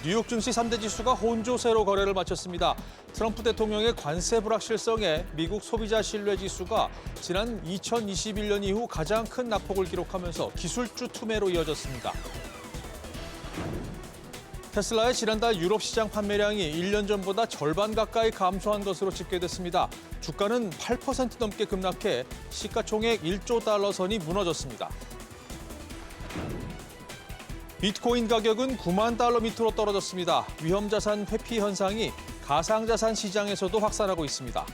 뉴욕 증시 3대 지수가 혼조세로 거래를 마쳤습니다. 트럼프 대통령의 관세 불확실성에 미국 소비자 신뢰 지수가 지난 2021년 이후 가장 큰 낙폭을 기록하면서 기술주 투매로 이어졌습니다. 테슬라의 지난달 유럽 시장 판매량이 1년 전보다 절반 가까이 감소한 것으로 집계됐습니다. 주가는 8% 넘게 급락해 시가총액 1조 달러 선이 무너졌습니다. 비트코인 가격은 9만 달러 밑으로 떨어졌습니다. 위험자산 회피 현상이 가상자산 시장에서도 확산하고 있습니다.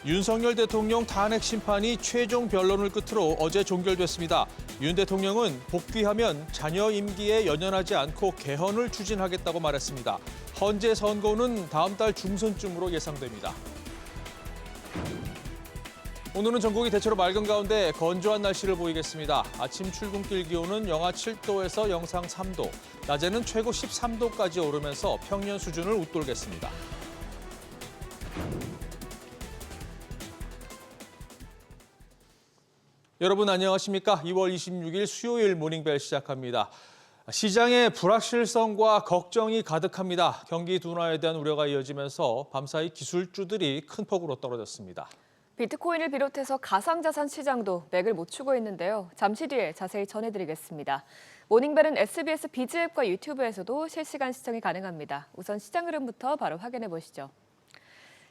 윤석열 대통령 탄핵 심판이 최종 변론을 끝으로 어제 종결됐습니다. 윤 대통령은 복귀하면 자녀 임기에 연연하지 않고 개헌을 추진하겠다고 말했습니다. 헌재 선고는 다음 달 중순쯤으로 예상됩니다. 오늘은 전국이 대체로 맑은 가운데 건조한 날씨를 보이겠습니다. 아침 출근길 기온은 영하 7도에서 영상 3도, 낮에는 최고 13도까지 오르면서 평년 수준을 웃돌겠습니다. 여러분 안녕하십니까? 2월 26일 수요일 모닝벨 시작합니다. 시장의 불확실성과 걱정이 가득합니다. 경기 둔화에 대한 우려가 이어지면서 밤사이 기술주들이 큰 폭으로 떨어졌습니다. 비트코인을 비롯해서 가상자산 시장도 맥을 못 추고 있는데요. 잠시 뒤에 자세히 전해드리겠습니다. 모닝벨은 SBS 비즈 앱과 유튜브에서도 실시간 시청이 가능합니다. 우선 시장 흐름부터 바로 확인해 보시죠.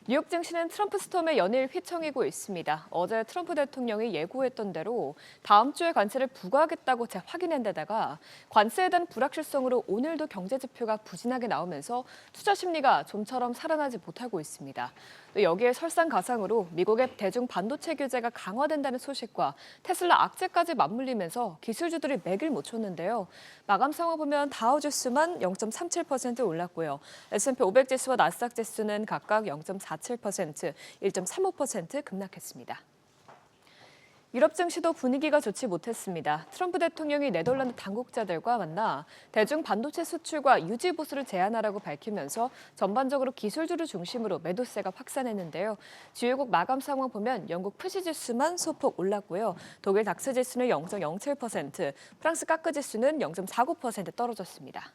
뉴욕 증시는 트럼프 스톰의 연일 휘청이고 있습니다. 어제 트럼프 대통령이 예고했던 대로 다음 주에 관세를 부과하겠다고 재확인한 데다가 관세에 대한 불확실성으로 오늘도 경제 지표가 부진하게 나오면서 투자 심리가 좀처럼 살아나지 못하고 있습니다. 또 여기에 설상가상으로 미국의 대중 반도체 규제가 강화된다는 소식과 테슬라 악재까지 맞물리면서 기술주들이 맥을 못 쳤는데요. 마감 상황 보면 다우지수만 0.37% 올랐고요. S&P 500 지수와 나스닥 지수는 각각 0.47%, 1.35% 급락했습니다. 유럽 증시도 분위기가 좋지 못했습니다. 트럼프 대통령이 네덜란드 당국자들과 만나 대중 반도체 수출과 유지 보수를 제한하라고 밝히면서 전반적으로 기술주를 중심으로 매도세가 확산했는데요. 주요국 마감 상황 보면 영국 푸시 지수만 소폭 올랐고요. 독일 닥스 지수는 0.07%, 프랑스 까크 지수는 0.49% 떨어졌습니다.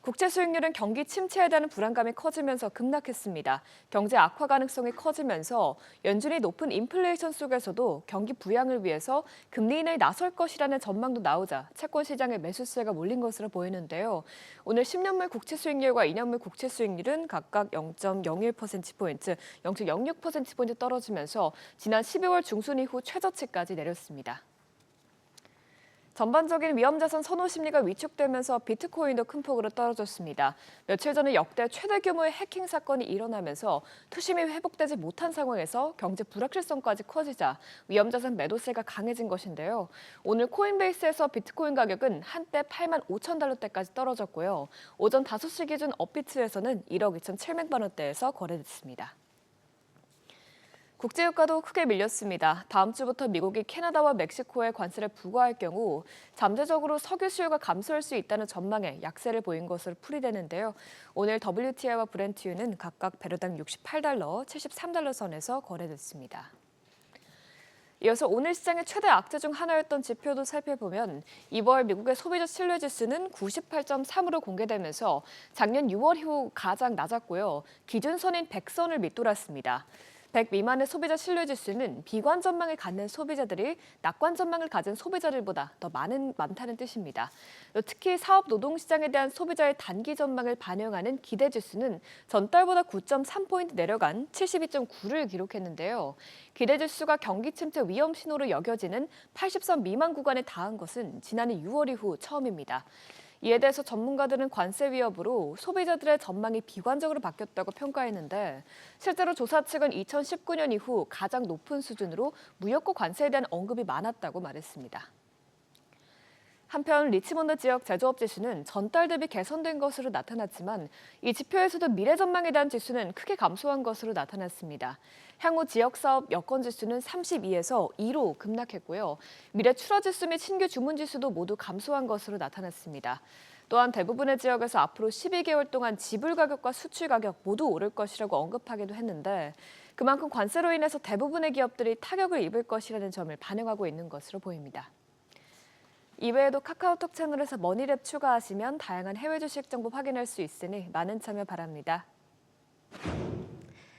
국채 수익률은 경기 침체에 대한 불안감이 커지면서 급락했습니다. 경제 악화 가능성이 커지면서 연준이 높은 인플레이션 속에서도 경기 부양을 위해서 금리 인하에 나설 것이라는 전망도 나오자 채권 시장에 매수세가 몰린 것으로 보이는데요. 오늘 10년물 국채 수익률과 2년물 국채 수익률은 각각 0.01%포인트, 0.06%포인트 떨어지면서 지난 12월 중순 이후 최저치까지 내렸습니다. 전반적인 위험자산 선호 심리가 위축되면서 비트코인도 큰 폭으로 떨어졌습니다. 며칠 전에 역대 최대 규모의 해킹 사건이 일어나면서 투심이 회복되지 못한 상황에서 경제 불확실성까지 커지자 위험자산 매도세가 강해진 것인데요. 오늘 코인베이스에서 비트코인 가격은 한때 8만 5천 달러대까지 떨어졌고요. 오전 5시 기준 업비트에서는 1억 2,700만 원대에서 거래됐습니다. 국제유가도 크게 밀렸습니다. 다음 주부터 미국이 캐나다와 멕시코에 관세를 부과할 경우 잠재적으로 석유 수요가 감소할 수 있다는 전망에 약세를 보인 것으로 풀이되는데요. 오늘 WTI와 브렌트유는 각각 배럴당 68달러, 73달러 선에서 거래됐습니다. 이어서 오늘 시장의 최대 악재 중 하나였던 지표도 살펴보면 이번 미국의 소비자 신뢰지수는 98.3으로 공개되면서 작년 6월 이후 가장 낮았고요. 기준선인 100선을 밑돌았습니다. 100 미만의 소비자 신뢰지수는 비관 전망을 갖는 소비자들이 낙관 전망을 가진 소비자들보다 더 많다는 뜻입니다. 특히 사업 노동시장에 대한 소비자의 단기 전망을 반영하는 기대지수는 전달보다 9.3포인트 내려간 72.9를 기록했는데요. 기대지수가 경기 침체 위험 신호로 여겨지는 80선 미만 구간에 닿은 것은 지난해 6월 이후 처음입니다. 이에 대해서 전문가들은 관세 위협으로 소비자들의 전망이 비관적으로 바뀌었다고 평가했는데 실제로 조사 측은 2019년 이후 가장 높은 수준으로 무역과 관세에 대한 언급이 많았다고 말했습니다. 한편 리치몬드 지역 제조업 지수는 전달 대비 개선된 것으로 나타났지만 이 지표에서도 미래 전망에 대한 지수는 크게 감소한 것으로 나타났습니다. 향후 지역사업 여건 지수는 32에서 2로 급락했고요. 미래 출하 지수 및 신규 주문 지수도 모두 감소한 것으로 나타났습니다. 또한 대부분의 지역에서 앞으로 12개월 동안 지불 가격과 수출 가격 모두 오를 것이라고 언급하기도 했는데 그만큼 관세로 인해서 대부분의 기업들이 타격을 입을 것이라는 점을 반영하고 있는 것으로 보입니다. 이외에도 카카오톡 채널에서 머니랩 추가하시면 다양한 해외 주식 정보 확인할 수 있으니 많은 참여 바랍니다.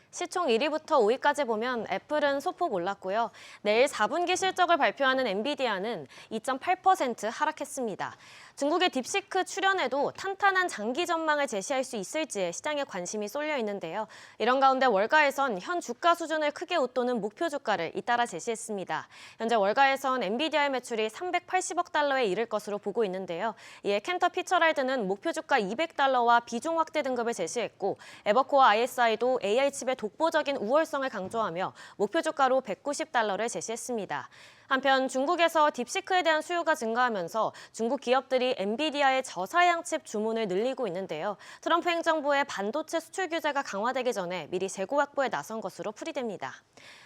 시총 1위부터 5위까지 보면 애플은 소폭 올랐고요. 내일 4분기 실적을 발표하는 엔비디아는 2.8% 하락했습니다. 중국의 딥시크 출연에도 탄탄한 장기 전망을 제시할 수 있을지에 시장에 관심이 쏠려 있는데요. 이런 가운데 월가에선 현 주가 수준을 크게 웃도는 목표 주가를 잇따라 제시했습니다. 현재 월가에선 엔비디아의 매출이 380억 달러에 이를 것으로 보고 있는데요. 이에 캔터 피처랄드는 목표 주가 200달러와 비중 확대 등급을 제시했고 에버코어 ISI도 AI 칩의 독보적인 우월성을 강조하며 목표 주가로 190달러를 제시했습니다. 한편 중국에서 딥시크에 대한 수요가 증가하면서 중국 기업들이 엔비디아의 저사양 칩 주문을 늘리고 있는데요. 트럼프 행정부의 반도체 수출 규제가 강화되기 전에 미리 재고 확보에 나선 것으로 풀이됩니다.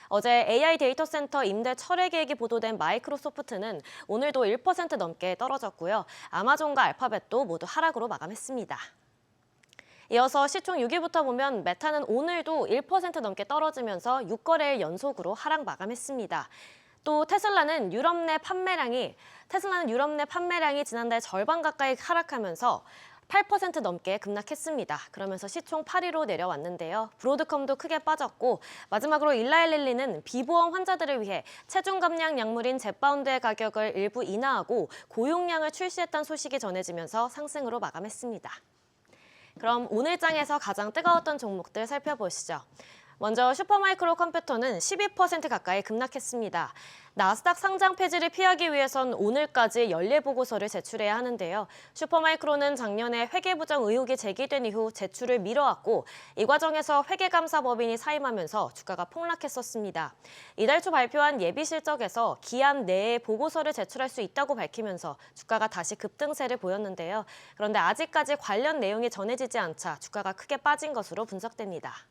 어제 AI 데이터 센터 임대 철회 계획이 보도된 마이크로소프트는 오늘도 1% 넘게 떨어졌고요. 아마존과 알파벳도 모두 하락으로 마감했습니다. 이어서 시총 6위부터 보면 메타는 오늘도 1% 넘게 떨어지면서 6거래일 연속으로 하락 마감했습니다. 또 테슬라는 유럽 내 판매량이 지난달 절반 가까이 하락하면서 8% 넘게 급락했습니다. 그러면서 시총 8위로 내려왔는데요. 브로드컴도 크게 빠졌고 마지막으로 일라일릴리는 비보험 환자들을 위해 체중 감량 약물인 젯바운드의 가격을 일부 인하하고 고용량을 출시했다는 소식이 전해지면서 상승으로 마감했습니다. 그럼 오늘 장에서 가장 뜨거웠던 종목들 살펴보시죠. 먼저 슈퍼마이크로 컴퓨터는 12% 가까이 급락했습니다. 나스닥 상장 폐지를 피하기 위해선 오늘까지 연례보고서를 제출해야 하는데요. 슈퍼마이크로는 작년에 회계부정 의혹이 제기된 이후 제출을 미뤄왔고 이 과정에서 회계감사법인이 사임하면서 주가가 폭락했었습니다. 이달 초 발표한 예비 실적에서 기한 내에 보고서를 제출할 수 있다고 밝히면서 주가가 다시 급등세를 보였는데요. 그런데 아직까지 관련 내용이 전해지지 않자 주가가 크게 빠진 것으로 분석됩니다.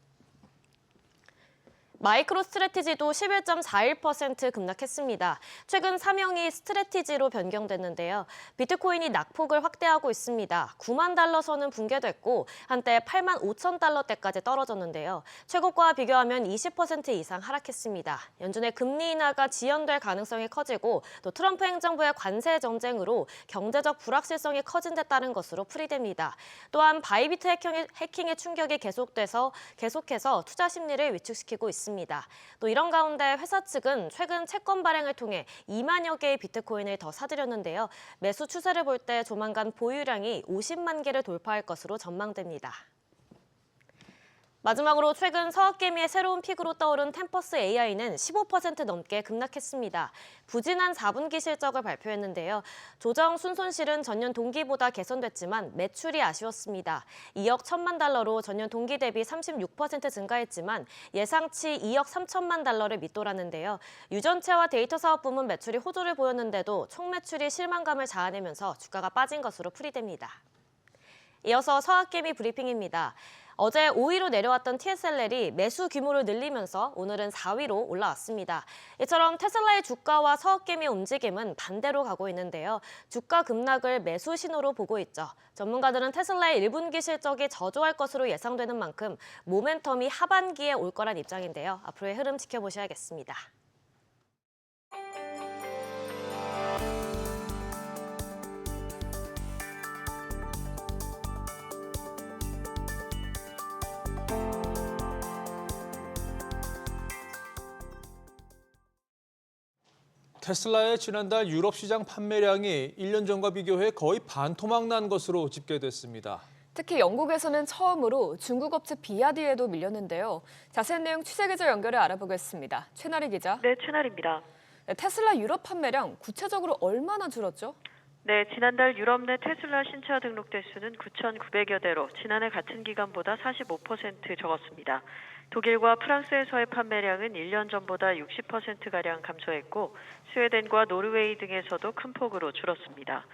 마이크로 스트래티지도 11.41% 급락했습니다. 최근 사명이 스트래티지로 변경됐는데요. 비트코인이 낙폭을 확대하고 있습니다. 9만 달러 선은 붕괴됐고 한때 8만 5천 달러대까지 떨어졌는데요. 최고가와 비교하면 20% 이상 하락했습니다. 연준의 금리 인하가 지연될 가능성이 커지고 또 트럼프 행정부의 관세 정쟁으로 경제적 불확실성이 커진 데 따른 것으로 풀이됩니다. 또한 바이비트 해킹의 충격이 계속해서 투자 심리를 위축시키고 있습니다. 또 이런 가운데 회사 측은 최근 채권 발행을 통해 2만여 개의 비트코인을 더 사들였는데요. 매수 추세를 볼 때 조만간 보유량이 50만 개를 돌파할 것으로 전망됩니다. 마지막으로 최근 서학개미의 새로운 픽으로 떠오른 템퍼스 AI는 15% 넘게 급락했습니다. 부진한 4분기 실적을 발표했는데요. 조정 순손실은 전년 동기보다 개선됐지만 매출이 아쉬웠습니다. 2억 1천만 달러로 전년 동기 대비 36% 증가했지만 예상치 2억 3천만 달러를 밑돌았는데요. 유전체와 데이터 사업 부문 매출이 호조를 보였는데도 총 매출이 실망감을 자아내면서 주가가 빠진 것으로 풀이됩니다. 이어서 서학개미 브리핑입니다. 어제 5위로 내려왔던 TSLL이 매수 규모를 늘리면서 오늘은 4위로 올라왔습니다. 이처럼 테슬라의 주가와 서학개미의 움직임은 반대로 가고 있는데요. 주가 급락을 매수 신호로 보고 있죠. 전문가들은 테슬라의 1분기 실적이 저조할 것으로 예상되는 만큼 모멘텀이 하반기에 올 거란 입장인데요. 앞으로의 흐름 지켜보셔야겠습니다. 테슬라의 지난달 유럽 시장 판매량이 1년 전과 비교해 거의 반토막 난 것으로 집계됐습니다. 특히 영국에서는 처음으로 중국 업체 비아디에도 밀렸는데요. 자세한 내용 취재 기자 연결해 알아보겠습니다. 최나리 기자. 네, 최나리입니다. 테슬라 유럽 판매량 구체적으로 얼마나 줄었죠? 네, 지난달 유럽 내 테슬라 신차 등록 대수는 9,900여 대로 지난해 같은 기간보다 45% 적었습니다. 독일과 프랑스에서의 판매량은 1년 전보다 60%가량 감소했고 스웨덴과 노르웨이 등에서도 큰 폭으로 줄었습니다.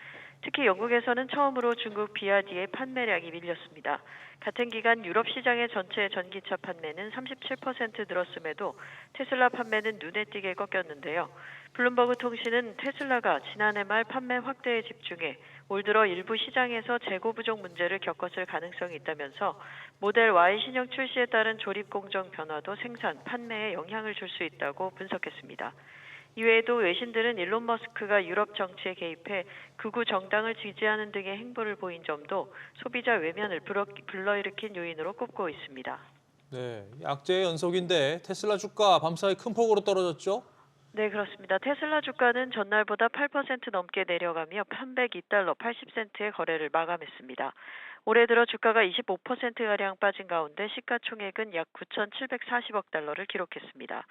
특히 영국에서는 처음으로 중국 비아디의 판매량이 밀렸습니다. 같은 기간 유럽 시장의 전체 전기차 판매는 37% 늘었음에도 테슬라 판매는 눈에 띄게 꺾였는데요. 블룸버그 통신은 테슬라가 지난해 말 판매 확대에 집중해 올 들어 일부 시장에서 재고 부족 문제를 겪었을 가능성이 있다면서 모델 Y 신형 출시에 따른 조립 공정 변화도 생산, 판매에 영향을 줄 수 있다고 분석했습니다. 이외에도 외신들은 일론 머스크가 유럽 정치에 개입해 극우 정당을 지지하는 등의 행보를 보인 점도 소비자 외면을 불러일으킨 요인으로 꼽고 있습니다. 네, 악재의 연속인데 테슬라 주가 밤사이 큰 폭으로 떨어졌죠? 네, 그렇습니다. 테슬라 주가는 전날보다 8% 넘게 내려가며 302달러 80센트의 거래를 마감했습니다. 올해 들어 주가가 25%가량 빠진 가운데 시가총액은 약 9,740억 달러를 기록했습니다.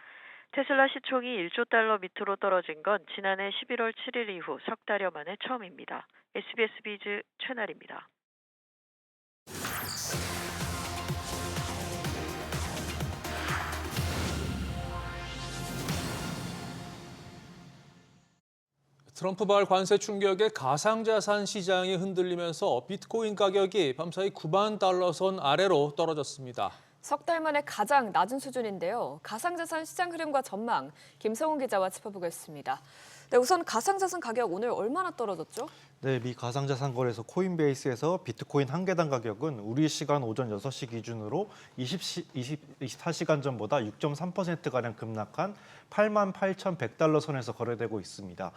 테슬라 시총이 1조 달러 밑으로 떨어진 건 지난해 11월 7일 이후 석 달여 만에 처음입니다. SBS 비즈 최나리입니다. 트럼프발 관세 충격에 가상자산 시장이 흔들리면서 비트코인 가격이 밤사이 9만 달러 선 아래로 떨어졌습니다. 석 달 만에 가장 낮은 수준인데요. 가상자산 시장 흐름과 전망, 김성훈 기자와 짚어보겠습니다. 네, 우선 가상자산 가격 오늘 얼마나 떨어졌죠? 네, 미 가상자산 거래소 코인베이스에서 비트코인 한 개당 가격은 우리 시간 오전 6시 기준으로 24시간 전보다 6.3%가량 급락한 88,100달러 선에서 거래되고 있습니다.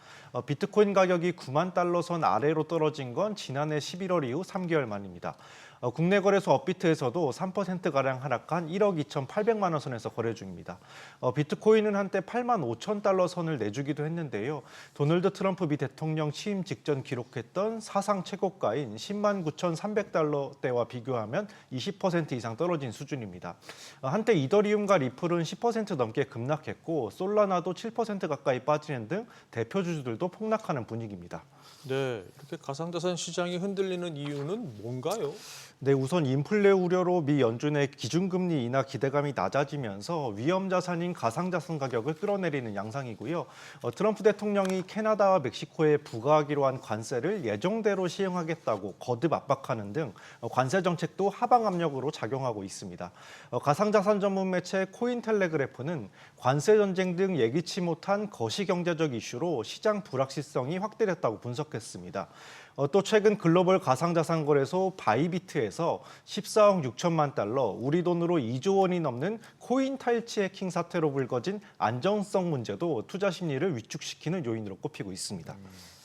비트코인 가격이 9만 달러 선 아래로 떨어진 건 지난해 11월 이후 3개월 만입니다. 국내 거래소 업비트에서도 3%가량 하락한 1억 2,800만 원 선에서 거래 중입니다. 비트코인은 한때 8만 5천 달러 선을 내주기도 했는데요. 도널드 트럼프 미 대통령 취임 직전 기록했던 사상 최고가인 10만 9,300달러대와 비교하면 20% 이상 떨어진 수준입니다. 한때 이더리움과 리플은 10% 넘게 급락했고 솔라나도 7% 가까이 빠지는 등 대표 주주들도 폭락하는 분위기입니다. 네, 이렇게 가상자산 시장이 흔들리는 이유는 뭔가요? 네, 우선 인플레 우려로 미 연준의 기준금리 인하 기대감이 낮아지면서 위험 자산인 가상자산 가격을 끌어내리는 양상이고요. 트럼프 대통령이 캐나다와 멕시코에 부과하기로 한 관세를 예정대로 시행하겠다고 거듭 압박하는 등 관세 정책도 하방 압력으로 작용하고 있습니다. 가상자산 전문 매체 코인텔레그래프는 관세 전쟁 등 예기치 못한 거시경제적 이슈로 시장 불확실성이 확대됐다고 분석했습니다. 또 최근 글로벌 가상자산 거래소 바이비트에서 14억 6천만 달러, 우리 돈으로 2조 원이 넘는 코인 탈취 해킹 사태로 불거진 안정성 문제도 투자 심리를 위축시키는 요인으로 꼽히고 있습니다.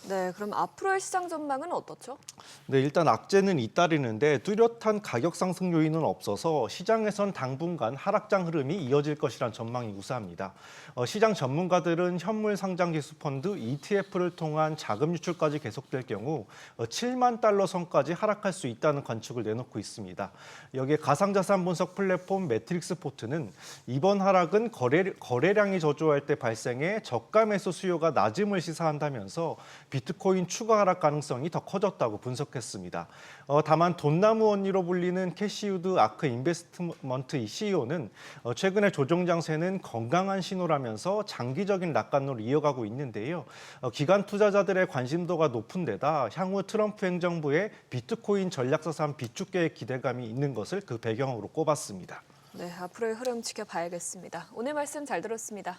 네, 그럼 앞으로의 시장 전망은 어떻죠? 네, 일단 악재는 잇따르는데 뚜렷한 가격 상승 요인은 없어서 시장에선 당분간 하락장 흐름이 이어질 것이란 전망이 우세합니다. 시장 전문가들은 현물 상장 지수 펀드 ETF를 통한 자금 유출까지 계속될 경우 7만 달러 선까지 하락할 수 있다는 관측을 내놓고 있습니다. 여기에 가상자산 분석 플랫폼 매트릭스 포트는 이번 하락은 거래량이 저조할 때 발생해 저가 매수 수요가 낮음을 시사한다면서 비트코인 추가 하락 가능성이 더 커졌다고 분석했습니다. 다만 돈나무 언니로 불리는 캐시우드 아크 인베스트먼트 CEO는 최근의 조정 장세는 건강한 신호라면서 장기적인 낙관론을 이어가고 있는데요. 기관 투자자들의 관심도가 높은 데다 향후 트럼프 행정부의 비트코인 전략자산 비축계에 기대감이 있는 것을 그 배경으로 꼽았습니다. 네, 앞으로의 흐름 지켜봐야겠습니다. 오늘 말씀 잘 들었습니다.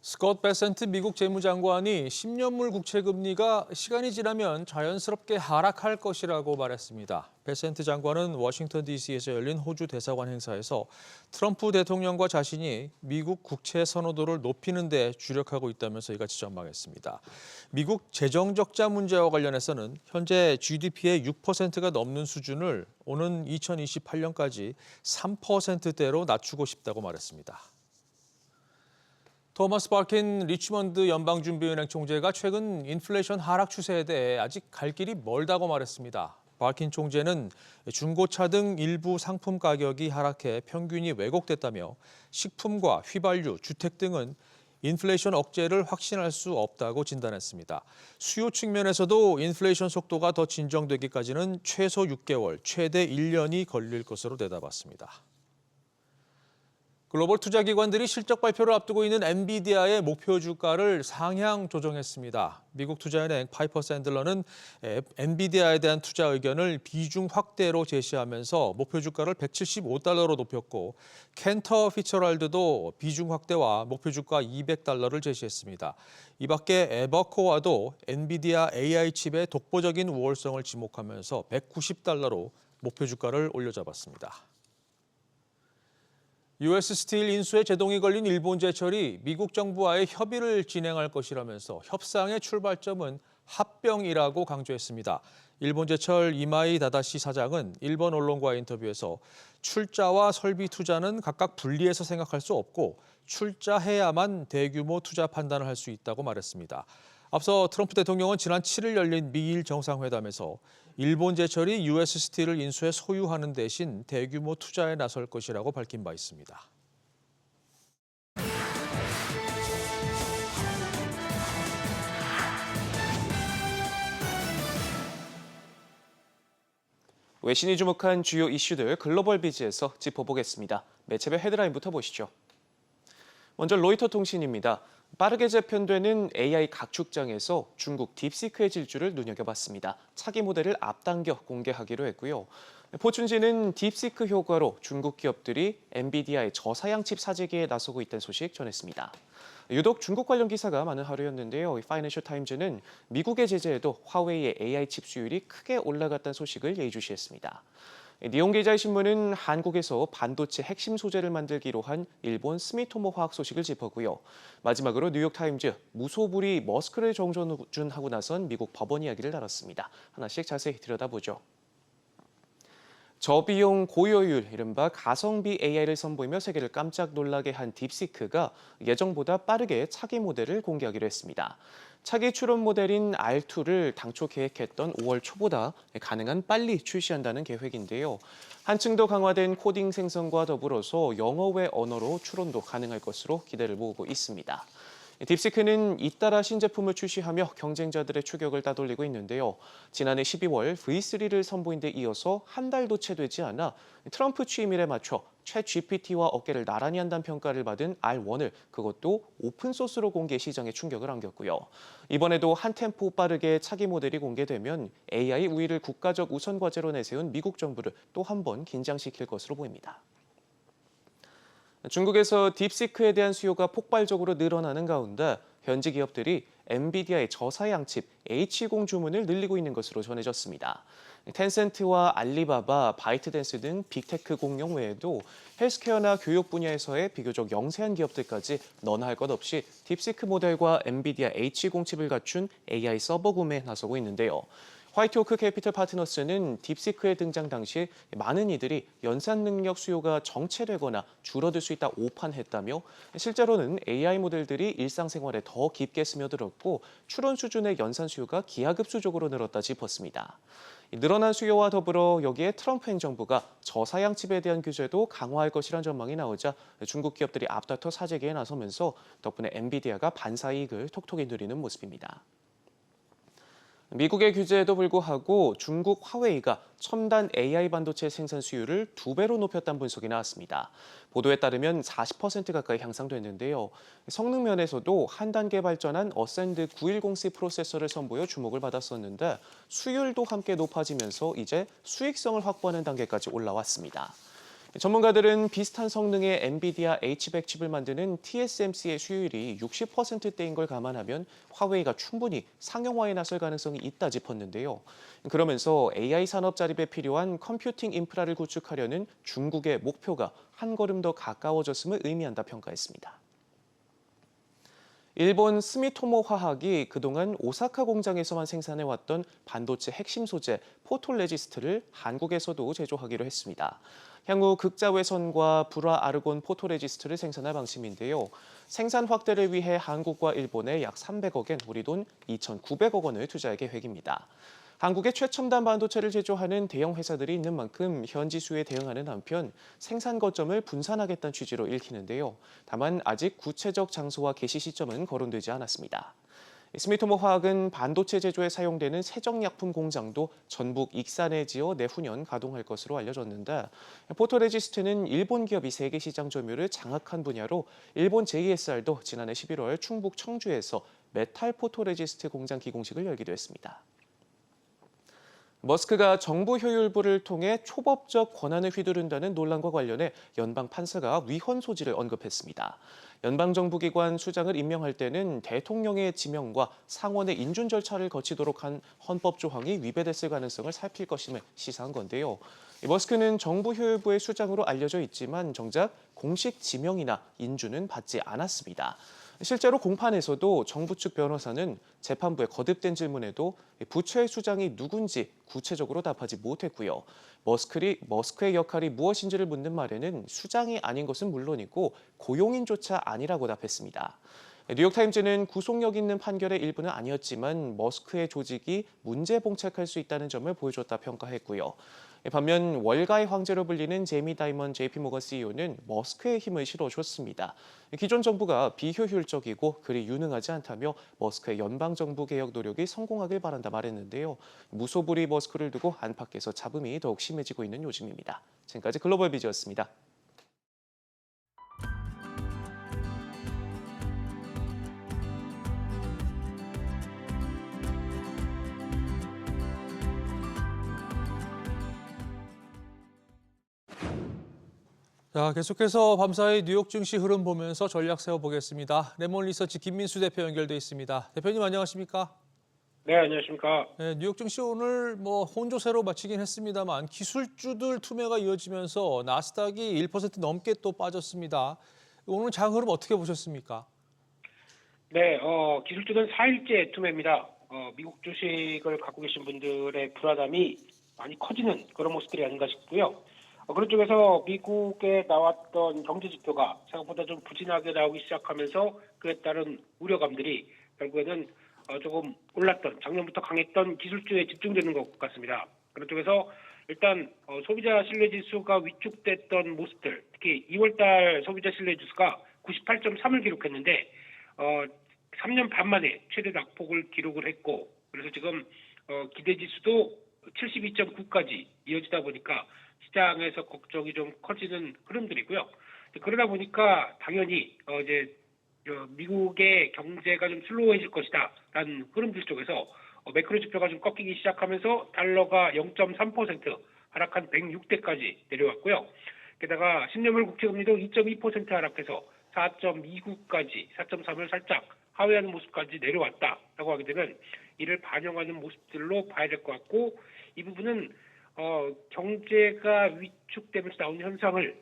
스콧 베센트 미국 재무장관이 10년물 국채 금리가 시간이 지나면 자연스럽게 하락할 것이라고 말했습니다. 베센트 장관은 워싱턴 DC에서 열린 호주 대사관 행사에서 트럼프 대통령과 자신이 미국 국채 선호도를 높이는 데 주력하고 있다면서 이같이 전망했습니다. 미국 재정 적자 문제와 관련해서는 현재 GDP의 6%가 넘는 수준을 오는 2028년까지 3%대로 낮추고 싶다고 말했습니다. 토머스 바킨 리치먼드 연방준비은행 총재가 최근 인플레이션 하락 추세에 대해 아직 갈 길이 멀다고 말했습니다. 바킨 총재는 중고차 등 일부 상품 가격이 하락해 평균이 왜곡됐다며 식품과 휘발유, 주택 등은 인플레이션 억제를 확신할 수 없다고 진단했습니다. 수요 측면에서도 인플레이션 속도가 더 진정되기까지는 최소 6개월, 최대 1년이 걸릴 것으로 내다봤습니다. 글로벌 투자기관들이 실적 발표를 앞두고 있는 엔비디아의 목표 주가를 상향 조정했습니다. 미국 투자은행 파이퍼 샌들러는 엔비디아에 대한 투자 의견을 비중 확대로 제시하면서 목표 주가를 175달러로 높였고 캔터 피처럴드도 비중 확대와 목표 주가 200달러를 제시했습니다. 이 밖에 에버코어도 엔비디아 AI 칩의 독보적인 우월성을 지목하면서 190달러로 목표 주가를 올려잡았습니다. US 스틸 인수에 제동이 걸린 일본 제철이 미국 정부와의 협의를 진행할 것이라면서 협상의 출발점은 합병이라고 강조했습니다. 일본 제철 이마이 다다시 사장은 일본 언론과의 인터뷰에서 출자와 설비 투자는 각각 분리해서 생각할 수 없고 출자해야만 대규모 투자 판단을 할 수 있다고 말했습니다. 앞서 트럼프 대통령은 지난 7일 열린 미일 정상회담에서 일본 제철이 US 스틸을 인수해 소유하는 대신 대규모 투자에 나설 것이라고 밝힌 바 있습니다. 외신이 주목한 주요 이슈들 글로벌 비즈에서 짚어보겠습니다. 매체별 헤드라인부터 보시죠. 먼저 로이터 통신입니다. 빠르게 재편되는 AI 각축장에서 중국 딥시크의 질주를 눈여겨봤습니다. 차기 모델을 앞당겨 공개하기로 했고요. 포춘지는 딥시크 효과로 중국 기업들이 엔비디아의 저사양 칩 사재기에 나서고 있다는 소식 전했습니다. 유독 중국 관련 기사가 많은 하루였는데요. 파이낸셜 타임즈는 미국의 제재에도 화웨이의 AI 칩 수율이 크게 올라갔다는 소식을 예의주시했습니다. 니혼게이자의 신문은 한국에서 반도체 핵심 소재를 만들기로 한 일본 스미토모 화학 소식을 짚었고요. 마지막으로 뉴욕타임즈, 무소불위 머스크를 정전하고 나선 미국 법원 이야기를 다뤘습니다. 하나씩 자세히 들여다보죠. 저비용 고효율, 이른바 가성비 AI를 선보이며 세계를 깜짝 놀라게 한 딥시크가 예정보다 빠르게 차기 모델을 공개하기로 했습니다. 차기 출원 모델인 R2를 당초 계획했던 5월 초보다 가능한 빨리 출시한다는 계획인데요. 한층 더 강화된 코딩 생성과 더불어서 영어 외 언어로 추론도 가능할 것으로 기대를 모으고 있습니다. 딥시크는 잇따라 신제품을 출시하며 경쟁자들의 추격을 따돌리고 있는데요. 지난해 12월 V3를 선보인 데 이어서 한 달도 채 되지 않아 트럼프 취임일에 맞춰 챗 GPT와 어깨를 나란히 한다는 평가를 받은 R1을 그것도 오픈소스로 공개 시장에 충격을 안겼고요. 이번에도 한 템포 빠르게 차기 모델이 공개되면 AI 우위를 국가적 우선 과제로 내세운 미국 정부를 또 한 번 긴장시킬 것으로 보입니다. 중국에서 딥시크에 대한 수요가 폭발적으로 늘어나는 가운데 현지 기업들이 엔비디아의 저사양 칩 H20 주문을 늘리고 있는 것으로 전해졌습니다. 텐센트와 알리바바, 바이트댄스 등 빅테크 공룡 외에도 헬스케어나 교육 분야에서의 비교적 영세한 기업들까지 너나 할 것 없이 딥시크 모델과 엔비디아 H20 칩을 갖춘 AI 서버 구매에 나서고 있는데요. 화이트오크 캐피털 파트너스는 딥시크의 등장 당시 많은 이들이 연산 능력 수요가 정체되거나 줄어들 수 있다 오판했다며 실제로는 AI 모델들이 일상생활에 더 깊게 스며들었고 추론 수준의 연산 수요가 기하급수적으로 늘었다 짚었습니다. 늘어난 수요와 더불어 여기에 트럼프 행정부가 저사양 칩에 대한 규제도 강화할 것이란 전망이 나오자 중국 기업들이 앞다퉈 사재기에 나서면서 덕분에 엔비디아가 반사이익을 톡톡히 누리는 모습입니다. 미국의 규제에도 불구하고 중국 화웨이가 첨단 AI 반도체 생산 수율을 2배로 높였다는 분석이 나왔습니다. 보도에 따르면 40% 가까이 향상됐는데요. 성능 면에서도 한 단계 발전한 어센드 910C 프로세서를 선보여 주목을 받았었는데 수율도 함께 높아지면서 이제 수익성을 확보하는 단계까지 올라왔습니다. 전문가들은 비슷한 성능의 엔비디아 H100 칩을 만드는 TSMC의 수율이 60%대인 걸 감안하면 화웨이가 충분히 상용화에 나설 가능성이 있다 짚었는데요. 그러면서 AI 산업 자립에 필요한 컴퓨팅 인프라를 구축하려는 중국의 목표가 한 걸음 더 가까워졌음을 의미한다 평가했습니다. 일본 스미토모 화학이 그동안 오사카 공장에서만 생산해왔던 반도체 핵심 소재 포토레지스트를 한국에서도 제조하기로 했습니다. 향후 극자외선과 불화 아르곤 포토레지스트를 생산할 방침인데요. 생산 확대를 위해 한국과 일본에 약 300억엔 우리 돈 2,900억 원을 투자할 계획입니다. 한국의 최첨단 반도체를 제조하는 대형 회사들이 있는 만큼 현지 수요에 대응하는 한편 생산 거점을 분산하겠다는 취지로 읽히는데요. 다만 아직 구체적 장소와 개시 시점은 거론되지 않았습니다. 스미토모 화학은 반도체 제조에 사용되는 세정약품 공장도 전북 익산에 지어 내후년 가동할 것으로 알려졌는데 포토레지스트는 일본 기업이 세계 시장 점유율을 장악한 분야로 일본 JSR도 지난해 11월 충북 청주에서 메탈 포토레지스트 공장 기공식을 열기도 했습니다. 머스크가 정부 효율부를 통해 초법적 권한을 휘두른다는 논란과 관련해 연방 판사가 위헌 소지를 언급했습니다. 연방정부기관 수장을 임명할 때는 대통령의 지명과 상원의 인준 절차를 거치도록 한 헌법 조항이 위배됐을 가능성을 살필 것임을 시사한 건데요. 머스크는 정부 효율부의 수장으로 알려져 있지만 정작 공식 지명이나 인준은 받지 않았습니다. 실제로 공판에서도 정부 측 변호사는 재판부의 거듭된 질문에도 부처의 수장이 누군지 구체적으로 답하지 못했고요. 머스크의 역할이 무엇인지를 묻는 말에는 수장이 아닌 것은 물론이고 고용인조차 아니라고 답했습니다. 뉴욕타임즈는 구속력 있는 판결의 일부는 아니었지만 머스크의 조직이 문제 봉착할 수 있다는 점을 보여줬다 평가했고요. 반면 월가의 황제로 불리는 제이미 다이먼 JP모건 CEO는 머스크의 힘을 실어줬습니다. 기존 정부가 비효율적이고 그리 유능하지 않다며 머스크의 연방정부 개혁 노력이 성공하길 바란다 말했는데요. 무소불위 머스크를 두고 안팎에서 잡음이 더욱 심해지고 있는 요즘입니다. 지금까지 글로벌 비즈였습니다. 자, 계속해서 밤사이 뉴욕 증시 흐름 보면서 전략 세워보겠습니다. 레몬 리서치 김민수 대표 연결돼 있습니다. 대표님 안녕하십니까? 네, 안녕하십니까. 네, 뉴욕 증시 오늘 혼조세로 마치긴 했습니다만 기술주들 투매가 이어지면서 나스닥이 1% 넘게 또 빠졌습니다. 오늘 장 흐름 어떻게 보셨습니까? 네, 기술주는 4일째 투매입니다. 미국 주식을 갖고 계신 분들의 불안함이 많이 커지는 그런 모습들이 아닌가 싶고요. 그런 쪽에서 미국에 나왔던 경제 지표가 생각보다 좀 부진하게 나오기 시작하면서 그에 따른 우려감들이 결국에는 조금 올랐던 작년부터 강했던 기술주에 집중되는 것 같습니다. 그런 쪽에서 일단 소비자 신뢰지수가 위축됐던 모습들, 특히 2월달 소비자 신뢰지수가 98.3을 기록했는데 3년 반 만에 최대 낙폭을 기록을 했고, 그래서 지금 기대지수도 72.9까지 이어지다 보니까 시장에서 걱정이 좀 커지는 흐름들이고요. 그러다 보니까 당연히 이제 미국의 경제가 좀 슬로우해질 것이다라는 흐름들 쪽에서 매크로 지표가 좀 꺾이기 시작하면서 달러가 0.3% 하락한 106대까지 내려왔고요. 게다가 10년물 국채금리도 2.2% 하락해서 4.29까지 4.3을 살짝 하회하는 모습까지 내려왔다라고 하게 되면 이를 반영하는 모습들로 봐야 될 것 같고, 이 부분은 경제가 위축되면서 나오는 현상을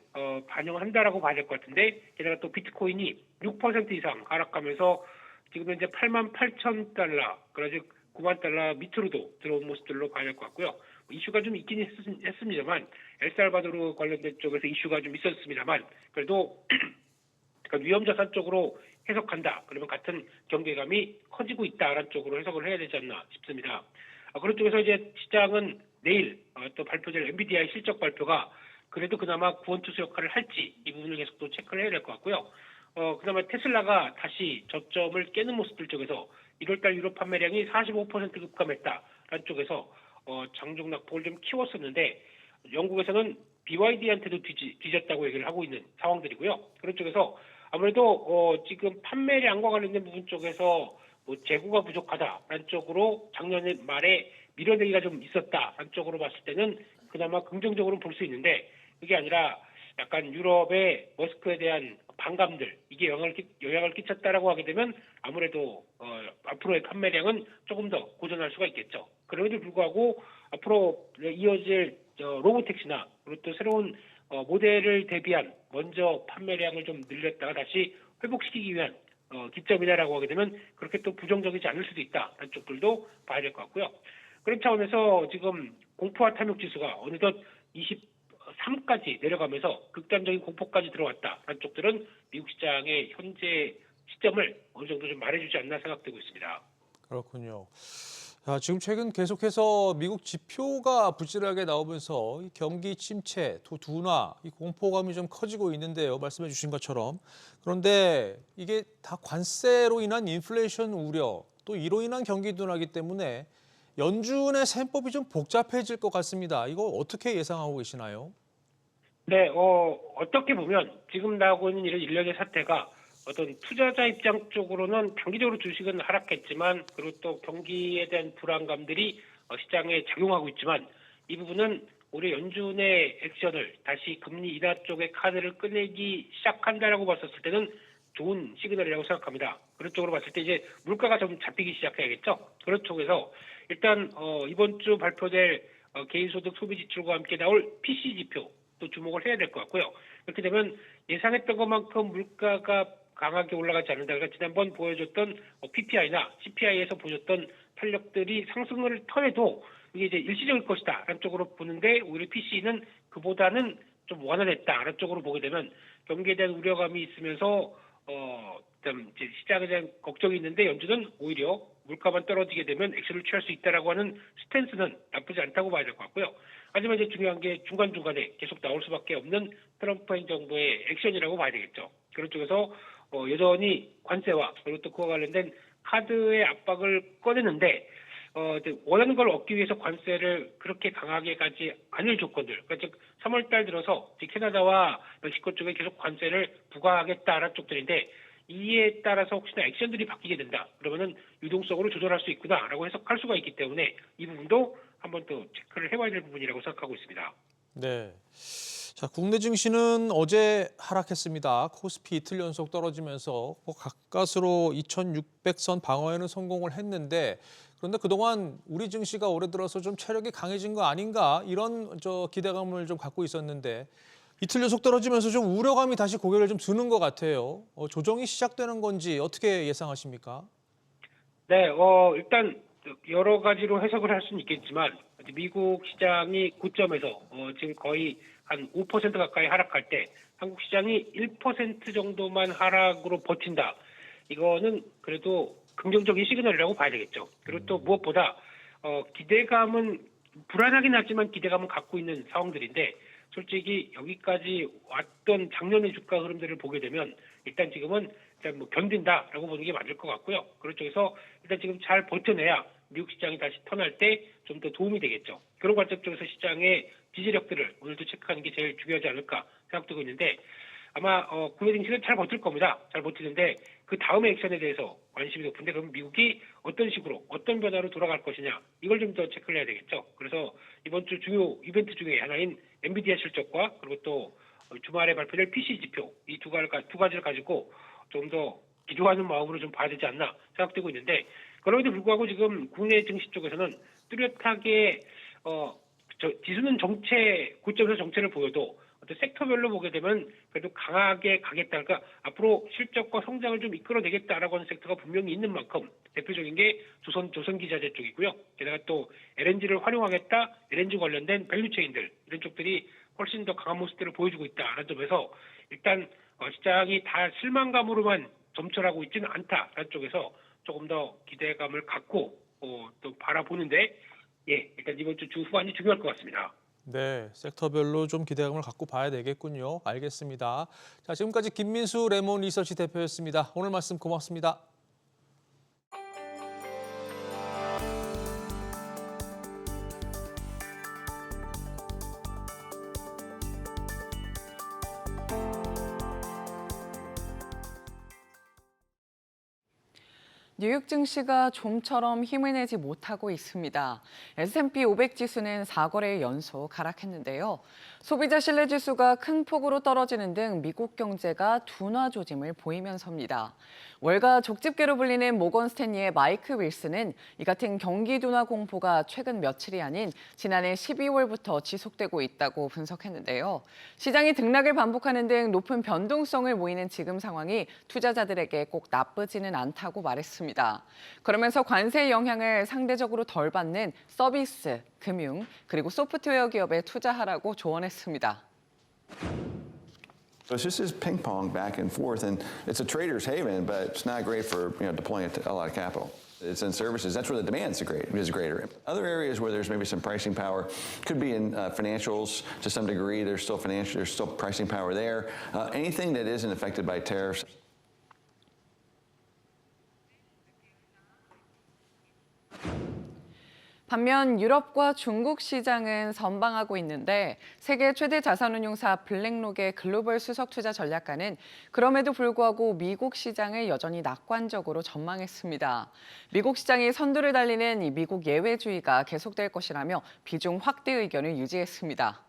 반영한다라고 봐야 될 것 같은데, 게다가 또 비트코인이 6% 이상 하락하면서 지금 현재 88,000달러, 그러즉 9만 달러 밑으로도 들어온 모습들로 봐야 될 것 같고요. 이슈가 좀 있긴 했습니다만, 엘살바도르 관련된 쪽에서 이슈가 좀 있었습니다만, 그래도 그러니까 위험자산 쪽으로 해석한다. 그러면 같은 경계감이 커지고 있다라는 쪽으로 해석을 해야 되지 않나 싶습니다. 그런 쪽에서 이제 시장은 내일 또 발표될 엔비디아의 실적 발표가 그래도 그나마 구원투수 역할을 할지 이 부분을 계속 또 체크를 해야 될 것 같고요. 그나마 테슬라가 다시 저점을 깨는 모습들 쪽에서 1월달 유럽 판매량이 45% 급감했다라는 쪽에서 장중 낙폭을 좀 키웠었는데, 영국에서는 BYD한테도 뒤졌다고 얘기를 하고 있는 상황들이고요. 그런 쪽에서 아무래도 지금 판매량과 관련된 부분 쪽에서 재고가 부족하다라는 쪽으로 작년 말에 밀어내기가 좀 있었다라는 쪽으로 봤을 때는 그나마 긍정적으로 볼 수 있는데, 그게 아니라 약간 유럽의 머스크에 대한 반감들, 이게 영향을 끼쳤다라고 하게 되면 아무래도 앞으로의 판매량은 조금 더 고전할 수가 있겠죠. 그럼에도 불구하고 앞으로 이어질 로보택시나 그리고 또 새로운 모델을 대비한 먼저 판매량을 좀 늘렸다가 다시 회복시키기 위한 기점이다라고 하게 되면 그렇게 또 부정적이지 않을 수도 있다라는 쪽들도 봐야 될 것 같고요. 그런 차원에서 지금 공포와 탐욕 지수가 어느덧 23까지 내려가면서 극단적인 공포까지 들어왔다라는 쪽들은 미국 시장의 현재 시점을 어느 정도 좀 말해주지 않나 생각되고 있습니다. 그렇군요. 자, 지금 최근 계속해서 미국 지표가 부실하게 나오면서 이 경기 침체, 또 둔화, 이 공포감이 좀 커지고 있는데요. 말씀해 주신 것처럼. 그런데 이게 다 관세로 인한 인플레이션 우려, 또 이로 인한 경기 둔화이기 때문에 연준의 셈법이 좀 복잡해질 것 같습니다. 이거 어떻게 예상하고 계시나요? 네, 어떻게 보면 지금 나오고 있는 이런 일련의 사태가 어떤 투자자 입장 쪽으로는 단기적으로 주식은 하락했지만 그리고 또 경기에 대한 불안감들이 시장에 작용하고 있지만 이 부분은 올해 연준의 액션을 다시 금리 인하 쪽의 카드를 꺼내기 시작한다라고 봤었을 때는 좋은 시그널이라고 생각합니다. 그런 쪽으로 봤을 때 이제 물가가 좀 잡히기 시작해야겠죠. 그런 쪽에서 일단 이번 주 발표될 개인소득 소비지출과 함께 나올 PC 지표 또 주목을 해야 될 것 같고요. 그렇게 되면 예상했던 것만큼 물가가 강하게 올라가지 않는다. 그러니까 지난번 보여줬던 PPI나 CPI에서 보여줬던 탄력들이 상승을 터내도 이게 이제 일시적일 것이다. 라는 쪽으로 보는데 오히려 PC는 그보다는 좀 완화됐다. 라는 쪽으로 보게 되면 경기에 대한 우려감이 있으면서 이제 시장에 대한 걱정이 있는데 연준은 오히려 물가만 떨어지게 되면 액션을 취할 수 있다라고 하는 스탠스는 나쁘지 않다고 봐야 될 것 같고요. 하지만 이제 중요한 게 중간중간에 계속 나올 수밖에 없는 트럼프 행정부의 액션이라고 봐야 되겠죠. 그런 쪽에서 여전히 관세와 그리고 또 그와 관련된 카드의 압박을 꺼내는데 이제 원하는 걸 얻기 위해서 관세를 그렇게 강하게 가지 않을 조건들, 그러니까 즉 3월 달 들어서 캐나다와 멕시코 쪽에 계속 관세를 부과하겠다라는 쪽들인데 이에 따라서 혹시나 액션들이 바뀌게 된다. 그러면은 유동성으로 조절할 수 있구나라고 해석할 수가 있기 때문에 이 부분도 한번 또 체크를 해봐야 될 부분이라고 생각하고 있습니다. 네. 자, 국내 증시는 어제 하락했습니다. 코스피 이틀 연속 떨어지면서 가까스로 2,600선 방어에는 성공을 했는데 그런데 그동안 우리 증시가 올해 들어서 좀 체력이 강해진 거 아닌가 이런 기대감을 좀 갖고 있었는데 이틀 연속 떨어지면서 좀 우려감이 다시 고개를 좀 드는 것 같아요. 조정이 시작되는 건지 어떻게 예상하십니까? 네, 일단 여러 가지로 해석을 할 수는 있겠지만 미국 시장이 고점에서 지금 거의 한 5% 가까이 하락할 때 한국 시장이 1% 정도만 하락으로 버틴다. 이거는 그래도 긍정적인 시그널이라고 봐야 되겠죠. 그리고 또 무엇보다 기대감은 불안하긴 하지만 기대감은 갖고 있는 상황들인데 솔직히 여기까지 왔던 작년의 주가 흐름들을 보게 되면 일단 지금은 일단 뭐 견딘다라고 보는 게 맞을 것 같고요. 그런 쪽에서 일단 지금 잘 버텨내야 미국 시장이 다시 턴할 때 좀 더 도움이 되겠죠. 그런 관점 쪽에서 시장의 지지력들을 오늘도 체크하는 게 제일 중요하지 않을까 생각되고 있는데 아마 국내 증시는 잘 버틸 겁니다. 잘 버티는데 그 다음의 액션에 대해서 관심이 높은데 그럼 미국이 어떤 식으로 어떤 변화로 돌아갈 것이냐 이걸 좀 더 체크를 해야 되겠죠. 그래서 이번 주 주요 이벤트 중에 하나인 엔비디아 실적과 그리고 또 주말에 발표될 PC 지표 이 두 가지를 가지고 좀 더 기도하는 마음으로 좀 봐야 되지 않나 생각되고 있는데 그럼에도 불구하고 지금 국내 증시 쪽에서는 뚜렷하게 지수는 고점에서 정체를 보여도 어떤 섹터별로 보게 되면 그래도 강하게 가겠다. 그러니까 앞으로 실적과 성장을 좀 이끌어내겠다라고 하는 섹터가 분명히 있는 만큼 대표적인 게 조선기자재 쪽이고요. 게다가 또 LNG를 활용하겠다. LNG 관련된 밸류체인들 이런 쪽들이 훨씬 더 강한 모습들을 보여주고 있다라는 점에서 일단 시장이 다 실망감으로만 점철하고 있지는 않다라는 쪽에서 조금 더 기대감을 갖고 또 바라보는데 일단 이번 주 후반이 중요할 것 같습니다. 네, 섹터별로 좀 기대감을 갖고 봐야 되겠군요. 알겠습니다. 자, 지금까지 김민수 레몬 리서치 대표였습니다. 오늘 말씀 고맙습니다. 뉴욕 증시가 좀처럼 힘을 내지 못하고 있습니다. S&P 500 지수는 4거래 연속 하락했는데요. 소비자 신뢰 지수가 큰 폭으로 떨어지는 등 미국 경제가 둔화 조짐을 보이면서입니다. 월가 족집게로 불리는 모건 스탠리의 마이크 윌슨은 이 같은 경기 둔화 공포가 최근 며칠이 아닌 지난해 12월부터 지속되고 있다고 분석했는데요. 시장이 등락을 반복하는 등 높은 변동성을 보이는 지금 상황이 투자자들에게 꼭 나쁘지는 않다고 말했습니다. 그러면서 관세 영향을 상대적으로 덜 받는 서비스, 금융, 그리고 소프트웨어 기업에 투자하라고 조언했습니다. So it's just ping pong back and forth, and it's a trader's haven, but it's not great for deploying a lot of capital. It's in services. That's where the demand is greater. Other areas where there's maybe some pricing power could be in financials to some degree. There's still pricing power there. Anything that isn't affected by tariffs. 반면 유럽과 중국 시장은 선방하고 있는데 세계 최대 자산운용사 블랙록의 글로벌 수석투자 전략가는 그럼에도 불구하고 미국 시장을 여전히 낙관적으로 전망했습니다. 미국 시장이 선두를 달리는 이 미국 예외주의가 계속될 것이라며 비중 확대 의견을 유지했습니다.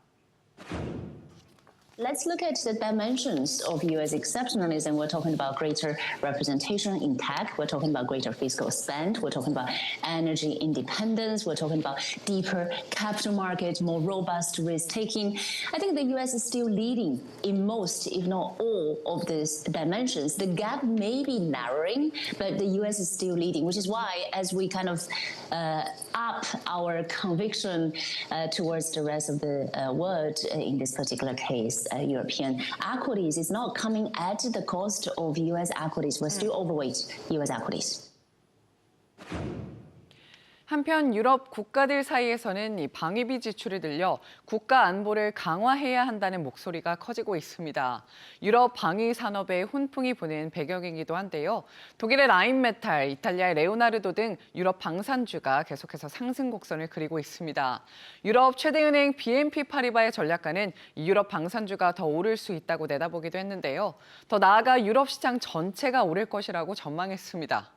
Let's look at the dimensions of U.S. exceptionalism. We're talking about greater representation in tech. We're talking about greater fiscal spend. We're talking about energy independence. We're talking about deeper capital market, more robust risk taking. I think the U.S. is still leading in most, if not all, of these dimensions. The gap may be narrowing, but the U.S. is still leading, which is why, as we kind of up our conviction towards the rest of the world in this particular case, European equities is not coming at the cost of U.S. equities. We're still overweight U.S. equities. 한편 유럽 국가들 사이에서는 이 방위비 지출을 늘려 국가 안보를 강화해야 한다는 목소리가 커지고 있습니다. 유럽 방위 산업에 훈풍이 부는 배경이기도 한데요. 독일의 라인메탈, 이탈리아의 레오나르도 등 유럽 방산주가 계속해서 상승 곡선을 그리고 있습니다. 유럽 최대은행 BNP 파리바의 전략가는 유럽 방산주가 더 오를 수 있다고 내다보기도 했는데요. 더 나아가 유럽 시장 전체가 오를 것이라고 전망했습니다.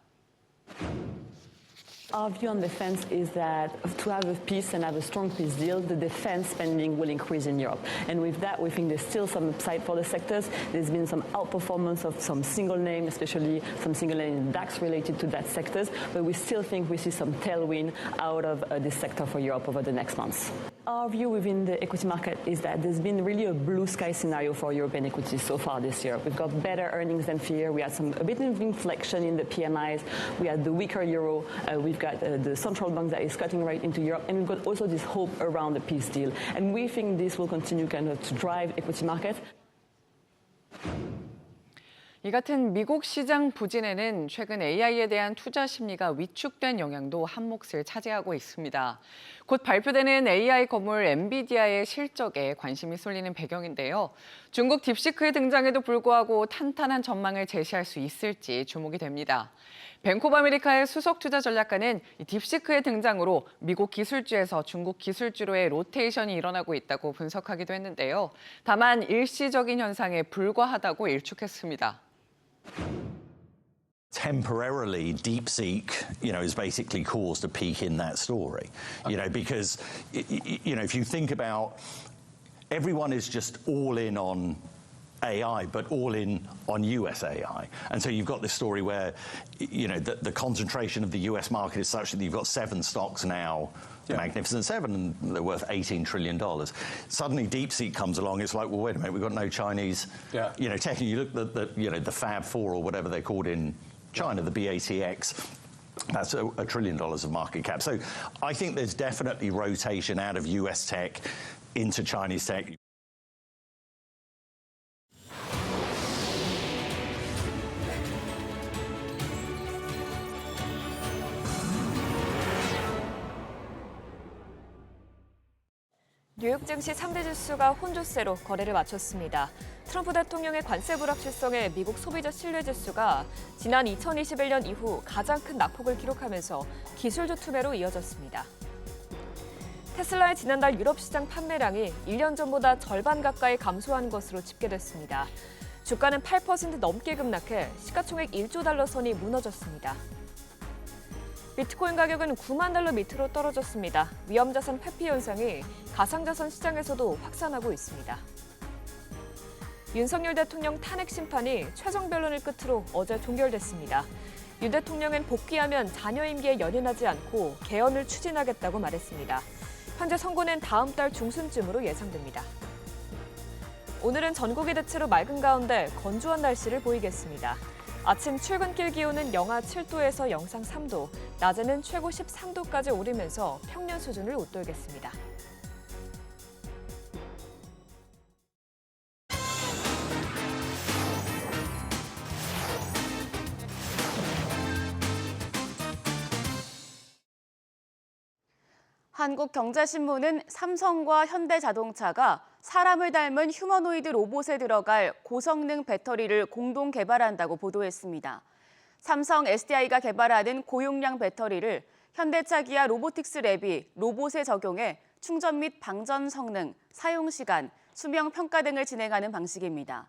Our view on defense is that to have a peace and have a strong peace deal, the defense spending will increase in Europe. And with that, we think there's still some upside for the sectors. There's been some outperformance of some single name, especially some single name DAX related to that sectors. But we still think we see some tailwind out of this sector for Europe over the next months. Our view within the equity market is that there's been really a blue sky scenario for European equities so far this year. We've got better earnings than fear. We had a bit of inflection in the PMIs. We had the weaker euro. We've got the central bank that is cutting rate into Europe. And we've got also this hope around the peace deal. And we think this will continue kind of to drive equity markets. 이 같은 미국 시장 부진에는 최근 AI에 대한 투자 심리가 위축된 영향도 한 몫을 차지하고 있습니다. 곧 발표되는 AI 거물 엔비디아의 실적에 관심이 쏠리는 배경인데요. 중국 딥시크의 등장에도 불구하고 탄탄한 전망을 제시할 수 있을지 주목이 됩니다. 뱅크 오브 아메리카의 수석 투자 전략가는 딥시크의 등장으로 미국 기술주에서 중국 기술주로의 로테이션이 일어나고 있다고 분석하기도 했는데요. 다만 일시적인 현상에 불과하다고 일축했습니다. Temporarily, DeepSeek, has basically caused a peak in that story, because, if you think about everyone is just all in on AI, but all in on US AI. And so you've got this story where, the concentration of the US market is such that you've got 7 stocks now, the Magnificent Seven, and they're worth $18 trillion. Suddenly DeepSeek comes along, it's like, well, wait a minute, we've got no Chinese, tech. And you look at the Fab 4 or whatever they're called in China, the BATX, that's $1 trillion of market cap. So I think there's definitely rotation out of US tech into Chinese tech. 뉴욕 증시 3대 지수가 혼조세로 거래를 마쳤습니다. 트럼프 대통령의 관세 불확실성에 미국 소비자 신뢰 지수가 지난 2021년 이후 가장 큰 낙폭을 기록하면서 기술주 투매로 이어졌습니다. 테슬라의 지난달 유럽 시장 판매량이 1년 전보다 절반 가까이 감소한 것으로 집계됐습니다. 주가는 8% 넘게 급락해 시가총액 1조 달러 선이 무너졌습니다. 비트코인 가격은 9만 달러 밑으로 떨어졌습니다. 위험자산 회피 현상이 가상자산 시장에서도 확산하고 있습니다. 윤석열 대통령 탄핵 심판이 최종 변론을 끝으로 어제 종결됐습니다. 윤 대통령은 복귀하면 자녀 임기에 연연하지 않고 개헌을 추진하겠다고 말했습니다. 현재 선고는 다음 달 중순쯤으로 예상됩니다. 오늘은 전국이 대체로 맑은 가운데 건조한 날씨를 보이겠습니다. 아침 출근길 기온은 영하 7도에서 영상 3도, 낮에는 최고 13도까지 오르면서 평년 수준을 웃돌겠습니다. 한국경제신문은 삼성과 현대자동차가 사람을 닮은 휴머노이드 로봇에 들어갈 고성능 배터리를 공동 개발한다고 보도했습니다. 삼성 SDI가 개발하는 고용량 배터리를 현대차 기아 로보틱스 랩이 로봇에 적용해 충전 및 방전 성능, 사용 시간, 수명 평가 등을 진행하는 방식입니다.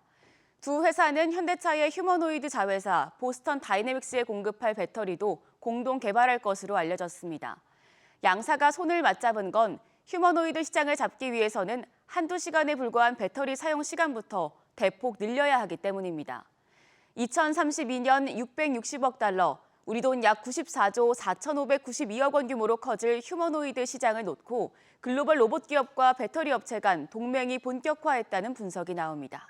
두 회사는 현대차의 휴머노이드 자회사 보스턴 다이내믹스에 공급할 배터리도 공동 개발할 것으로 알려졌습니다. 양사가 손을 맞잡은 건 휴머노이드 시장을 잡기 위해서는 한두 시간에 불과한 배터리 사용 시간부터 대폭 늘려야 하기 때문입니다. 2032년 660억 달러, 우리 돈 약 94조 4,592억 원 규모로 커질 휴머노이드 시장을 놓고 글로벌 로봇 기업과 배터리 업체 간 동맹이 본격화했다는 분석이 나옵니다.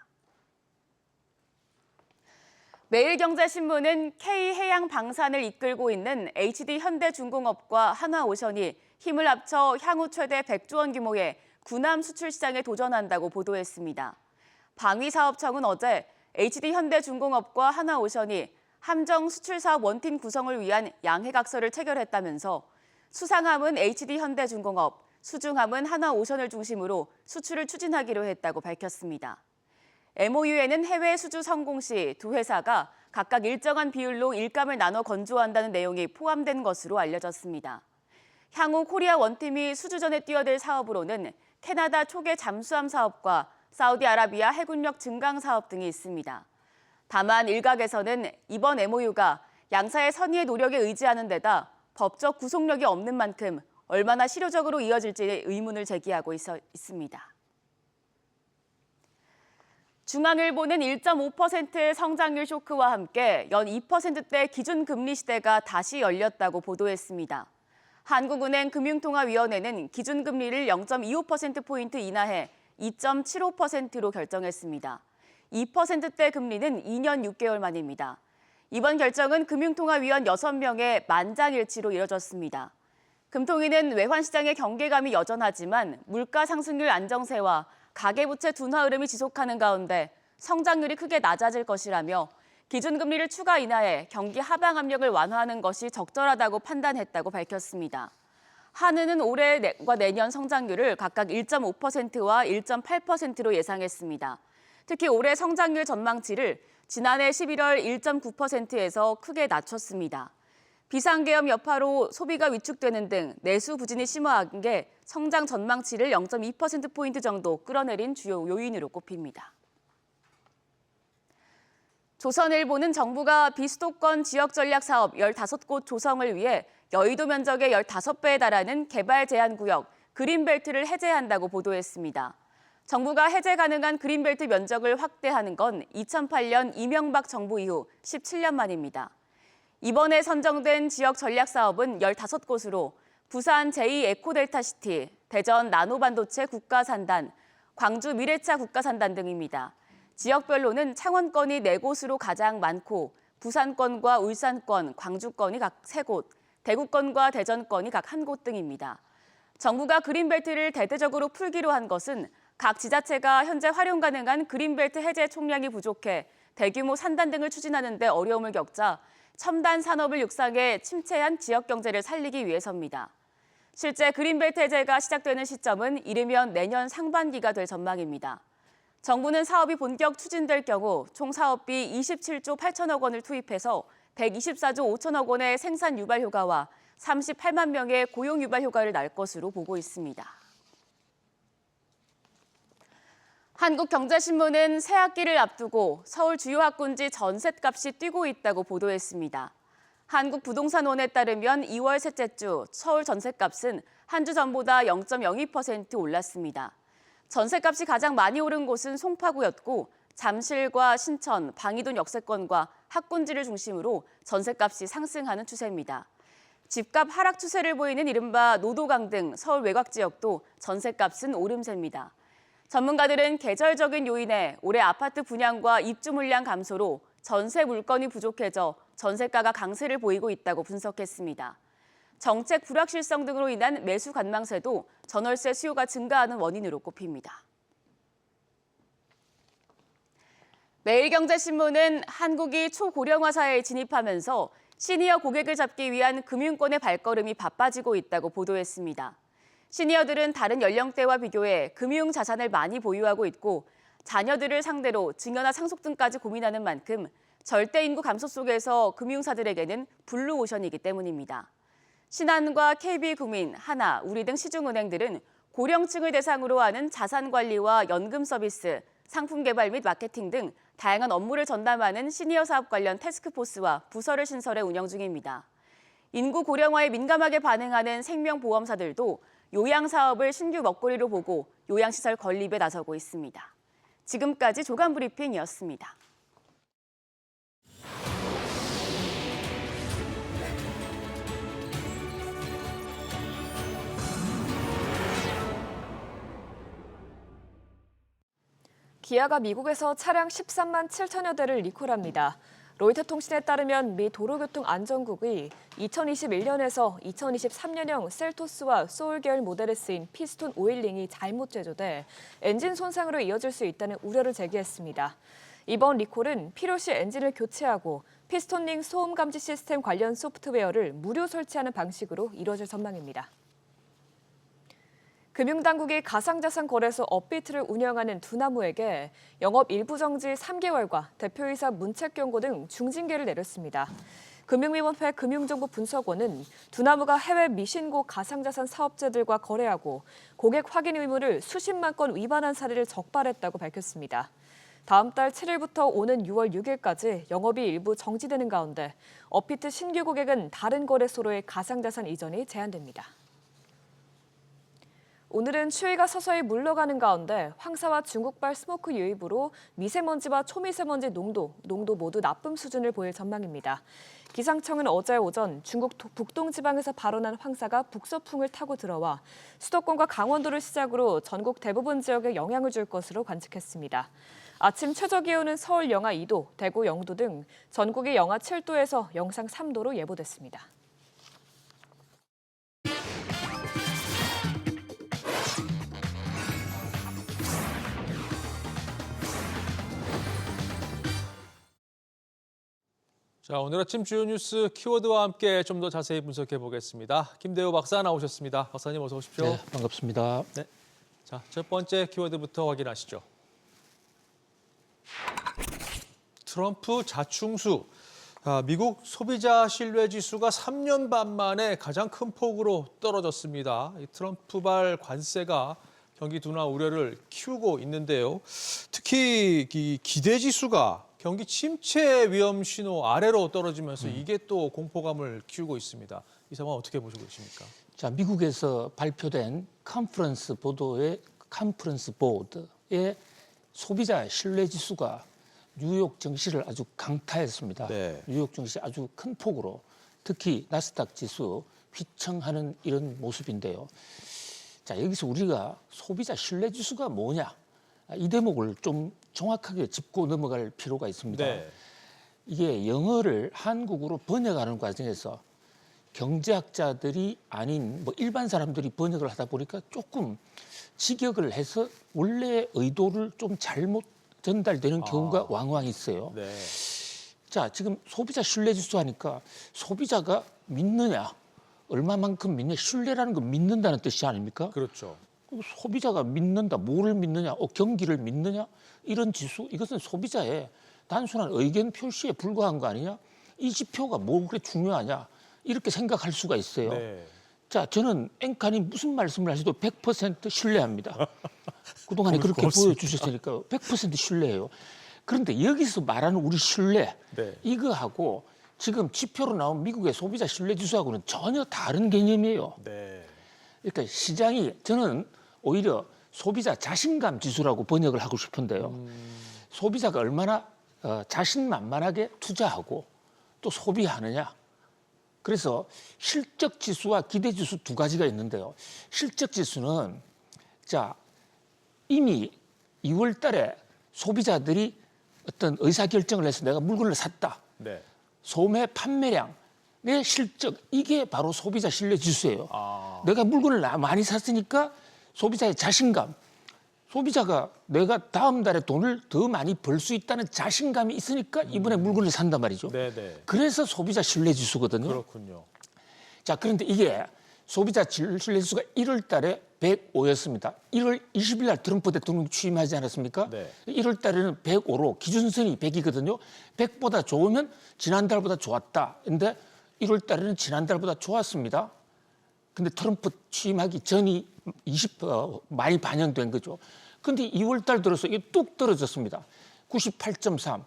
매일경제신문은 K해양방산을 이끌고 있는 HD현대중공업과 한화오션이 힘을 합쳐 향후 최대 100조 원 규모의 군함 수출 시장에 도전한다고 보도했습니다. 방위사업청은 어제 HD현대중공업과 한화오션이 함정 수출사업 원팀 구성을 위한 양해각서를 체결했다면서 수상함은 HD현대중공업, 수중함은 한화오션을 중심으로 수출을 추진하기로 했다고 밝혔습니다. MOU에는 해외 수주 성공 시 두 회사가 각각 일정한 비율로 일감을 나눠 건조한다는 내용이 포함된 것으로 알려졌습니다. 향후 코리아 원팀이 수주전에 뛰어들 사업으로는 캐나다 초계 잠수함 사업과 사우디아라비아 해군력 증강 사업 등이 있습니다. 다만 일각에서는 이번 MOU가 양사의 선의의 노력에 의지하는 데다 법적 구속력이 없는 만큼 얼마나 실효적으로 이어질지 의문을 제기하고 있습니다. 중앙일보는 1.5%의 성장률 쇼크와 함께 연 2%대 기준금리 시대가 다시 열렸다고 보도했습니다. 한국은행 금융통화위원회는 기준금리를 0.25%포인트 인하해 2.75%로 결정했습니다. 2%대 금리는 2년 6개월 만입니다. 이번 결정은 금융통화위원 6명의 만장일치로 이뤄졌습니다. 금통위는 외환시장의 경계감이 여전하지만 물가 상승률 안정세와 가계부채 둔화 흐름이 지속하는 가운데 성장률이 크게 낮아질 것이라며 기준금리를 추가 인하해 경기 하방 압력을 완화하는 것이 적절하다고 판단했다고 밝혔습니다. 한은은 올해와 내년 성장률을 각각 1.5%와 1.8%로 예상했습니다. 특히 올해 성장률 전망치를 지난해 11월 1.9%에서 크게 낮췄습니다. 비상계엄 여파로 소비가 위축되는 등 내수 부진이 심화한 게 성장 전망치를 0.2%포인트 정도 끌어내린 주요 요인으로 꼽힙니다. 조선일보는 정부가 비수도권 지역전략사업 15곳 조성을 위해 여의도 면적의 15배에 달하는 개발 제한구역 그린벨트를 해제한다고 보도했습니다. 정부가 해제 가능한 그린벨트 면적을 확대하는 건 2008년 이명박 정부 이후 17년 만입니다. 이번에 선정된 지역 전략 사업은 15곳으로 부산 제2에코델타시티, 대전 나노반도체 국가산단, 광주 미래차 국가산단 등입니다. 지역별로는 창원권이 4곳으로 가장 많고 부산권과 울산권, 광주권이 각 3곳, 대구권과 대전권이 각 1곳 등입니다. 정부가 그린벨트를 대대적으로 풀기로 한 것은 각 지자체가 현재 활용 가능한 그린벨트 해제 총량이 부족해 대규모 산단 등을 추진하는 데 어려움을 겪자 첨단 산업을 육성해 침체한 지역 경제를 살리기 위해서입니다. 실제 그린벨트 해제가 시작되는 시점은 이르면 내년 상반기가 될 전망입니다. 정부는 사업이 본격 추진될 경우 총 사업비 27조 8천억 원을 투입해서 124조 5천억 원의 생산 유발 효과와 38만 명의 고용 유발 효과를 낼 것으로 보고 있습니다. 한국경제신문은 새학기를 앞두고 서울 주요 학군지 전셋값이 뛰고 있다고 보도했습니다. 한국부동산원에 따르면 2월 셋째 주 서울 전셋값은 한 주 전보다 0.02% 올랐습니다. 전셋값이 가장 많이 오른 곳은 송파구였고 잠실과 신천, 방이돈 역세권과 학군지를 중심으로 전셋값이 상승하는 추세입니다. 집값 하락 추세를 보이는 이른바 노도강 등 서울 외곽 지역도 전셋값은 오름세입니다. 전문가들은 계절적인 요인에 올해 아파트 분양과 입주 물량 감소로 전세 물건이 부족해져 전세가가 강세를 보이고 있다고 분석했습니다. 정책 불확실성 등으로 인한 매수 관망세도 전월세 수요가 증가하는 원인으로 꼽힙니다. 매일경제신문은 한국이 초고령화 사회에 진입하면서 시니어 고객을 잡기 위한 금융권의 발걸음이 바빠지고 있다고 보도했습니다. 시니어들은 다른 연령대와 비교해 금융 자산을 많이 보유하고 있고 자녀들을 상대로 증여나 상속 등까지 고민하는 만큼 절대 인구 감소 속에서 금융사들에게는 블루오션이기 때문입니다. 신한과 KB국민, 하나, 우리 등 시중은행들은 고령층을 대상으로 하는 자산관리와 연금 서비스, 상품 개발 및 마케팅 등 다양한 업무를 전담하는 시니어 사업 관련 태스크포스와 부서를 신설해 운영 중입니다. 인구 고령화에 민감하게 반응하는 생명보험사들도 요양사업을 신규 먹거리로 보고 요양시설 건립에 나서고 있습니다. 지금까지 조간 브리핑이었습니다. 기아가 미국에서 차량 13만 7천여 대를 리콜합니다. 로이터 통신에 따르면 미 도로교통안전국이 2021년에서 2023년형 셀토스와 소울 계열 모델에 쓰인 피스톤 오일링이 잘못 제조돼 엔진 손상으로 이어질 수 있다는 우려를 제기했습니다. 이번 리콜은 필요시 엔진을 교체하고 피스톤링 소음 감지 시스템 관련 소프트웨어를 무료 설치하는 방식으로 이루어질 전망입니다. 금융당국이 가상자산 거래소 업비트를 운영하는 두나무에게 영업 일부 정지 3개월과 대표이사 문책 경고 등 중징계를 내렸습니다. 금융위원회 금융정보분석원은 두나무가 해외 미신고 가상자산 사업자들과 거래하고 고객 확인 의무를 수십만 건 위반한 사례를 적발했다고 밝혔습니다. 다음 달 7일부터 오는 6월 6일까지 영업이 일부 정지되는 가운데 업비트 신규 고객은 다른 거래소로의 가상자산 이전이 제한됩니다. 오늘은 추위가 서서히 물러가는 가운데 황사와 중국발 스모크 유입으로 미세먼지와 초미세먼지 농도 모두 나쁨 수준을 보일 전망입니다. 기상청은 어제 오전 중국 북동 지방에서 발원한 황사가 북서풍을 타고 들어와 수도권과 강원도를 시작으로 전국 대부분 지역에 영향을 줄 것으로 관측했습니다. 아침 최저 기온은 서울 영하 2도, 대구 0도 등 전국이 영하 7도에서 영상 3도로 예보됐습니다. 자, 오늘 아침 주요 뉴스 키워드와 함께 좀 더 자세히 분석해 보겠습니다. 김대호 박사 나오셨습니다. 박사님 어서 오십시오. 네, 반갑습니다. 네. 자, 첫 번째 키워드부터 확인하시죠. 트럼프 자충수. 미국 소비자 신뢰 지수가 3년 반 만에 가장 큰 폭으로 떨어졌습니다. 이 트럼프발 관세가 경기 둔화 우려를 키우고 있는데요. 특히 이 기대 지수가 경기 침체 위험 신호 아래로 떨어지면서 이게 또 공포감을 키우고 있습니다. 이 상황 어떻게 보시고 계십니까? 자, 미국에서 발표된 컨퍼런스 보드의 소비자 신뢰 지수가 뉴욕 증시를 아주 강타했습니다. 네. 뉴욕 증시 아주 큰 폭으로 특히 나스닥 지수 휘청하는 이런 모습인데요. 자, 여기서 우리가 소비자 신뢰 지수가 뭐냐? 이 대목을 좀 정확하게 짚고 넘어갈 필요가 있습니다. 네. 이게 영어를 한국어로 번역하는 과정에서 경제학자들이 아닌 일반 사람들이 번역을 하다 보니까 조금 직역을 해서 원래 의도를 좀 잘못 전달되는 경우가 왕왕 있어요. 네. 자, 지금 소비자 신뢰지수 하니까 소비자가 믿느냐, 얼마만큼 믿느냐, 신뢰라는 건 믿는다는 뜻이 아닙니까? 그렇죠. 소비자가 믿는다, 뭐를 믿느냐, 경기를 믿느냐, 이런 지수, 이것은 소비자의 단순한 의견 표시에 불과한 거 아니냐? 이 지표가 뭐 그렇게 중요하냐? 이렇게 생각할 수가 있어요. 네. 자, 저는 앵칸이 무슨 말씀을 하셔도 100% 신뢰합니다. 그동안에 그렇게 보여주셨으니까 100% 신뢰해요. 그런데 여기서 말하는 우리 신뢰, 네. 이거하고 지금 지표로 나온 미국의 소비자 신뢰 지수하고는 전혀 다른 개념이에요. 네. 그러니까 시장이, 저는 오히려 소비자 자신감 지수라고 번역을 하고 싶은데요. 소비자가 얼마나 자신만만하게 투자하고 또 소비하느냐. 그래서 실적 지수와 기대 지수 두 가지가 있는데요. 실적 지수는 자, 이미 2월 달에 소비자들이 어떤 의사결정을 해서 내가 물건을 샀다. 네. 소매 판매량, 내 실적, 이게 바로 소비자 신뢰 지수예요. 내가 물건을 많이 샀으니까 소비자의 자신감, 소비자가 내가 다음 달에 돈을 더 많이 벌 수 있다는 자신감이 있으니까 이번에 물건을 산단 말이죠. 네네. 그래서 소비자 신뢰 지수거든요. 그렇군요. 자, 그런데 이게 소비자 신뢰 지수가 1월 달에 105였습니다. 1월 20일 날 트럼프 대통령 취임하지 않았습니까? 네. 1월 달에는 105로 기준선이 100이거든요. 100보다 좋으면 지난달보다 좋았다. 근데 1월 달에는 지난달보다 좋았습니다. 근데 트럼프 취임하기 전이 많이 반영된 거죠. 근데 2월 달 들어서 이게 뚝 떨어졌습니다. 98.3.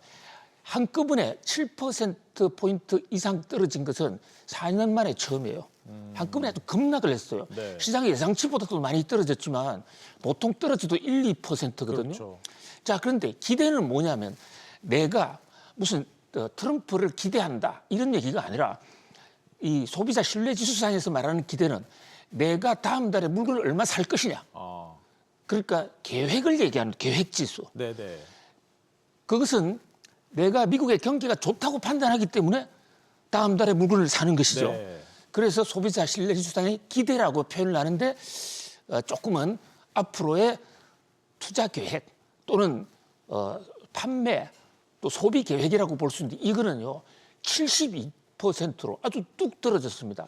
한꺼번에 7%포인트 이상 떨어진 것은 4년 만에 처음이에요. 한꺼번에 또 급락을 했어요. 네. 시장의 예상치보다도 많이 떨어졌지만 보통 떨어져도 1, 2%거든요. 그렇죠. 자, 그런데 기대는 뭐냐면 내가 무슨 트럼프를 기대한다 이런 얘기가 아니라 이 소비자 신뢰지수상에서 말하는 기대는 내가 다음 달에 물건을 얼마 살 것이냐. 그러니까 계획을 얘기하는 계획지수. 네네. 그것은 내가 미국의 경기가 좋다고 판단하기 때문에 다음 달에 물건을 사는 것이죠. 네. 그래서 소비자 신뢰지수상의 기대라고 표현을 하는데 조금은 앞으로의 투자 계획 또는 판매 또 소비 계획이라고 볼 수 있는데 이거는요 72%로 아주 뚝 떨어졌습니다.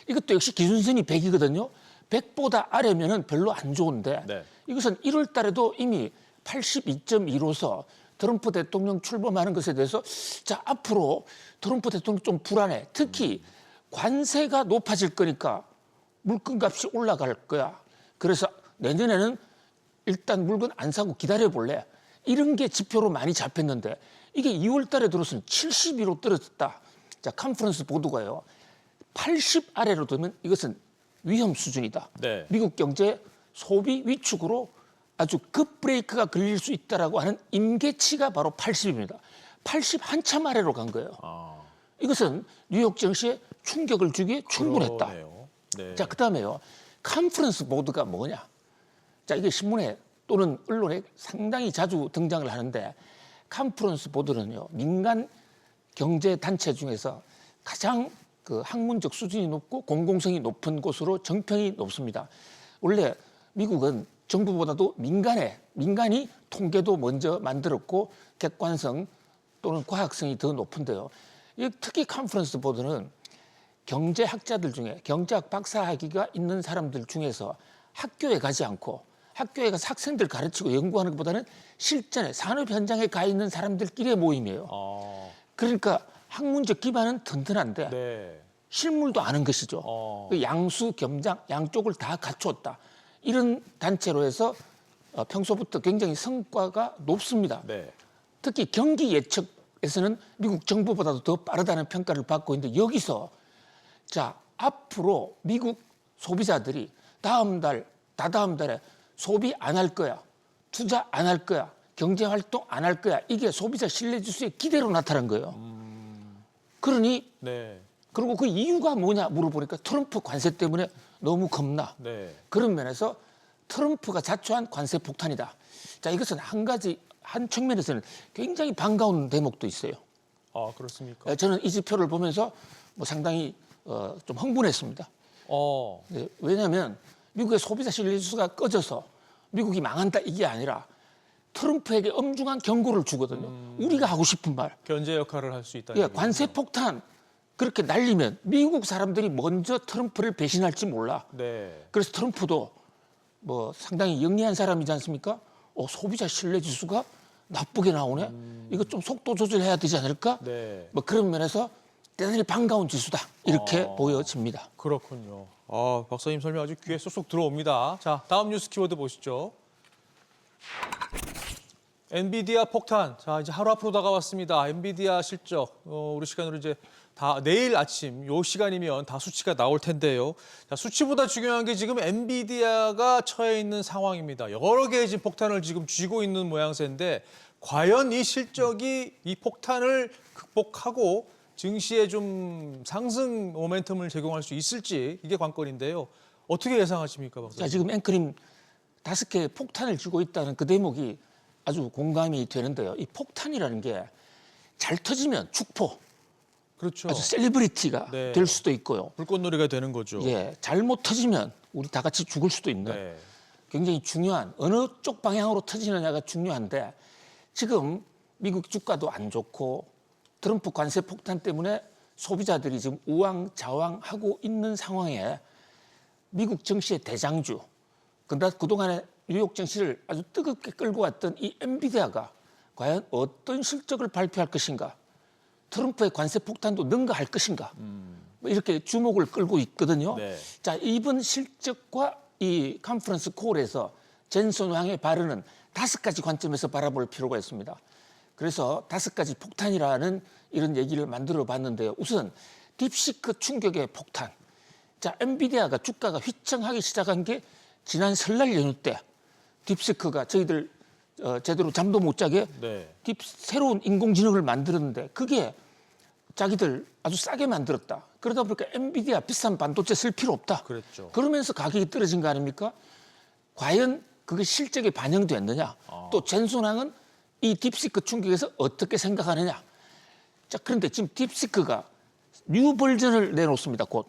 이것도 역시 기준선이 100이거든요. 100보다 아래면은 별로 안 좋은데 네. 이것은 1월 달에도 이미 82.2로서 트럼프 대통령 출범하는 것에 대해서 자 앞으로 트럼프 대통령 좀 불안해. 특히 관세가 높아질 거니까 물건값이 올라갈 거야. 그래서 내년에는 일단 물건 안 사고 기다려볼래. 이런 게 지표로 많이 잡혔는데 이게 2월 달에 들어서는 72로 떨어졌다. 자, 컨퍼런스 보도가요. 80 아래로 되면 이것은 위험 수준이다. 네. 미국 경제 소비 위축으로 아주 급브레이크가 걸릴 수 있다라고 하는 임계치가 바로 80입니다. 80 한참 아래로 간 거예요. 이것은 뉴욕 증시에 충격을 주기에 충분했다. 그러네요. 네. 자, 그다음에요. 컨퍼런스 보드가 뭐냐? 자, 이게 신문에 또는 언론에 상당히 자주 등장을 하는데 컨퍼런스 보드는요. 민간 경제 단체 중에서 가장 그 학문적 수준이 높고 공공성이 높은 곳으로 정평이 높습니다. 원래 미국은 정부보다도 민간이 통계도 먼저 만들었고 객관성 또는 과학성이 더 높은데요. 특히 컨퍼런스 보드는 경제학자들 중에 경제학 박사학위가 있는 사람들 중에서 학교에 가지 않고 학교에 가서 학생들 가르치고 연구하는 것보다는 실전에 산업 현장에 가 있는 사람들끼리의 모임이에요. 그러니까 학문적 기반은 튼튼한데 네. 실물도 아는 것이죠. 그 양수 겸장 양쪽을 다 갖추었다. 이런 단체로 해서 평소부터 굉장히 성과가 높습니다. 네. 특히 경기 예측에서는 미국 정부보다도 더 빠르다는 평가를 받고 있는데 여기서 자 앞으로 미국 소비자들이 다음 달, 다다음 달에 소비 안 할 거야, 투자 안 할 거야, 경제 활동 안 할 거야. 이게 소비자 신뢰지수의 기대로 나타난 거예요. 그러니 네. 그리고 그 이유가 뭐냐 물어보니까 트럼프 관세 때문에 너무 겁나. 네. 그런 면에서 트럼프가 자초한 관세 폭탄이다. 자, 이것은 한 측면에서는 굉장히 반가운 대목도 있어요. 아, 그렇습니까? 저는 이 지표를 보면서 상당히 좀 흥분했습니다. 네, 왜냐하면 미국의 소비자 신뢰지수가 꺼져서 미국이 망한다 이게 아니라 트럼프에게 엄중한 경고를 주거든요. 우리가 하고 싶은 말. 견제 역할을 할 수 있다. 예, 관세 폭탄 그렇게 날리면 미국 사람들이 먼저 트럼프를 배신할지 몰라. 네. 그래서 트럼프도 상당히 영리한 사람이지 않습니까? 소비자 신뢰지수가 나쁘게 나오네. 이거 좀 속도 조절해야 되지 않을까? 네. 그런 면에서 대단히 반가운 지수다. 이렇게 보여집니다. 그렇군요. 박사님 설명 아주 귀에 쏙쏙 들어옵니다. 자, 다음 뉴스 키워드 보시죠. 엔비디아 폭탄. 자, 이제 하루 앞으로 다가왔습니다. 엔비디아 실적. 우리 시간으로 이제 다 내일 아침 요 시간이면 다 수치가 나올 텐데요. 자, 수치보다 중요한 게 지금 엔비디아가 처해 있는 상황입니다. 여러 개의 지금 폭탄을 지금 쥐고 있는 모양새인데 과연 이 실적이 이 폭탄을 극복하고 증시에 좀 상승 모멘텀을 제공할 수 있을지 이게 관건인데요. 어떻게 예상하십니까, 박사님? 자, 지금 앵커님 5개의 폭탄을 쥐고 있다는 그 대목이 아주 공감이 되는데요. 이 폭탄이라는 게 잘 터지면 축포, 그렇죠. 아주 셀리브리티가 네. 될 수도 있고요. 불꽃놀이가 되는 거죠. 예, 잘못 터지면 우리 다 같이 죽을 수도 있는 네. 굉장히 중요한 어느 쪽 방향으로 터지느냐가 중요한데 지금 미국 주가도 안 좋고 트럼프 관세 폭탄 때문에 소비자들이 지금 우왕좌왕하고 있는 상황에 미국 증시의 대장주, 그동안에 뉴욕 증시를 아주 뜨겁게 끌고 왔던 이 엔비디아가 과연 어떤 실적을 발표할 것인가, 트럼프의 관세 폭탄도 능가할 것인가, 이렇게 주목을 끌고 있거든요. 네. 자, 이번 실적과 이 컨퍼런스 콜에서 젠슨 왕의 발언은 5가지 관점에서 바라볼 필요가 있습니다. 그래서 5가지 폭탄이라는 이런 얘기를 만들어 봤는데요. 우선 딥시크 충격의 폭탄. 자, 엔비디아가 주가가 휘청하기 시작한 게 지난 설날 연휴 때 딥시크가 저희들 제대로 잠도 못 자게 네. 새로운 인공지능을 만들었는데 그게 자기들 아주 싸게 만들었다. 그러다 보니까 엔비디아 비싼 반도체 쓸 필요 없다. 그랬죠. 그러면서 가격이 떨어진 거 아닙니까? 과연 그게 실적에 반영됐느냐? 또 젠슨왕은 이 딥시크 충격에서 어떻게 생각하느냐? 자, 그런데 지금 딥시크가 뉴 버전을 내놓습니다. 곧.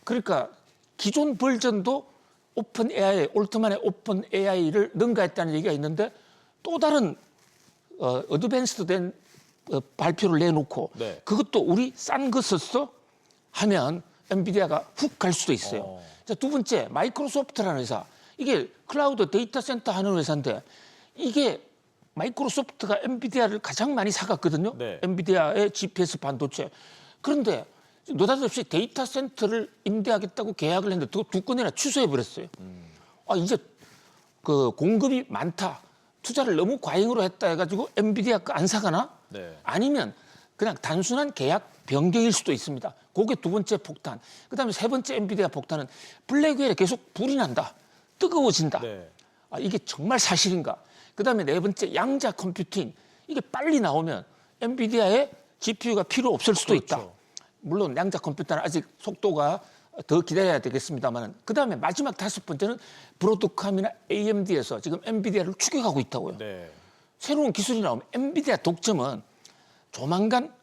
그러니까 기존 버전도 오픈 AI, 올트만의 오픈 AI를 능가했다는 얘기가 있는데 또 다른 어드밴스드된 발표를 내놓고 네. 그것도 우리 싼 거 썼어 하면 엔비디아가 훅 갈 수도 있어요. 자, 두 번째 마이크로소프트라는 회사. 이게 클라우드 데이터 센터 하는 회사인데 이게 마이크로소프트가 엔비디아를 가장 많이 사갔거든요. 네. 엔비디아의 GPS 반도체. 그런데 느닷없이 데이터 센터를 임대하겠다고 계약을 했는데 두 건이나 취소해버렸어요. 아, 이제 그 공급이 많다. 투자를 너무 과잉으로 했다 해가지고 엔비디아 거 안 사가나? 네. 아니면 그냥 단순한 계약 변경일 수도 있습니다. 그게 두 번째 폭탄. 그다음에 세 번째 엔비디아 폭탄은 블랙웰에 계속 불이 난다. 뜨거워진다. 네. 아, 이게 정말 사실인가? 그다음에 네 번째 양자 컴퓨팅. 이게 빨리 나오면 엔비디아의 GPU가 필요 없을 수도 그렇죠. 있다. 물론 양자 컴퓨터는 아직 속도가 더 기다려야 되겠습니다만 그다음에 마지막 5번째는 브로드컴이나 AMD에서 지금 엔비디아를 추격하고 있다고요. 네. 새로운 기술이 나오면 엔비디아 독점은 조만간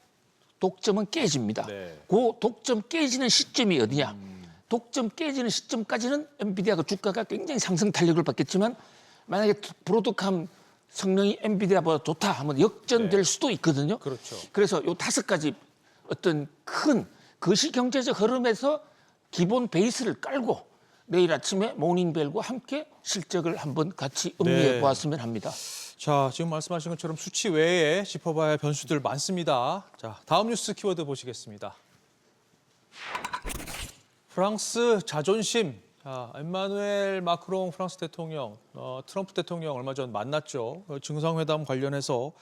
독점은 깨집니다. 네. 그 독점 깨지는 시점이 어디냐? 독점 깨지는 시점까지는 엔비디아가 주가가 굉장히 상승 탄력을 받겠지만 만약에 브로드컴 성능이 엔비디아보다 좋다 하면 역전될 네. 수도 있거든요. 그렇죠. 그래서 요 5가지 어떤 큰 거시 경제적 흐름에서 기본 베이스를 깔고 내일 아침에 모닝벨과 함께 실적을 한번 같이 음미해 네. 보았으면 합니다. 자, 지금 말씀하신 것처럼 수치 외에 짚어봐야 할 변수들 많습니다. 자, 다음 뉴스 키워드 보시겠습니다. 프랑스 자존심. 자, emmanuel 마크롱 프랑스 대통령, 트럼프 대통령 얼마 전 만났죠. 정상회담 관련해서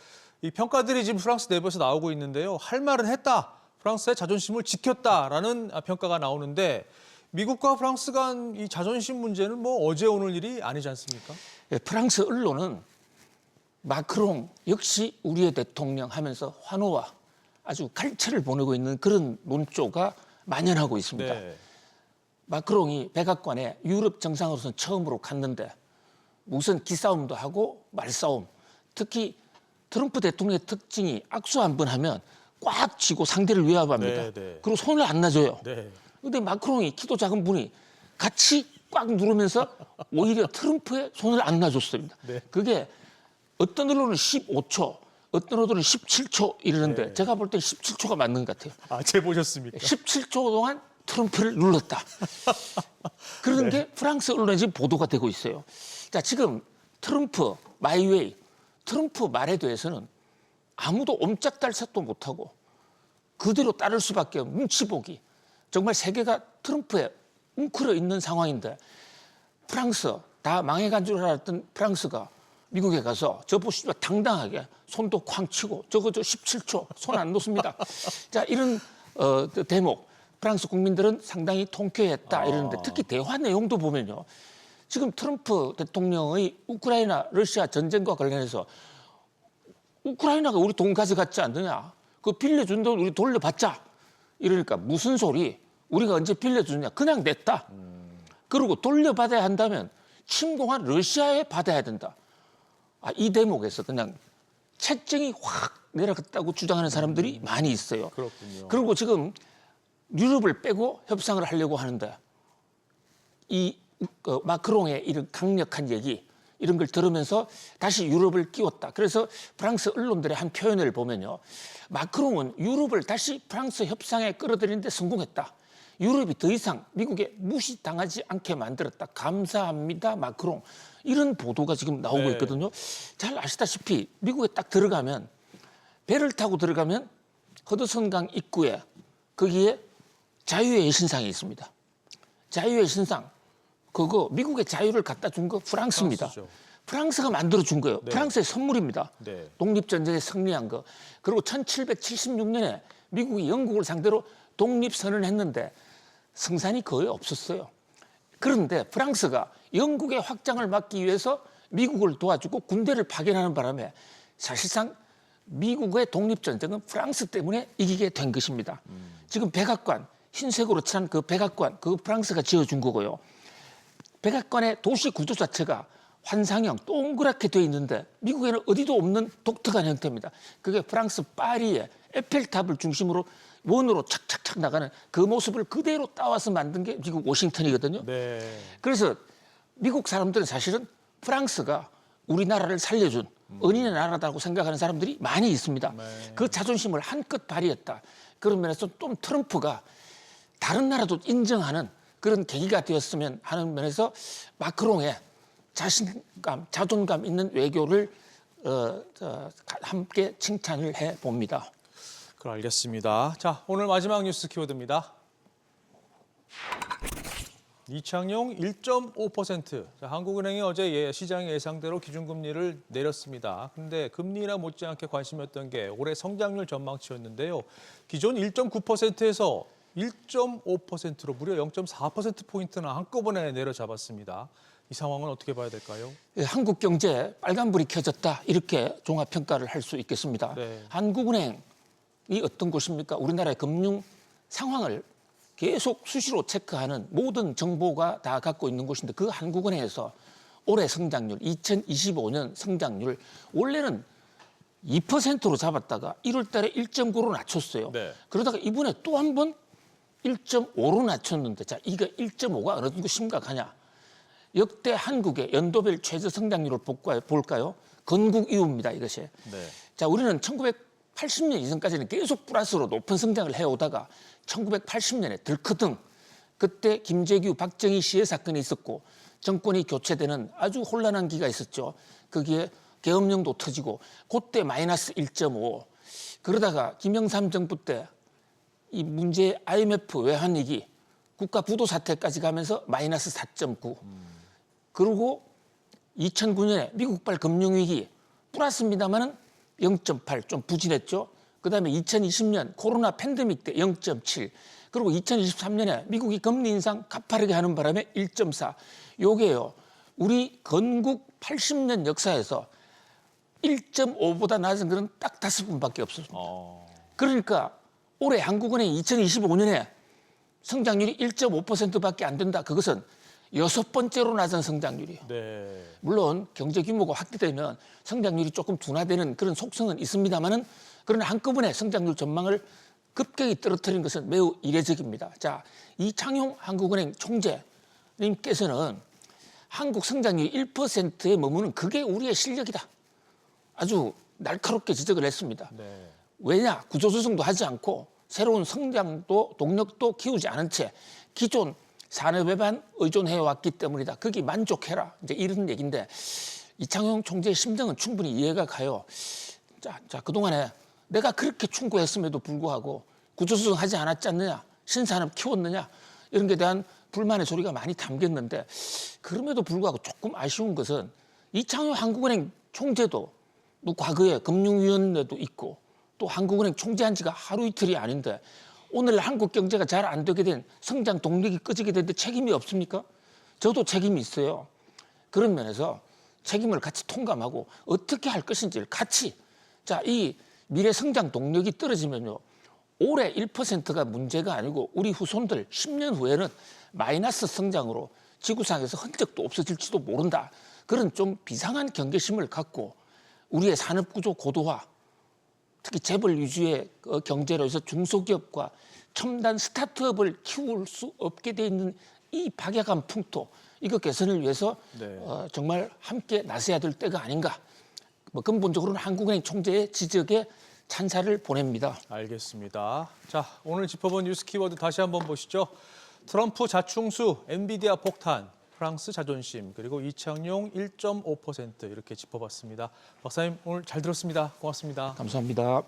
이 평가들이 지금 프랑스 내부에서 나오고 있는데요. 할 말은 했다. 프랑스의 자존심을 지켰다라는 평가가 나오는데 미국과 프랑스 간 이 자존심 문제는 뭐 어제 오늘 일이 아니지 않습니까? 예, 프랑스 언론은 마크롱 역시 우리의 대통령 하면서 환호와 아주 갈채를 보내고 있는 그런 논조가 만연하고 있습니다. 네. 마크롱이 백악관에 유럽 정상으로서는 처음으로 갔는데 무슨 기싸움도 하고 말싸움, 특히 트럼프 대통령의 특징이 악수 한 번 하면 꽉 쥐고 상대를 위협합니다. 네, 네. 그리고 손을 안 놔줘요. 네. 근데 마크롱이 키도 작은 분이 같이 꽉 누르면서 오히려 트럼프의 손을 안 놔줬습니다. 네. 그게 어떤 언론은 15초, 어떤 언론은 17초 이러는데 네. 제가 볼 때 17초가 맞는 것 같아요. 아, 제 보셨습니까? 17초 동안 트럼프를 눌렀다. 그런 게 프랑스 언론에 지금 보도가 되고 있어요. 자, 지금 트럼프, 마이웨이, 트럼프 말에 대해서는 아무도 옴짝달싹도 못하고 그대로 따를 수밖에 없는 눈치보기. 정말 세계가 트럼프에 웅크려 있는 상황인데 프랑스, 다 망해간 줄 알았던 프랑스가 미국에 가서 저 보시죠. 당당하게 손도 쾅 치고 저거 17초 손 안 놓습니다. 자, 이런 대목 프랑스 국민들은 상당히 통쾌했다 이러는데 특히 대화 내용도 보면요. 지금 트럼프 대통령의 우크라이나 러시아 전쟁과 관련해서 우크라이나가 우리 돈 가져갔지 않느냐. 그거 빌려준 돈 우리 돌려받자. 이러니까 무슨 소리. 우리가 언제 빌려주느냐. 그냥 냈다. 그리고 돌려받아야 한다면 침공한 러시아에 받아야 된다. 아, 이 대목에서 그냥 채증이 확 내려갔다고 주장하는 사람들이 많이 있어요. 그렇군요. 그리고 지금 유럽을 빼고 협상을 하려고 하는데 이 마크롱의 이런 강력한 얘기 이런 걸 들으면서 다시 유럽을 끼웠다. 그래서 프랑스 언론들의 한 표현을 보면요. 마크롱은 유럽을 다시 프랑스 협상에 끌어들이는 데 성공했다. 유럽이 더 이상 미국에 무시당하지 않게 만들었다. 감사합니다, 마크롱. 이런 보도가 지금 나오고 네. 있거든요. 잘 아시다시피 미국에 딱 들어가면 배를 타고 들어가면 허드슨강 입구에 거기에 자유의 신상이 있습니다. 자유의 신상, 그거 미국의 자유를 갖다 준 거 프랑스입니다. 프랑스죠. 프랑스가 만들어 준 거예요. 네. 프랑스의 선물입니다. 네. 독립전쟁에 승리한 거. 그리고 1776년에 미국이 영국을 상대로 독립선언을 했는데 승산이 거의 없었어요. 그런데 프랑스가 영국의 확장을 막기 위해서 미국을 도와주고 군대를 파견하는 바람에 사실상 미국의 독립전쟁은 프랑스 때문에 이기게 된 것입니다. 지금 백악관, 흰색으로 칠한 그 백악관, 그 프랑스가 지어준 거고요. 백악관의 도시 구조 자체가 환상형 동그랗게 돼 있는데 미국에는 어디도 없는 독특한 형태입니다. 그게 프랑스 파리의 에펠탑을 중심으로 원으로 착착착 나가는 그 모습을 그대로 따와서 만든 게 미국 워싱턴이거든요. 네. 그래서 미국 사람들은 사실은 프랑스가 우리나라를 살려준 은인의 나라다고 생각하는 사람들이 많이 있습니다. 네. 그 자존심을 한껏 발휘했다. 그런 면에서 좀 트럼프가 다른 나라도 인정하는 그런 계기가 되었으면 하는 면에서 마크롱의 자신감, 자존감 있는 외교를 함께 칭찬을 해봅니다. 그럼 알겠습니다. 자, 오늘 마지막 뉴스 키워드입니다. 이창용 1.5%. 자, 한국은행이 어제 시장의 예상대로 기준금리를 내렸습니다. 그런데 금리나 못지않게 관심이었던 게 올해 성장률 전망치였는데요. 기존 1.9%에서 1.5%로 무려 0.4%포인트나 한꺼번에 내려잡았습니다. 이 상황은 어떻게 봐야 될까요? 한국 경제 빨간불이 켜졌다 이렇게 종합평가를 할 수 있겠습니다. 네. 한국은행이 어떤 곳입니까? 우리나라의 금융 상황을 계속 수시로 체크하는 모든 정보가 다 갖고 있는 곳인데 그 한국은행에서 올해 성장률, 2025년 성장률 원래는 2%로 잡았다가 1월 달에 1.9로 낮췄어요. 네. 그러다가 이번에 또 한 번 1.5로 낮췄는데 자, 이거 1.5가 어느 정도 심각하냐? 역대 한국의 연도별 최저 성장률을 볼까요? 건국 이후입니다, 이것이. 네. 자, 우리는 1980년 이전까지는 계속 플러스로 높은 성장을 해오다가 1980년에 들크등 그때 김재규, 박정희 시해 사건이 있었고 정권이 교체되는 아주 혼란한 기가 있었죠. 거기에 계엄령도 터지고 그때 마이너스 1.5. 그러다가 김영삼 정부 때 이 문제 IMF 외환위기 국가 부도 사태까지 가면서 마이너스 4.9. 그리고 2009년에 미국발 금융위기 플러스입니다마는 0.8 좀 부진했죠. 그다음에 2020년 코로나 팬데믹 때 0.7 그리고 2023년에 미국이 금리 인상 가파르게 하는 바람에 1.4 요게요. 우리 건국 80년 역사에서 1.5보다 낮은 거는 딱 5번밖에 없었습니다. 그러니까 올해 한국은행이 2025년에 성장률이 1.5%밖에 안 된다. 그것은 6번째로 낮은 성장률이에요. 네. 물론 경제 규모가 확대되면 성장률이 조금 둔화되는 그런 속성은 있습니다만은 그러나 한꺼번에 성장률 전망을 급격히 떨어뜨린 것은 매우 이례적입니다. 자, 이창용 한국은행 총재님께서는 한국 성장률이 1%에 머무는 그게 우리의 실력이다. 아주 날카롭게 지적을 했습니다. 네. 왜냐? 구조조정도 하지 않고 새로운 성장도 동력도 키우지 않은 채 기존 산업에만 의존해왔기 때문이다. 거기 만족해라. 이제 이런 얘기인데 이창용 총재의 심정은 충분히 이해가 가요. 자, 그동안에 내가 그렇게 충고했음에도 불구하고 구조조정하지 않았지 않느냐, 신산업 키웠느냐 이런 게 대한 불만의 소리가 많이 담겼는데 그럼에도 불구하고 조금 아쉬운 것은 이창용 한국은행 총재도 뭐 과거에 금융위원회도 있고 또 한국은행 총재한 지가 하루 이틀이 아닌데 오늘 한국 경제가 잘 안 되게 된 성장 동력이 꺼지게 되는데 책임이 없습니까? 저도 책임이 있어요. 그런 면에서 책임을 같이 통감하고 어떻게 할 것인지를 같이 자, 이 미래 성장 동력이 떨어지면요. 올해 1%가 문제가 아니고 우리 후손들 10년 후에는 마이너스 성장으로 지구상에서 흔적도 없어질지도 모른다. 그런 좀 비상한 경계심을 갖고 우리의 산업구조 고도화 특히 재벌 위주의 경제로 해서 중소기업과 첨단 스타트업을 키울 수 없게 돼 있는 이 박약한 풍토 이거 개선을 위해서 네. 정말 함께 나서야 될 때가 아닌가. 뭐 근본적으로는 한국은행 총재의 지적에 찬사를 보냅니다. 알겠습니다. 자, 오늘 짚어본 뉴스 키워드 다시 한번 보시죠. 트럼프 자충수, 엔비디아 폭탄, 프랑스 자존심, 그리고 이창용 1.5% 이렇게 짚어봤습니다. 박사님 오늘 잘 들었습니다. 고맙습니다. 감사합니다.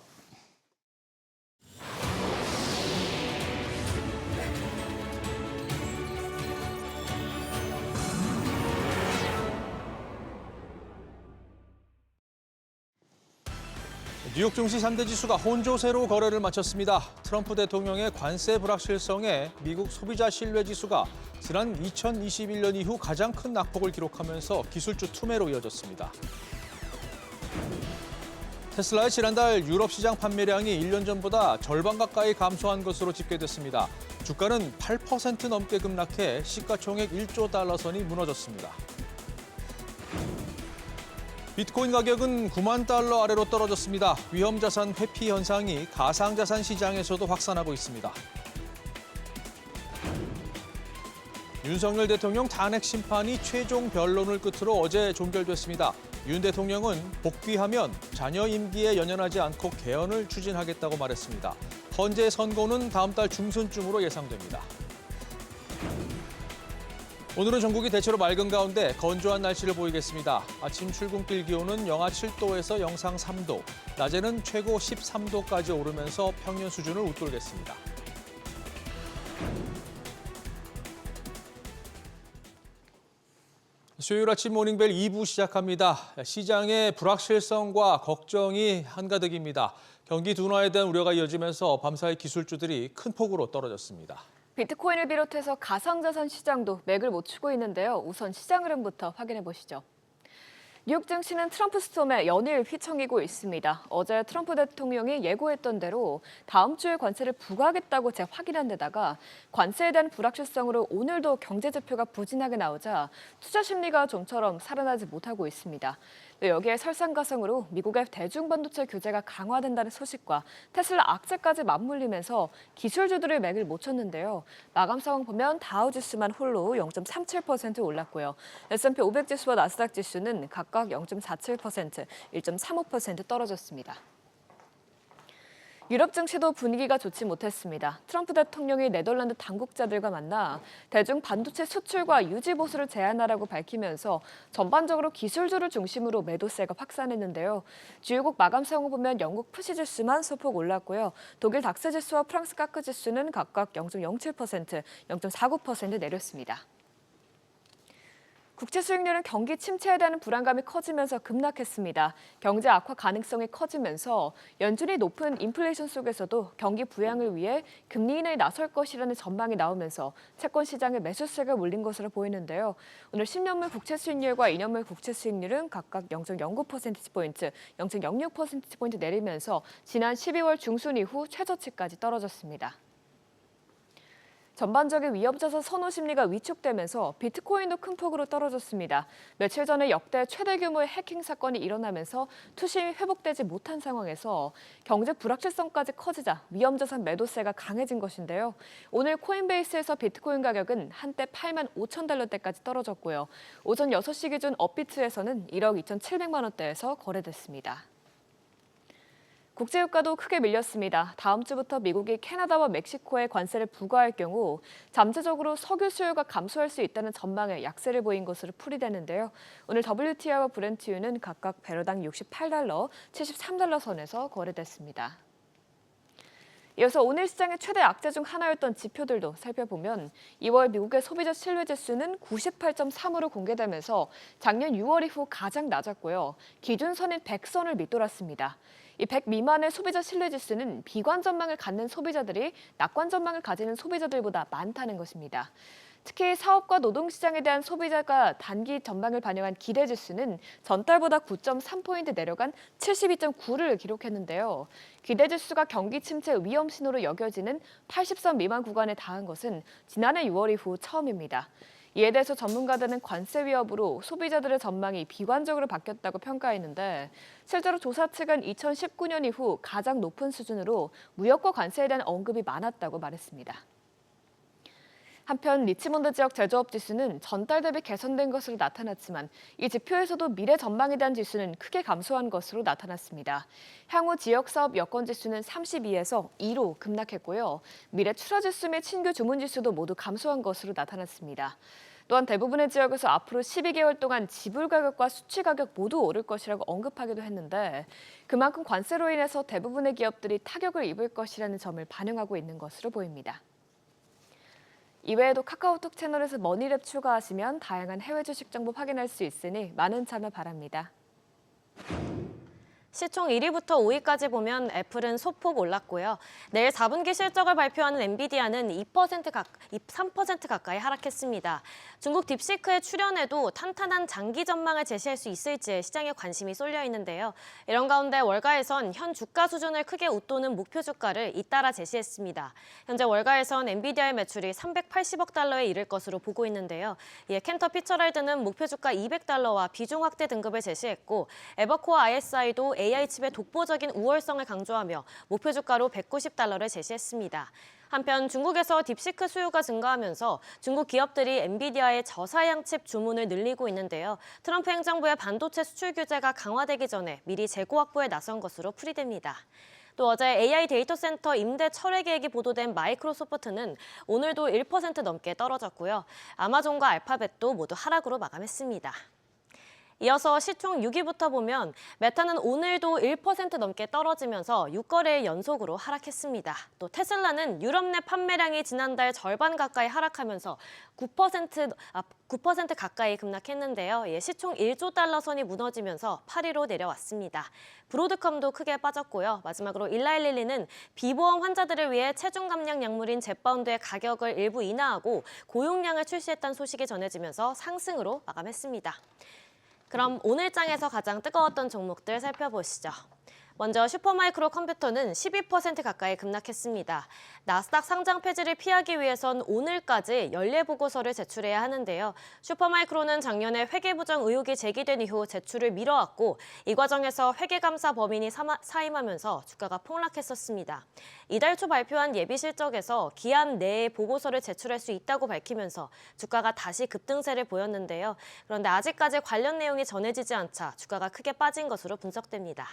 뉴욕 증시 3대 지수가 혼조세로 거래를 마쳤습니다. 트럼프 대통령의 관세 불확실성에 미국 소비자 신뢰 지수가 지난 2021년 이후 가장 큰 낙폭을 기록하면서 기술주 투매로 이어졌습니다. 테슬라의 지난달 유럽 시장 판매량이 1년 전보다 절반 가까이 감소한 것으로 집계됐습니다. 주가는 8% 넘게 급락해 시가총액 1조 달러 선이 무너졌습니다. 비트코인 가격은 9만 달러 아래로 떨어졌습니다. 위험자산 회피 현상이 가상자산 시장에서도 확산하고 있습니다. 윤석열 대통령 탄핵 심판이 최종 변론을 끝으로 어제 종결됐습니다. 윤 대통령은 복귀하면 자녀 임기에 연연하지 않고 개헌을 추진하겠다고 말했습니다. 헌재 선고는 다음 달 중순쯤으로 예상됩니다. 오늘은 전국이 대체로 맑은 가운데 건조한 날씨를 보이겠습니다. 아침 출근길 기온은 영하 7도에서 영상 3도, 낮에는 최고 13도까지 오르면서 평년 수준을 웃돌겠습니다. 수요일 아침 모닝벨 2부 시작합니다. 시장의 불확실성과 걱정이 한가득입니다. 경기 둔화에 대한 우려가 이어지면서 밤사이 기술주들이 큰 폭으로 떨어졌습니다. 비트코인을 비롯해서 가상자산 시장도 맥을 못 추고 있는데요. 우선 시장 흐름부터 확인해 보시죠. 뉴욕 증시는 트럼프 스톰에 연일 휘청이고 있습니다. 어제 트럼프 대통령이 예고했던 대로 다음 주에 관세를 부과하겠다고 재확인한 데다가 관세에 대한 불확실성으로 오늘도 경제 지표가 부진하게 나오자 투자 심리가 좀처럼 살아나지 못하고 있습니다. 여기에 설상가상으로 미국의 대중반도체 규제가 강화된다는 소식과 테슬라 악재까지 맞물리면서 기술주들의 맥을 못 쳤는데요. 마감 상황 보면 다우지수만 홀로 0.37% 올랐고요. S&P 500 지수와 나스닥 지수는 각각 0.47%, 1.35% 떨어졌습니다. 유럽 증시도 분위기가 좋지 못했습니다. 트럼프 대통령이 네덜란드 당국자들과 만나 대중 반도체 수출과 유지 보수를 제한하라고 밝히면서 전반적으로 기술주를 중심으로 매도세가 확산했는데요. 주요국 마감 상황을 보면 영국 푸시 지수만 소폭 올랐고요. 독일 닥스 지수와 프랑스 카크 지수는 각각 0.07%, 0.49% 내렸습니다. 국채 수익률은 경기 침체에 대한 불안감이 커지면서 급락했습니다. 경제 악화 가능성이 커지면서 연준이 높은 인플레이션 속에서도 경기 부양을 위해 금리 인하에 나설 것이라는 전망이 나오면서 채권 시장에 매수세가 몰린 것으로 보이는데요. 오늘 10년물 국채 수익률과 2년물 국채 수익률은 각각 0.09%포인트, 0.06%포인트 내리면서 지난 12월 중순 이후 최저치까지 떨어졌습니다. 전반적인 위험자산 선호 심리가 위축되면서 비트코인도 큰 폭으로 떨어졌습니다. 며칠 전에 역대 최대 규모의 해킹 사건이 일어나면서 투심이 회복되지 못한 상황에서 경제 불확실성까지 커지자 위험자산 매도세가 강해진 것인데요. 오늘 코인베이스에서 비트코인 가격은 한때 8만 5천 달러대까지 떨어졌고요. 오전 6시 기준 업비트에서는 1억 2,700만 원대에서 거래됐습니다. 국제유가도 크게 밀렸습니다. 다음 주부터 미국이 캐나다와 멕시코에 관세를 부과할 경우 잠재적으로 석유 수요가 감소할 수 있다는 전망에 약세를 보인 것으로 풀이되는데요. 오늘 WTI와 브렌트유는 각각 배럴당 68달러, 73달러 선에서 거래됐습니다. 이어서 오늘 시장의 최대 악재 중 하나였던 지표들도 살펴보면 2월 미국의 소비자 신뢰지수는 98.3으로 공개되면서 작년 6월 이후 가장 낮았고요. 기준선인 100선을 밑돌았습니다. 이 100 미만의 소비자 신뢰지수는 비관 전망을 갖는 소비자들이 낙관 전망을 가지는 소비자들보다 많다는 것입니다. 특히 사업과 노동시장에 대한 소비자가 단기 전망을 반영한 기대지수는 전달보다 9.3포인트 내려간 72.9를 기록했는데요. 기대지수가 경기 침체 위험 신호로 여겨지는 80선 미만 구간에 닿은 것은 지난해 6월 이후 처음입니다. 이에 대해서 전문가들은 관세 위협으로 소비자들의 전망이 비관적으로 바뀌었다고 평가했는데 실제로 조사 측은 2019년 이후 가장 높은 수준으로 무역과 관세에 대한 언급이 많았다고 말했습니다. 한편 리치몬드 지역 제조업 지수는 전달 대비 개선된 것으로 나타났지만 이 지표에서도 미래 전망에 대한 지수는 크게 감소한 것으로 나타났습니다. 향후 지역 사업 여건 지수는 32에서 2로 급락했고요. 미래 출하 지수 및 신규 주문 지수도 모두 감소한 것으로 나타났습니다. 또한 대부분의 지역에서 앞으로 12개월 동안 지불 가격과 수취 가격 모두 오를 것이라고 언급하기도 했는데 그만큼 관세로 인해서 대부분의 기업들이 타격을 입을 것이라는 점을 반영하고 있는 것으로 보입니다. 이외에도 카카오톡 채널에서 머니랩 추가하시면 다양한 해외 주식 정보 확인할 수 있으니 많은 참여 바랍니다. 시총 1위부터 5위까지 보면 애플은 소폭 올랐고요. 내일 4분기 실적을 발표하는 엔비디아는 3% 가까이 하락했습니다. 중국 딥시크의 출연에도 탄탄한 장기 전망을 제시할 수 있을지 시장에 관심이 쏠려 있는데요. 이런 가운데 월가에선 현 주가 수준을 크게 웃도는 목표 주가를 잇따라 제시했습니다. 현재 월가에선 엔비디아의 매출이 380억 달러에 이를 것으로 보고 있는데요. 이에 캔터 피처럴드는 목표 주가 200달러와 비중 확대 등급을 제시했고 에버코어 ISI도 AI 칩의 독보적인 우월성을 강조하며 목표 주가로 190달러를 제시했습니다. 한편 중국에서 딥시크 수요가 증가하면서 중국 기업들이 엔비디아의 저사양 칩 주문을 늘리고 있는데요. 트럼프 행정부의 반도체 수출 규제가 강화되기 전에 미리 재고 확보에 나선 것으로 풀이됩니다. 또 어제 AI 데이터 센터 임대 철회 계획이 보도된 마이크로소프트는 오늘도 1% 넘게 떨어졌고요. 아마존과 알파벳도 모두 하락으로 마감했습니다. 이어서 시총 6위부터 보면 메타는 오늘도 1% 넘게 떨어지면서 6거래일 연속으로 하락했습니다. 또 테슬라는 유럽 내 판매량이 지난달 절반 가까이 하락하면서 9% 가까이 급락했는데요. 시총 1조 달러 선이 무너지면서 8위로 내려왔습니다. 브로드컴도 크게 빠졌고요. 마지막으로 일라일릴리는 비보험 환자들을 위해 체중 감량 약물인 젯바운드의 가격을 일부 인하하고 고용량을 출시했다는 소식이 전해지면서 상승으로 마감했습니다. 그럼 오늘 장에서 가장 뜨거웠던 종목들 살펴보시죠. 먼저 슈퍼마이크로 컴퓨터는 12% 가까이 급락했습니다. 나스닥 상장 폐지를 피하기 위해선 오늘까지 연례보고서를 제출해야 하는데요. 슈퍼마이크로는 작년에 회계부정 의혹이 제기된 이후 제출을 미뤄왔고 이 과정에서 회계감사 법인이 사임하면서 주가가 폭락했었습니다. 이달 초 발표한 예비 실적에서 기한 내에 보고서를 제출할 수 있다고 밝히면서 주가가 다시 급등세를 보였는데요. 그런데 아직까지 관련 내용이 전해지지 않자 주가가 크게 빠진 것으로 분석됩니다.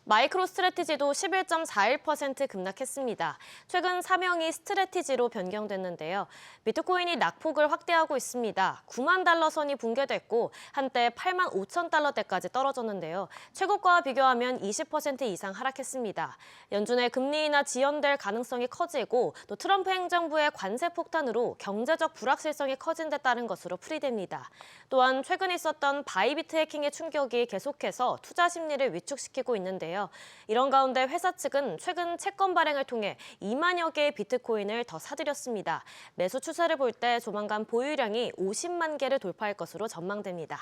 마이크로 스트래티지도 11.41% 급락했습니다. 최근 사명이 스트래티지로 변경됐는데요. 비트코인이 낙폭을 확대하고 있습니다. 9만 달러 선이 붕괴됐고 한때 8만 5천 달러대까지 떨어졌는데요. 최고가와 비교하면 20% 이상 하락했습니다. 연준의 금리 인하 지연될 가능성이 커지고 또 트럼프 행정부의 관세 폭탄으로 경제적 불확실성이 커진 데 따른 것으로 풀이됩니다. 또한 최근 있었던 바이비트 해킹의 충격이 계속해서 투자 심리를 위축시키고 있는데요. 이런 가운데 회사 측은 최근 채권 발행을 통해 2만여 개의 비트코인을 더 사들였습니다. 매수 추세를 볼 때 조만간 보유량이 50만 개를 돌파할 것으로 전망됩니다.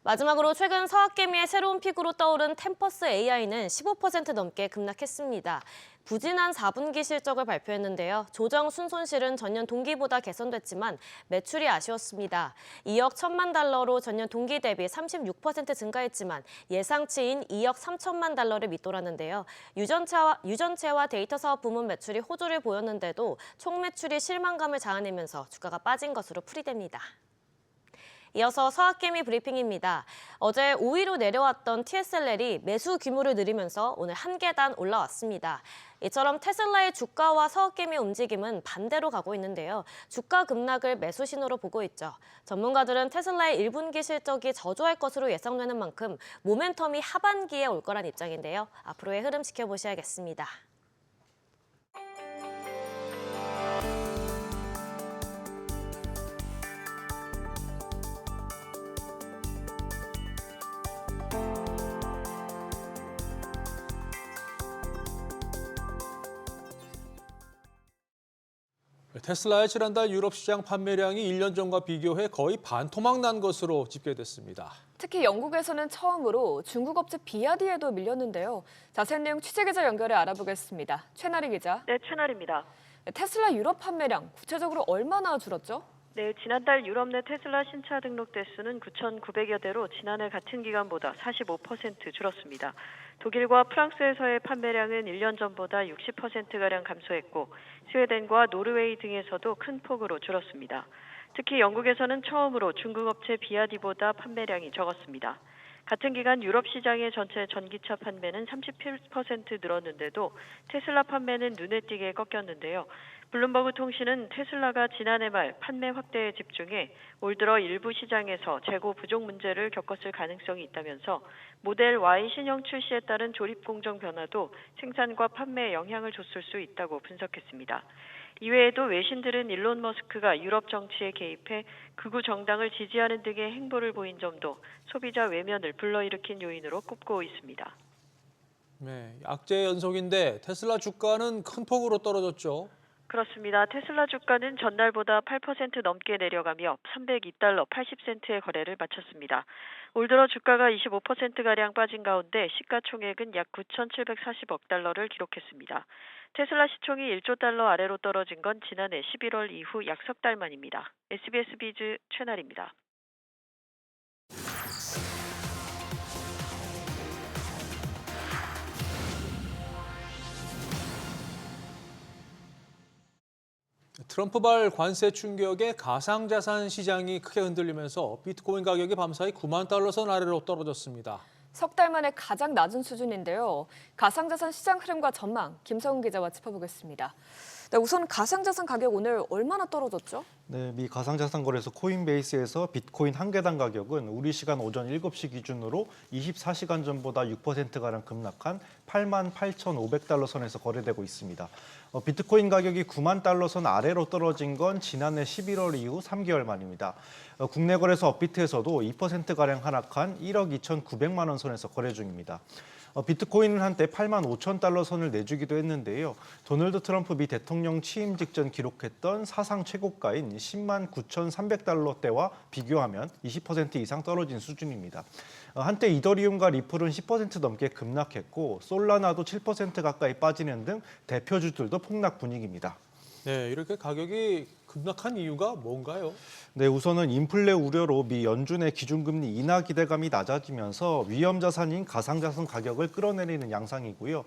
마지막으로 최근 서학개미의 새로운 픽으로 떠오른 템퍼스 AI는 15% 넘게 급락했습니다. 부진한 4분기 실적을 발표했는데요. 조정 순손실은 전년 동기보다 개선됐지만 매출이 아쉬웠습니다. 2억 1천만 달러로 전년 동기 대비 36% 증가했지만 예상치인 2억 3천만 달러를 밑돌았는데요. 유전체와 데이터 사업 부문 매출이 호조를 보였는데도 총 매출이 실망감을 자아내면서 주가가 빠진 것으로 풀이됩니다. 이어서 서학개미 브리핑입니다. 어제 5위로 내려왔던 TSLL이 매수 규모를 늘리면서 오늘 한 계단 올라왔습니다. 이처럼 테슬라의 주가와 서학개미의 움직임은 반대로 가고 있는데요. 주가 급락을 매수 신호로 보고 있죠. 전문가들은 테슬라의 1분기 실적이 저조할 것으로 예상되는 만큼 모멘텀이 하반기에 올 거란 입장인데요. 앞으로의 흐름 지켜보셔야겠습니다. 테슬라의 지난달 유럽 시장 판매량이 1년 전과 비교해 거의 반토막 난 것으로 집계됐습니다. 특히 영국에서는 처음으로 중국 업체 비아디에도 밀렸는데요. 자세한 내용 취재기자 연결해 알아보겠습니다. 최나리 기자. 네, 최나리입니다. 테슬라 유럽 판매량 구체적으로 얼마나 줄었죠? 네, 지난달 유럽 내 테슬라 신차 등록 대수는 9,900여 대로 지난해 같은 기간보다 45% 줄었습니다. 독일과 프랑스에서의 판매량은 1년 전보다 60%가량 감소했고 스웨덴과 노르웨이 등에서도 큰 폭으로 줄었습니다. 특히 영국에서는 처음으로 중국 업체 비아디보다 판매량이 적었습니다. 같은 기간 유럽 시장의 전체 전기차 판매는 37% 늘었는데도 테슬라 판매는 눈에 띄게 꺾였는데요. 블룸버그 통신은 테슬라가 지난해 말 판매 확대에 집중해 올 들어 일부 시장에서 재고 부족 문제를 겪었을 가능성이 있다면서 모델 Y 신형 출시에 따른 조립 공정 변화도 생산과 판매에 영향을 줬을 수 있다고 분석했습니다. 이외에도 외신들은 일론 머스크가 유럽 정치에 개입해 극우 정당을 지지하는 등의 행보를 보인 점도 소비자 외면을 불러일으킨 요인으로 꼽고 있습니다. 네, 악재 연속인데 테슬라 주가는 큰 폭으로 떨어졌죠. 그렇습니다. 테슬라 주가는 전날보다 8% 넘게 내려가며 302달러 80센트의 거래를 마쳤습니다. 올 들어 주가가 25%가량 빠진 가운데 시가총액은 약 9,740억 달러를 기록했습니다. 테슬라 시총이 1조 달러 아래로 떨어진 건 지난해 11월 이후 약 석 달 만입니다. SBS 비즈 최나리입니다. 트럼프발 관세 충격에 가상자산 시장이 크게 흔들리면서 비트코인 가격이 밤사이 9만 달러 선 아래로 떨어졌습니다. 석 달 만에 가장 낮은 수준인데요. 가상자산 시장 흐름과 전망, 김성훈 기자와 짚어보겠습니다. 네, 우선 가상자산 가격 오늘 얼마나 떨어졌죠? 네, 미 가상자산 거래소 코인베이스에서 비트코인 한 개당 가격은 우리 시간 오전 7시 기준으로 24시간 전보다 6%가량 급락한 88,500달러 선에서 거래되고 있습니다. 비트코인 가격이 9만 달러 선 아래로 떨어진 건 지난해 11월 이후 3개월 만입니다. 국내 거래소 업비트에서도 2%가량 하락한 1억 2,900만 원 선에서 거래 중입니다. 비트코인은 한때 8만 5천 달러 선을 내주기도 했는데요. 도널드 트럼프 미 대통령 취임 직전 기록했던 사상 최고가인 10만 9,300달러 대와 비교하면 20% 이상 떨어진 수준입니다. 한때 이더리움과 리플은 10% 넘게 급락했고 솔라나도 7% 가까이 빠지는 등 대표주들도 폭락 분위기입니다. 네, 이렇게 가격이 급락한 이유가 뭔가요? 네, 우선은 인플레 우려로 미 연준의 기준금리 인하 기대감이 낮아지면서 위험 자산인 가상자산 가격을 끌어내리는 양상이고요.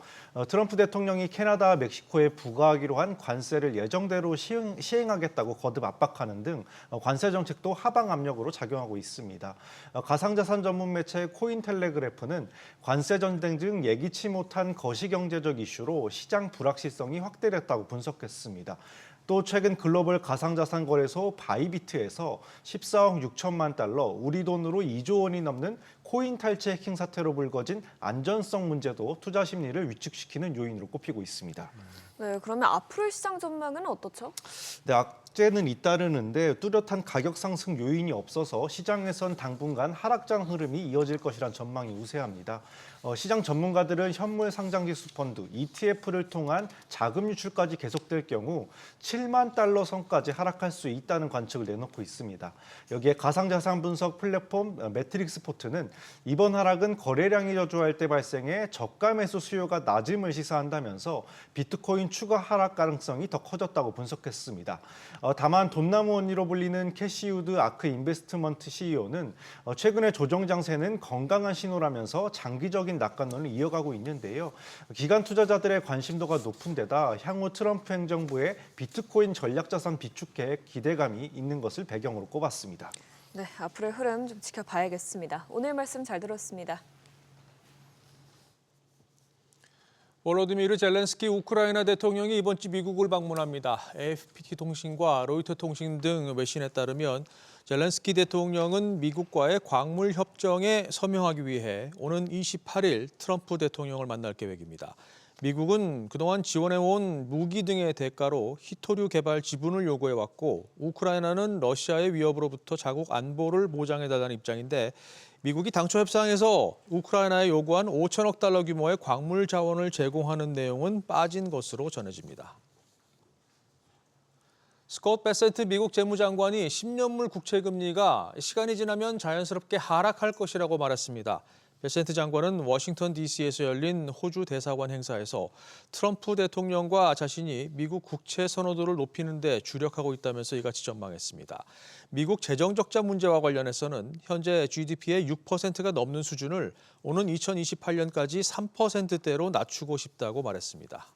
트럼프 대통령이 캐나다와 멕시코에 부과하기로 한 관세를 예정대로 시행하겠다고 거듭 압박하는 등 관세 정책도 하방 압력으로 작용하고 있습니다. 가상자산 전문 매체 코인텔레그래프는 관세 전쟁 등 예기치 못한 거시경제적 이슈로 시장 불확실성이 확대됐다고 분석했습니다. 또 최근 글로벌 가상자산 거래소 바이비트에서 14억 6천만 달러, 우리 돈으로 2조 원이 넘는 코인 탈취 해킹 사태로 불거진 안전성 문제도 투자 심리를 위축시키는 요인으로 꼽히고 있습니다. 네, 그러면 앞으로의 시장 전망은 어떻죠? 네, 악재는 잇따르는데 뚜렷한 가격 상승 요인이 없어서 시장에선 당분간 하락장 흐름이 이어질 것이란 전망이 우세합니다. 시장 전문가들은 현물 상장지수 펀드 ETF를 통한 자금 유출까지 계속될 경우 7만 달러 선까지 하락할 수 있다는 관측을 내놓고 있습니다. 여기에 가상자산 분석 플랫폼 매트릭스포트는 이번 하락은 거래량이 저조할 때 발생해 저가 매수 수요가 낮음을 시사한다면서 비트코인 추가 하락 가능성이 더 커졌다고 분석했습니다. 다만 돈나무 언니로 불리는 캐시우드 아크 인베스트먼트 CEO는 최근의 조정 장세는 건강한 신호라면서 장기적인 낙관론을 이어가고 있는데요. 기관 투자자들의 관심도가 높은 데다 향후 트럼프 행정부의 비트코인 전략자산 비축 계획 기대감이 있는 것을 배경으로 꼽았습니다. 네, 앞으로의 흐름 좀 지켜봐야겠습니다. 오늘 말씀 잘 들었습니다. 볼로디미르 젤렌스키 우크라이나 대통령이 이번 주 미국을 방문합니다. AFP 통신과 로이터 통신 등 외신에 따르면 젤렌스키 대통령은 미국과의 광물 협정에 서명하기 위해 오는 28일 트럼프 대통령을 만날 계획입니다. 미국은 그동안 지원해온 무기 등의 대가로 히토류 개발 지분을 요구해왔고 우크라이나는 러시아의 위협으로부터 자국 안보를 보장해달라는 입장인데 미국이 당초 협상에서 우크라이나에 요구한 5천억 달러 규모의 광물 자원을 제공하는 내용은 빠진 것으로 전해집니다. 스콧 베센트 미국 재무장관이 10년물 국채 금리가 시간이 지나면 자연스럽게 하락할 것이라고 말했습니다. 베센트 장관은 워싱턴 DC에서 열린 호주 대사관 행사에서 트럼프 대통령과 자신이 미국 국채 선호도를 높이는 데 주력하고 있다면서 이같이 전망했습니다. 미국 재정 적자 문제와 관련해서는 현재 GDP의 6%가 넘는 수준을 오는 2028년까지 3%대로 낮추고 싶다고 말했습니다.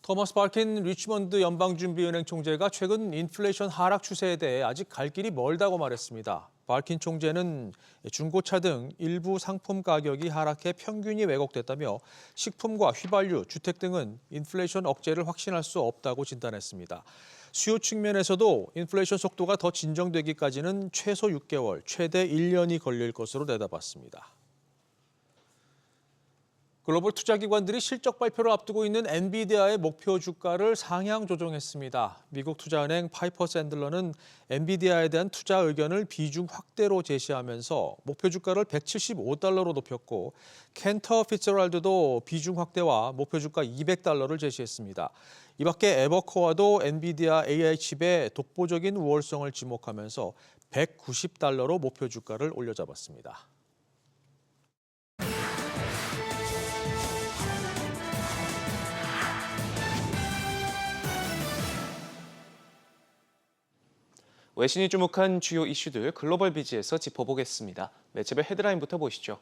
토머스 발킨 리치먼드 연방준비은행 총재가 최근 인플레이션 하락 추세에 대해 아직 갈 길이 멀다고 말했습니다. 발킨 총재는 중고차 등 일부 상품 가격이 하락해 평균이 왜곡됐다며 식품과 휘발유, 주택 등은 인플레이션 억제를 확신할 수 없다고 진단했습니다. 수요 측면에서도 인플레이션 속도가 더 진정되기까지는 최소 6개월, 최대 1년이 걸릴 것으로 내다봤습니다. 글로벌 투자기관들이 실적 발표를 앞두고 있는 엔비디아의 목표 주가를 상향 조정했습니다. 미국 투자은행 파이퍼 샌들러는 엔비디아에 대한 투자 의견을 비중 확대로 제시하면서 목표 주가를 175달러로 높였고 캔터 피츠제럴드도 비중 확대와 목표 주가 200달러를 제시했습니다. 이 밖에 에버코어도 엔비디아 AI 칩의 독보적인 우월성을 지목하면서 190달러로 목표 주가를 올려잡았습니다. 외신이 주목한 주요 이슈들 글로벌 비즈에서 짚어보겠습니다. 매체별 헤드라인부터 보시죠.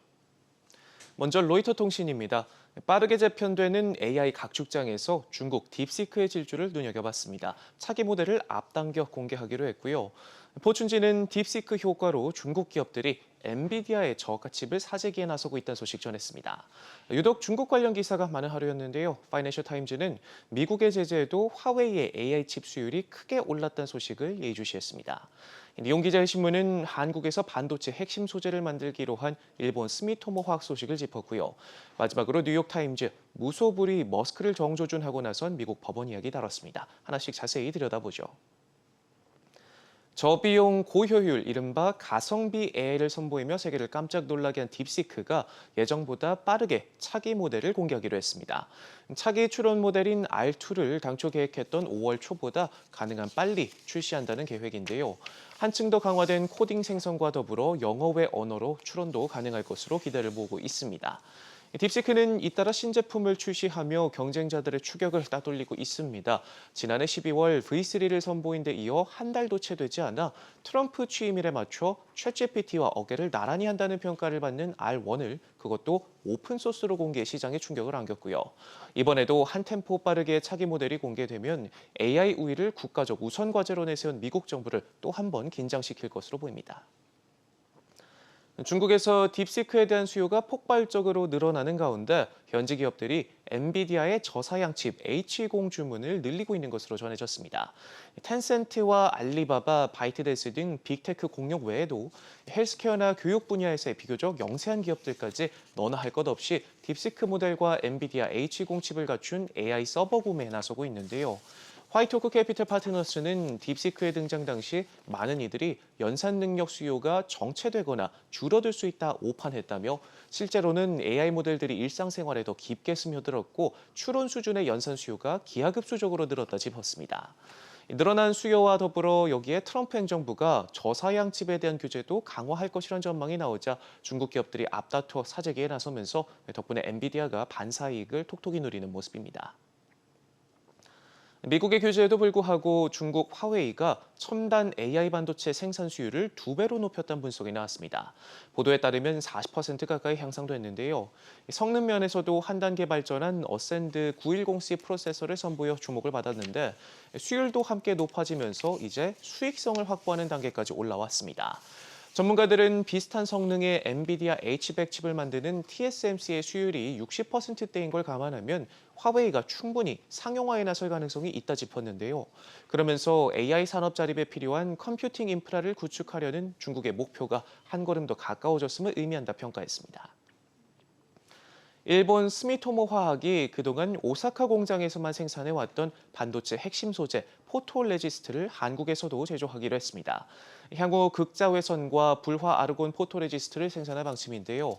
먼저 로이터 통신입니다. 빠르게 재편되는 AI 각축장에서 중국 딥시크의 질주를 눈여겨봤습니다. 차기 모델을 앞당겨 공개하기로 했고요. 포춘지는 딥시크 효과로 중국 기업들이 엔비디아의 저가 칩을 사재기에 나서고 있다는 소식 전했습니다. 유독 중국 관련 기사가 많은 하루였는데요. 파이낸셜 타임즈는 미국의 제재에도 화웨이의 AI 칩 수율이 크게 올랐다는 소식을 예의주시했습니다. 니온 기자의 신문은 한국에서 반도체 핵심 소재를 만들기로 한 일본 스미토모 화학 소식을 짚었고요. 마지막으로 뉴욕타임즈, 무소불위 머스크를 정조준하고 나선 미국 법원 이야기 다뤘습니다. 하나씩 자세히 들여다보죠. 저비용 고효율, 이른바 가성비 AI를 선보이며 세계를 깜짝 놀라게 한 딥시크가 예정보다 빠르게 차기 모델을 공개하기로 했습니다. 차기 추론 모델인 R2를 당초 계획했던 5월 초보다 가능한 빨리 출시한다는 계획인데요. 한층 더 강화된 코딩 생성과 더불어 영어 외 언어로 추론도 가능할 것으로 기대를 모으고 있습니다. 딥시크는 잇따라 신제품을 출시하며 경쟁자들의 추격을 따돌리고 있습니다. 지난해 12월 V3를 선보인 데 이어 한 달도 채 되지 않아 트럼프 취임일에 맞춰 챗GPT와 어깨를 나란히 한다는 평가를 받는 R1을 그것도 오픈소스로 공개 시장에 충격을 안겼고요. 이번에도 한 템포 빠르게 차기 모델이 공개되면 AI 우위를 국가적 우선 과제로 내세운 미국 정부를 또 한 번 긴장시킬 것으로 보입니다. 중국에서 딥시크에 대한 수요가 폭발적으로 늘어나는 가운데 현지 기업들이 엔비디아의 저사양 칩 H20 주문을 늘리고 있는 것으로 전해졌습니다. 텐센트와 알리바바, 바이트댄스 등 빅테크 공룡 외에도 헬스케어나 교육 분야에서의 비교적 영세한 기업들까지 너나 할 것 없이 딥시크 모델과 엔비디아 H20 칩을 갖춘 AI 서버 구매에 나서고 있는데요. 화이트오크 캐피털 파트너스는 딥시크의 등장 당시 많은 이들이 연산 능력 수요가 정체되거나 줄어들 수 있다 오판했다며 실제로는 AI 모델들이 일상생활에 더 깊게 스며들었고 추론 수준의 연산 수요가 기하급수적으로 늘었다 짚었습니다. 늘어난 수요와 더불어 여기에 트럼프 행정부가 저사양 칩에 대한 규제도 강화할 것이란 전망이 나오자 중국 기업들이 앞다투어 사재기에 나서면서 덕분에 엔비디아가 반사이익을 톡톡히 누리는 모습입니다. 미국의 규제에도 불구하고 중국 화웨이가 첨단 AI 반도체 생산 수율을 2배로 높였다는 분석이 나왔습니다. 보도에 따르면 40% 가까이 향상됐는데요. 성능 면에서도 한 단계 발전한 어센드 910C 프로세서를 선보여 주목을 받았는데 수율도 함께 높아지면서 이제 수익성을 확보하는 단계까지 올라왔습니다. 전문가들은 비슷한 성능의 엔비디아 H100 칩을 만드는 TSMC의 수율이 60%대인 걸 감안하면 화웨이가 충분히 상용화에 나설 가능성이 있다 짚었는데요. 그러면서 AI 산업 자립에 필요한 컴퓨팅 인프라를 구축하려는 중국의 목표가 한 걸음 더 가까워졌음을 의미한다 평가했습니다. 일본 스미토모 화학이 그동안 오사카 공장에서만 생산해왔던 반도체 핵심 소재 포토레지스트를 한국에서도 제조하기로 했습니다. 향후 극자외선과 불화 아르곤 포토레지스트를 생산할 방침인데요.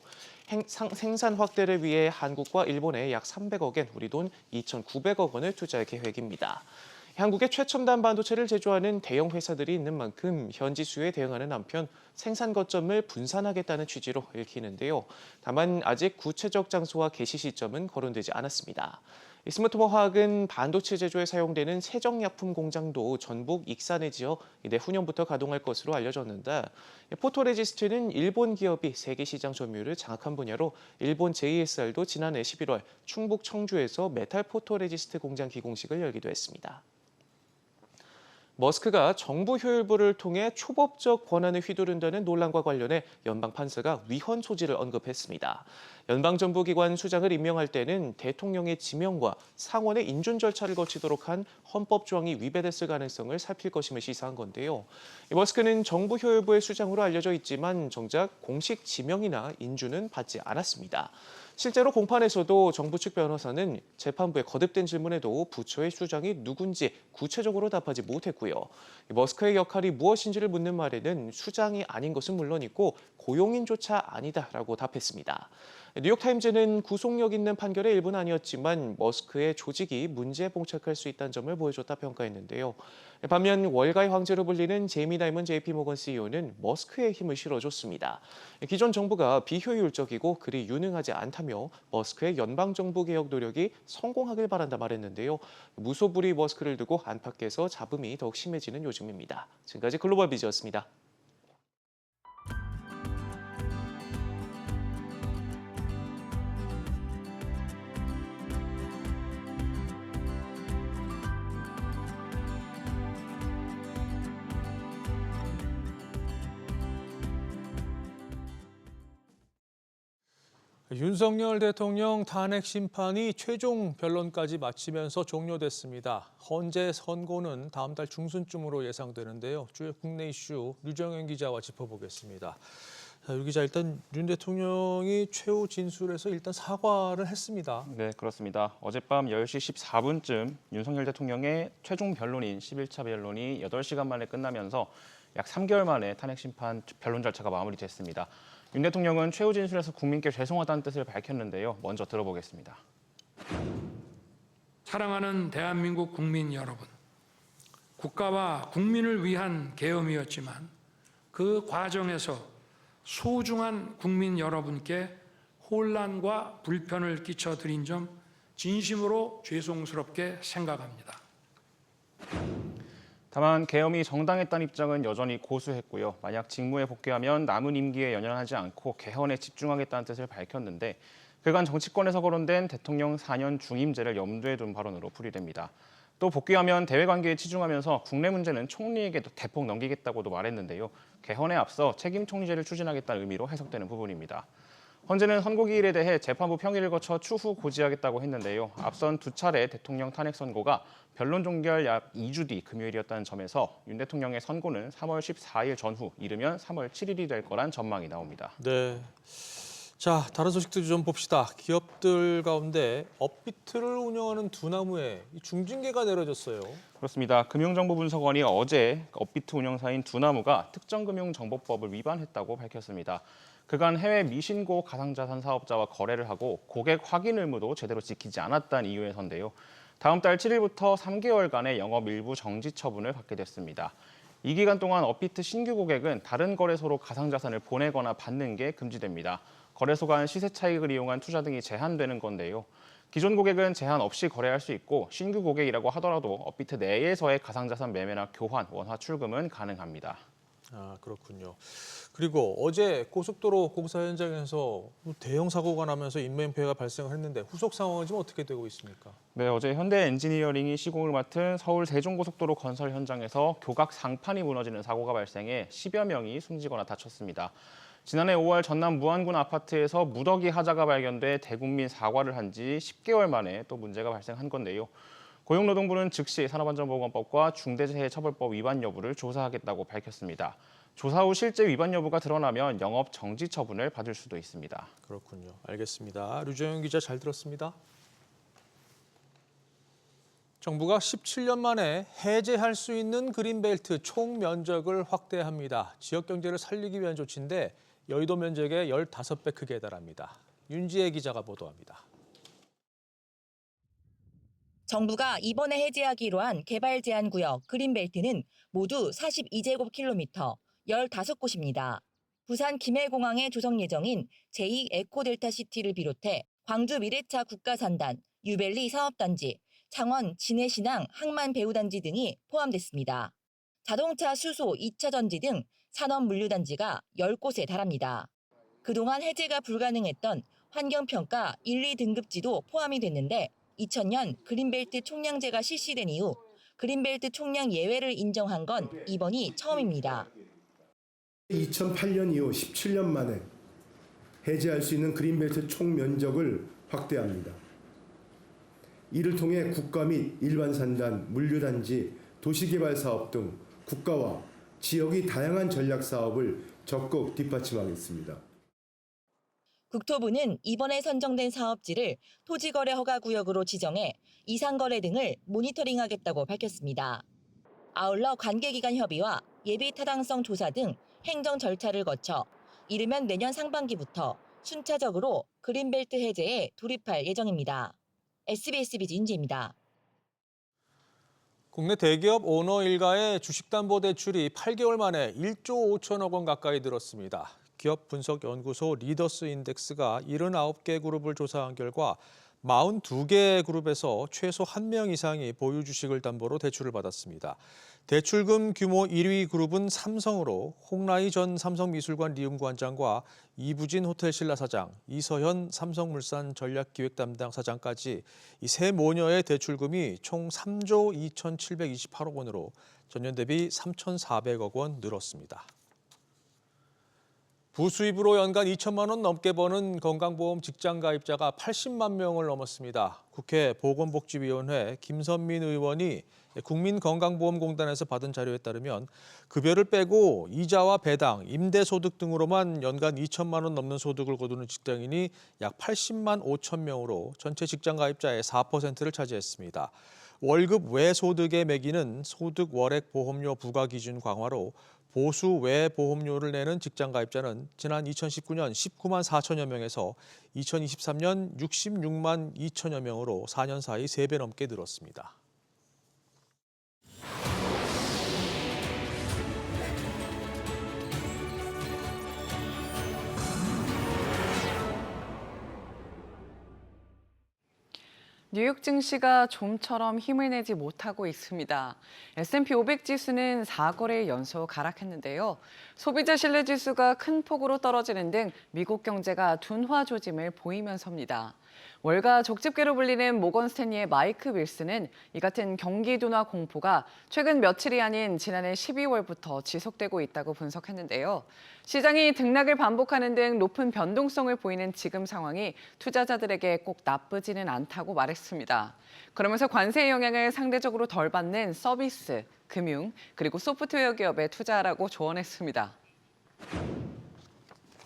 생산 확대를 위해 한국과 일본에 약 300억엔, 우리 돈 2,900억 원을 투자할 계획입니다. 한국의 최첨단 반도체를 제조하는 대형 회사들이 있는 만큼 현지 수요에 대응하는 한편 생산 거점을 분산하겠다는 취지로 읽히는데요. 다만 아직 구체적 장소와 개시 시점은 거론되지 않았습니다. 스미토모 화학은 반도체 제조에 사용되는 세정약품 공장도 전북 익산에 지어 내후년부터 가동할 것으로 알려졌는데 포토레지스트는 일본 기업이 세계 시장 점유율을 장악한 분야로 일본 JSR도 지난해 11월 충북 청주에서 메탈 포토레지스트 공장 기공식을 열기도 했습니다. 머스크가 정부 효율부를 통해 초법적 권한을 휘두른다는 논란과 관련해 연방 판사가 위헌 소지를 언급했습니다. 연방정부기관 수장을 임명할 때는 대통령의 지명과 상원의 인준 절차를 거치도록 한 헌법 조항이 위배됐을 가능성을 살필 것임을 시사한 건데요. 머스크는 정부 효율부의 수장으로 알려져 있지만 정작 공식 지명이나 인준은 받지 않았습니다. 실제로 공판에서도 정부 측 변호사는 재판부의 거듭된 질문에도 부처의 수장이 누군지 구체적으로 답하지 못했고요. 머스크의 역할이 무엇인지를 묻는 말에는 수장이 아닌 것은 물론이고 고용인조차 아니다라고 답했습니다. 뉴욕타임즈는 구속력 있는 판결의 일부는 아니었지만 머스크의 조직이 문제에 봉착할 수 있다는 점을 보여줬다 평가했는데요. 반면 월가의 황제로 불리는 제이미 다이먼 JP모건 CEO는 머스크의 힘을 실어줬습니다. 기존 정부가 비효율적이고 그리 유능하지 않다며 머스크의 연방정부 개혁 노력이 성공하길 바란다 말했는데요. 무소불위 머스크를 두고 안팎에서 잡음이 더욱 심해지는 요즘입니다. 지금까지 글로벌 비즈였습니다. 윤석열 대통령 탄핵 심판이 최종 변론까지 마치면서 종료됐습니다. 헌재 선고는 다음 달 중순쯤으로 예상되는데요. 주요 국내 이슈 류정현 기자와 짚어보겠습니다. 유 기자, 일단 윤 대통령이 최후 진술에서 일단 사과를 했습니다. 네, 그렇습니다. 어젯밤 10시 14분쯤 윤석열 대통령의 최종 변론인 11차 변론이 8시간 만에 끝나면서 약 3개월 만에 탄핵 심판 변론 절차가 마무리됐습니다. 윤 대통령은 최후 진술에서 국민께 죄송하다는 뜻을 밝혔는데요. 먼저 들어보겠습니다. 사랑하는 대한민국 국민 여러분, 국가와 국민을 위한 계엄이었지만 그 과정에서 소중한 국민 여러분께 혼란과 불편을 끼쳐드린 점 진심으로 죄송스럽게 생각합니다. 다만 계엄이 정당했다는 입장은 여전히 고수했고요. 만약 직무에 복귀하면 남은 임기에 연연하지 않고 개헌에 집중하겠다는 뜻을 밝혔는데 그간 정치권에서 거론된 대통령 4년 중임제를 염두에 둔 발언으로 풀이됩니다. 또 복귀하면 대외관계에 치중하면서 국내 문제는 총리에게 대폭 넘기겠다고도 말했는데요. 개헌에 앞서 책임 총리제를 추진하겠다는 의미로 해석되는 부분입니다. 헌재는 선고기일에 대해 재판부 평일을 거쳐 추후 고지하겠다고 했는데요. 앞선 두 차례 대통령 탄핵 선고가 변론 종결 약 2주 뒤 금요일이었다는 점에서 윤 대통령의 선고는 3월 14일 전후, 이르면 3월 7일이 될 거란 전망이 나옵니다. 네. 자, 다른 소식도 좀 봅시다. 기업들 가운데 업비트를 운영하는 두나무에 중징계가 내려졌어요. 그렇습니다. 금융정보분석원이 어제 업비트 운영사인 두나무가 특정금융정보법을 위반했다고 밝혔습니다. 그간 해외 미신고 가상자산 사업자와 거래를 하고 고객 확인 의무도 제대로 지키지 않았다는 이유에서인데요. 다음 달 7일부터 3개월간의 영업 일부 정지 처분을 받게 됐습니다. 이 기간 동안 업비트 신규 고객은 다른 거래소로 가상자산을 보내거나 받는 게 금지됩니다. 거래소 간 시세 차익을 이용한 투자 등이 제한되는 건데요. 기존 고객은 제한 없이 거래할 수 있고 신규 고객이라고 하더라도 업비트 내에서의 가상자산 매매나 교환, 원화 출금은 가능합니다. 아, 그렇군요. 그리고 어제 고속도로 공사 현장에서 대형 사고가 나면서 인명피해가 발생을 했는데 후속 상황은 지금 어떻게 되고 있습니까? 네, 어제 현대엔지니어링이 시공을 맡은 서울 세종고속도로 건설 현장에서 교각 상판이 무너지는 사고가 발생해 10여 명이 숨지거나 다쳤습니다. 지난해 5월 전남 무안군 아파트에서 무더기 하자가 발견돼 대국민 사과를 한 지 10개월 만에 또 문제가 발생한 건데요. 고용노동부는 즉시 산업안전보건법과 중대재해처벌법 위반 여부를 조사하겠다고 밝혔습니다. 조사 후 실제 위반 여부가 드러나면 영업 정지 처분을 받을 수도 있습니다. 그렇군요. 알겠습니다. 류정현 기자 잘 들었습니다. 정부가 17년 만에 해제할 수 있는 그린벨트 총 면적을 확대합니다. 지역 경제를 살리기 위한 조치인데 여의도 면적의 15배 크기에 달합니다. 윤지혜 기자가 보도합니다. 정부가 이번에 해제하기로 한 개발 제한 구역 그린벨트는 모두 42제곱킬로미터 15곳입니다. 부산 김해공항에 조성 예정인 제2 에코델타시티를 비롯해 광주 미래차 국가산단, 유벨리 사업단지, 창원 진해신항 항만배후단지 등이 포함됐습니다. 자동차 수소 2차 전지 등 산업물류단지가 10곳에 달합니다. 그동안 해제가 불가능했던 환경평가 1, 2등급지도 포함이 됐는데 2000년 그린벨트 총량제가 실시된 이후 그린벨트 총량 예외를 인정한 건 이번이 처음입니다. 2008년 이후 17년 만에 해제할 수 있는 그린벨트 총 면적을 확대합니다. 이를 통해 국가 및 일반 산단, 물류단지, 도시개발 사업 등 국가와 지역의 다양한 전략 사업을 적극 뒷받침하겠습니다. 국토부는 이번에 선정된 사업지를 토지거래 허가구역으로 지정해 이상거래 등을 모니터링하겠다고 밝혔습니다. 아울러 관계기관 협의와 예비 타당성 조사 등 행정 절차를 거쳐 이르면 내년 상반기부터 순차적으로 그린벨트 해제에 돌입할 예정입니다. SBS 비즈 인지입니다. 국내 대기업 오너 일가의 주식담보대출이 8개월 만에 1조 5천억 원 가까이 늘었습니다. 기업 분석 연구소 리더스 인덱스가 79개 그룹을 조사한 결과 42개 그룹에서 최소 1명 이상이 보유 주식을 담보로 대출을 받았습니다. 대출금 규모 1위 그룹은 삼성으로 홍라희 전 삼성미술관 리움관장과 이부진 호텔신라 사장, 이서현 삼성물산 전략기획 담당 사장까지 이 세 모녀의 대출금이 총 3조 2,728억 원으로 전년 대비 3,400억 원 늘었습니다. 부수입으로 연간 2천만 원 넘게 버는 건강보험 직장 가입자가 80만 명을 넘었습니다. 국회 보건복지위원회 김선민 의원이 국민건강보험공단에서 받은 자료에 따르면 급여를 빼고 이자와 배당, 임대소득 등으로만 연간 2천만 원 넘는 소득을 거두는 직장인이 약 80만 5천 명으로 전체 직장 가입자의 4%를 차지했습니다. 월급 외 소득의 매기는 소득 월액 보험료 부과 기준 강화로 보수 외 보험료를 내는 직장 가입자는 지난 2019년 19만 4천여 명에서 2023년 66만 2천여 명으로 4년 사이 3배 넘게 늘었습니다. 뉴욕 증시가 좀처럼 힘을 내지 못하고 있습니다. S&P 500 지수는 4거래 연속 하락했는데요. 소비자 신뢰 지수가 큰 폭으로 떨어지는 등 미국 경제가 둔화 조짐을 보이면서입니다. 월가 족집게로 불리는 모건 스탠리의 마이크 윌슨은 이 같은 경기 둔화 공포가 최근 며칠이 아닌 지난해 12월부터 지속되고 있다고 분석했는데요. 시장이 등락을 반복하는 등 높은 변동성을 보이는 지금 상황이 투자자들에게 꼭 나쁘지는 않다고 말했습니다. 그러면서 관세의 영향을 상대적으로 덜 받는 서비스, 금융, 그리고 소프트웨어 기업에 투자하라고 조언했습니다.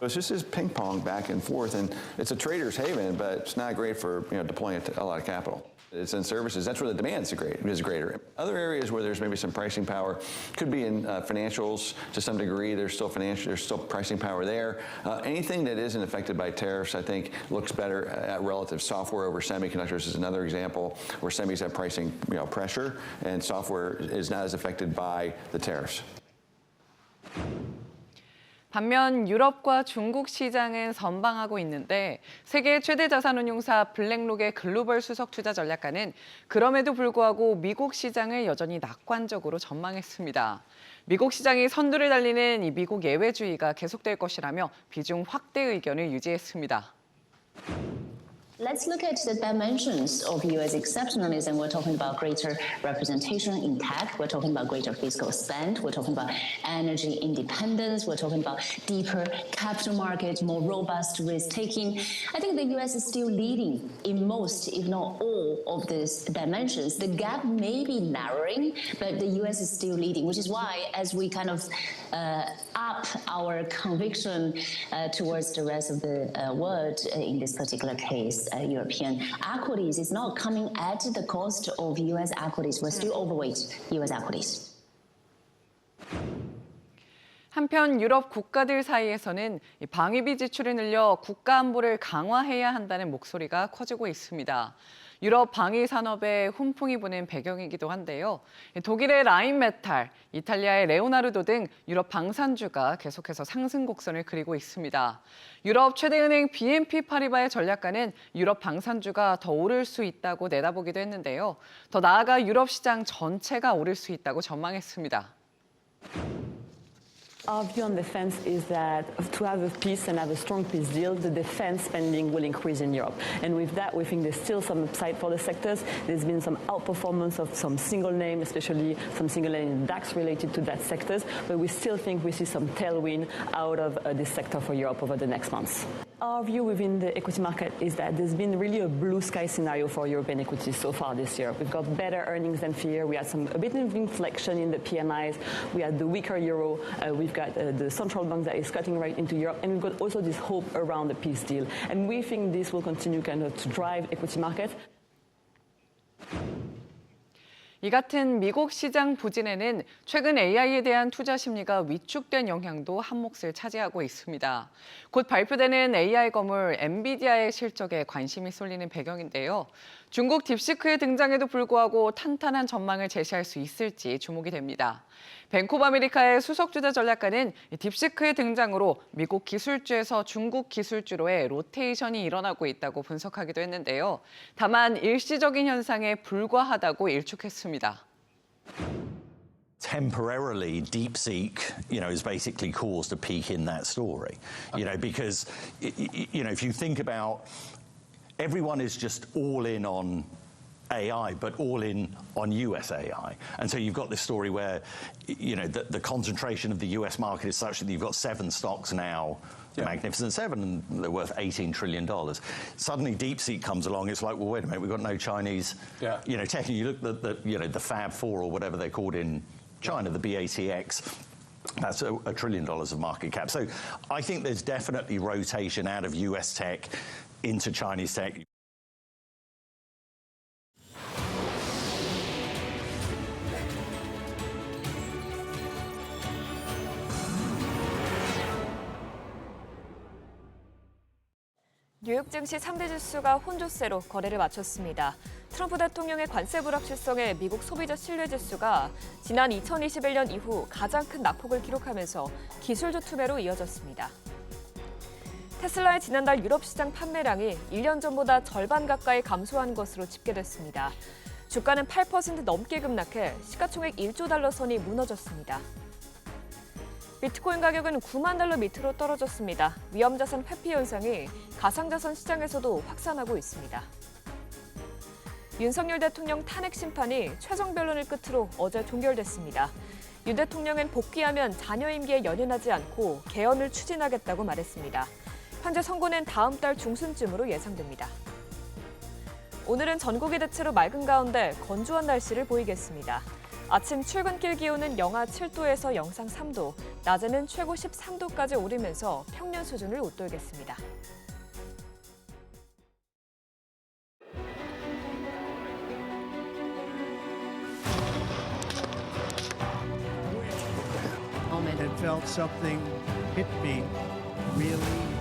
It's just this ping pong back and forth, and it's a trader's haven, but it's not great for deploying a lot of capital. It's in services. That's where the demand is greater. Other areas where there's maybe some pricing power could be in financials to some degree. There's still pricing power there. Anything that isn't affected by tariffs, I think, looks better at relative. Software over semiconductors is another example where semis have pricing pressure, and software is not as affected by the tariffs. 반면 유럽과 중국 시장은 선방하고 있는데 세계 최대 자산운용사 블랙록의 글로벌 수석 투자 전략가는 그럼에도 불구하고 미국 시장을 여전히 낙관적으로 전망했습니다. 미국 시장이 선두를 달리는 이 미국 예외주의가 계속될 것이라며 비중 확대 의견을 유지했습니다. Let's look at the dimensions of U.S. exceptionalism. We're talking about greater representation in tech. We're talking about greater fiscal spend. We're talking about energy independence. We're talking about deeper capital market, more robust risk-taking. I think the U.S. is still leading in most, if not all, of these dimensions. The gap may be narrowing, but the U.S. is still leading, which is why, as we kind of up our conviction towards the rest of the world in this particular case, European equities is not coming at the cost of U.S. equities. We're still overweight U.S. equities. 한편 유럽 국가들 사이에서는 방위비 지출을 늘려 국가 안보를 강화해야 한다는 목소리가 커지고 있습니다. 유럽 방위 산업에 훈풍이 부는 배경이기도 한데요. 독일의 라인메탈, 이탈리아의 레오나르도 등 유럽 방산주가 계속해서 상승 곡선을 그리고 있습니다. 유럽 최대 은행 BNP 파리바의 전략가는 유럽 방산주가 더 오를 수 있다고 내다보기도 했는데요. 더 나아가 유럽 시장 전체가 오를 수 있다고 전망했습니다. Our view on defense is that to have a peace and have a strong peace deal, the defense spending will increase in Europe. And with that, we think there's still some upside for the sectors. There's been some outperformance of some single name, especially some single name DAX related to that sectors. But we still think we see some tailwind out of this sector for Europe over the next months. Our view within the equity market is that there's been really a blue sky scenario for European equities so far this year. We've got better earnings than fear. We had a bit of inflection in the PMIs. We had the weaker euro. We've got the central bank that is cutting right into Europe. And we've got also this hope around the peace deal. And we think this will continue kind of to drive equity markets. 이 같은 미국 시장 부진에는 최근 AI에 대한 투자 심리가 위축된 영향도 한몫을 차지하고 있습니다. 곧 발표되는 AI 거물 엔비디아의 실적에 관심이 쏠리는 배경인데요. 중국 딥시크의 등장에도 불구하고 탄탄한 전망을 제시할 수 있을지 주목이 됩니다. 뱅크 오브 아메리카의 수석투자 전략가는 딥시크의 등장으로 미국 기술주에서 중국 기술주로의 로테이션이 일어나고 있다고 분석하기도 했는데요. 다만 일시적인 현상에 불과하다고 일축했습니다. Temporarily, DeepSeek, has basically caused a peak in that story, because, if you think about, everyone is just all in on AI, but all in on US AI. And so you've got this story where, the concentration of the US market is such that you've got 7 stocks now, the Magnificent Seven, and they're worth $18 trillion. Suddenly DeepSeek comes along, it's like, well, wait a minute, we've got no Chinese, tech. And you look at the Fab 4 or whatever they're called in China, the BATX, that's $1 trillion of market cap. So I think there's definitely rotation out of US tech into Chinese tech. 뉴욕 증시 3대 지수가 혼조세로 거래를 마쳤습니다. 트럼프 대통령의 관세 불확실성에 미국 소비자 신뢰 지수가 지난 2021년 이후 가장 큰 낙폭을 기록하면서 기술주 투매로 이어졌습니다. 테슬라의 지난달 유럽 시장 판매량이 1년 전보다 절반 가까이 감소한 것으로 집계됐습니다. 주가는 8% 넘게 급락해 시가총액 1조 달러 선이 무너졌습니다. 비트코인 가격은 9만 달러 밑으로 떨어졌습니다. 위험자산 회피 현상이 가상자산 시장에서도 확산하고 있습니다. 윤석열 대통령 탄핵 심판이 최종 변론을 끝으로 어제 종결됐습니다. 윤 대통령은 복귀하면 자녀 임기에 연연하지 않고 개헌을 추진하겠다고 말했습니다. 현재 선고는 다음 달 중순쯤으로 예상됩니다. 오늘은 전국이 대체로 맑은 가운데 건조한 날씨를 보이겠습니다. 아침 출근길 기온은 영하 7도에서 영상 3도, 낮에는 최고 13도까지 오르면서 평년 수준을 웃돌겠습니다. moment and felt something hit me really.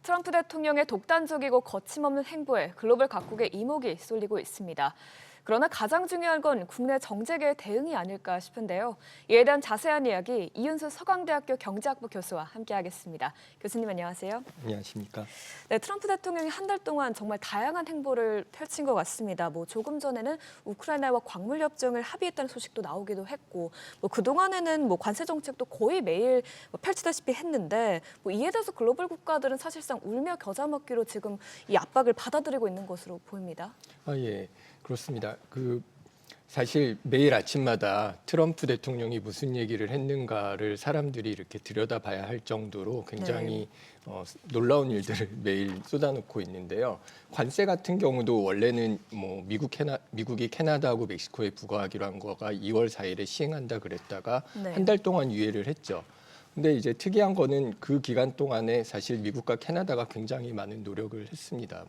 트럼프 대통령의 독단적이고 거침없는 행보에 글로벌 각국의 이목이 쏠리고 있습니다. 그러나 가장 중요한 건 국내 정책의 대응이 아닐까 싶은데요. 이에 대한 자세한 이야기 이윤수 서강대학교 경제학부 교수와 함께하겠습니다. 교수님 안녕하세요. 안녕하십니까. 네, 트럼프 대통령이 한 달 동안 정말 다양한 행보를 펼친 것 같습니다. 조금 전에는 우크라이나와 광물 협정을 합의했다는 소식도 나오기도 했고, 그동안에는 관세 정책도 거의 매일 펼치다시피 했는데, 이에 대해서 글로벌 국가들은 사실상 울며 겨자 먹기로 지금 이 압박을 받아들이고 있는 것으로 보입니다. 예. 그렇습니다. 사실 매일 아침마다 트럼프 대통령이 무슨 얘기를 했는가를 사람들이 이렇게 들여다봐야 할 정도로 굉장히 놀라운 일들을 매일 쏟아놓고 있는데요. 관세 같은 경우도 원래는 미국이 캐나다하고 멕시코에 부과하기로 한 거가 2월 4일에 시행한다 그랬다가 한 달 동안 유예를 했죠. 근데 이제 특이한 거는 그 기간 동안에 사실 미국과 캐나다가 굉장히 많은 노력을 했습니다.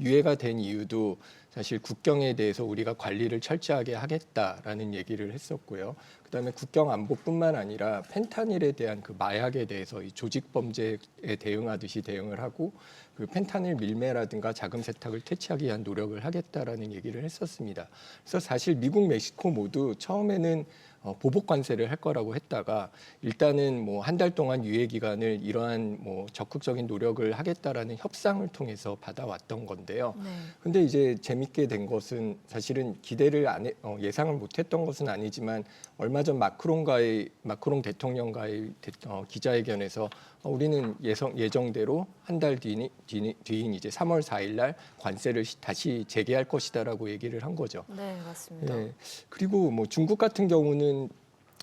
유예가 된 이유도 사실 국경에 대해서 우리가 관리를 철저하게 하겠다라는 얘기를 했었고요. 그다음에 국경 안보뿐만 아니라 펜타닐에 대한 그 마약에 대해서 이 조직 범죄에 대응하듯이 대응을 하고 그 펜타닐 밀매라든가 자금 세탁을 퇴치하기 위한 노력을 하겠다라는 얘기를 했었습니다. 그래서 사실 미국, 멕시코 모두 처음에는 보복 관세를 할 거라고 했다가 일단은 한 달 동안 유예 기간을 이러한 적극적인 노력을 하겠다라는 협상을 통해서 받아왔던 건데요. 근데 이제 재밌게 된 것은 사실은 기대를 예상을 못했던 것은 아니지만 얼마 전 마크롱 대통령과의 기자회견에서 우리는 예정대로 한 달 뒤인 이제 3월 4일 날 관세를 다시 재개할 것이다라고 얘기를 한 거죠. 네, 맞습니다. 그리고 중국 같은 경우는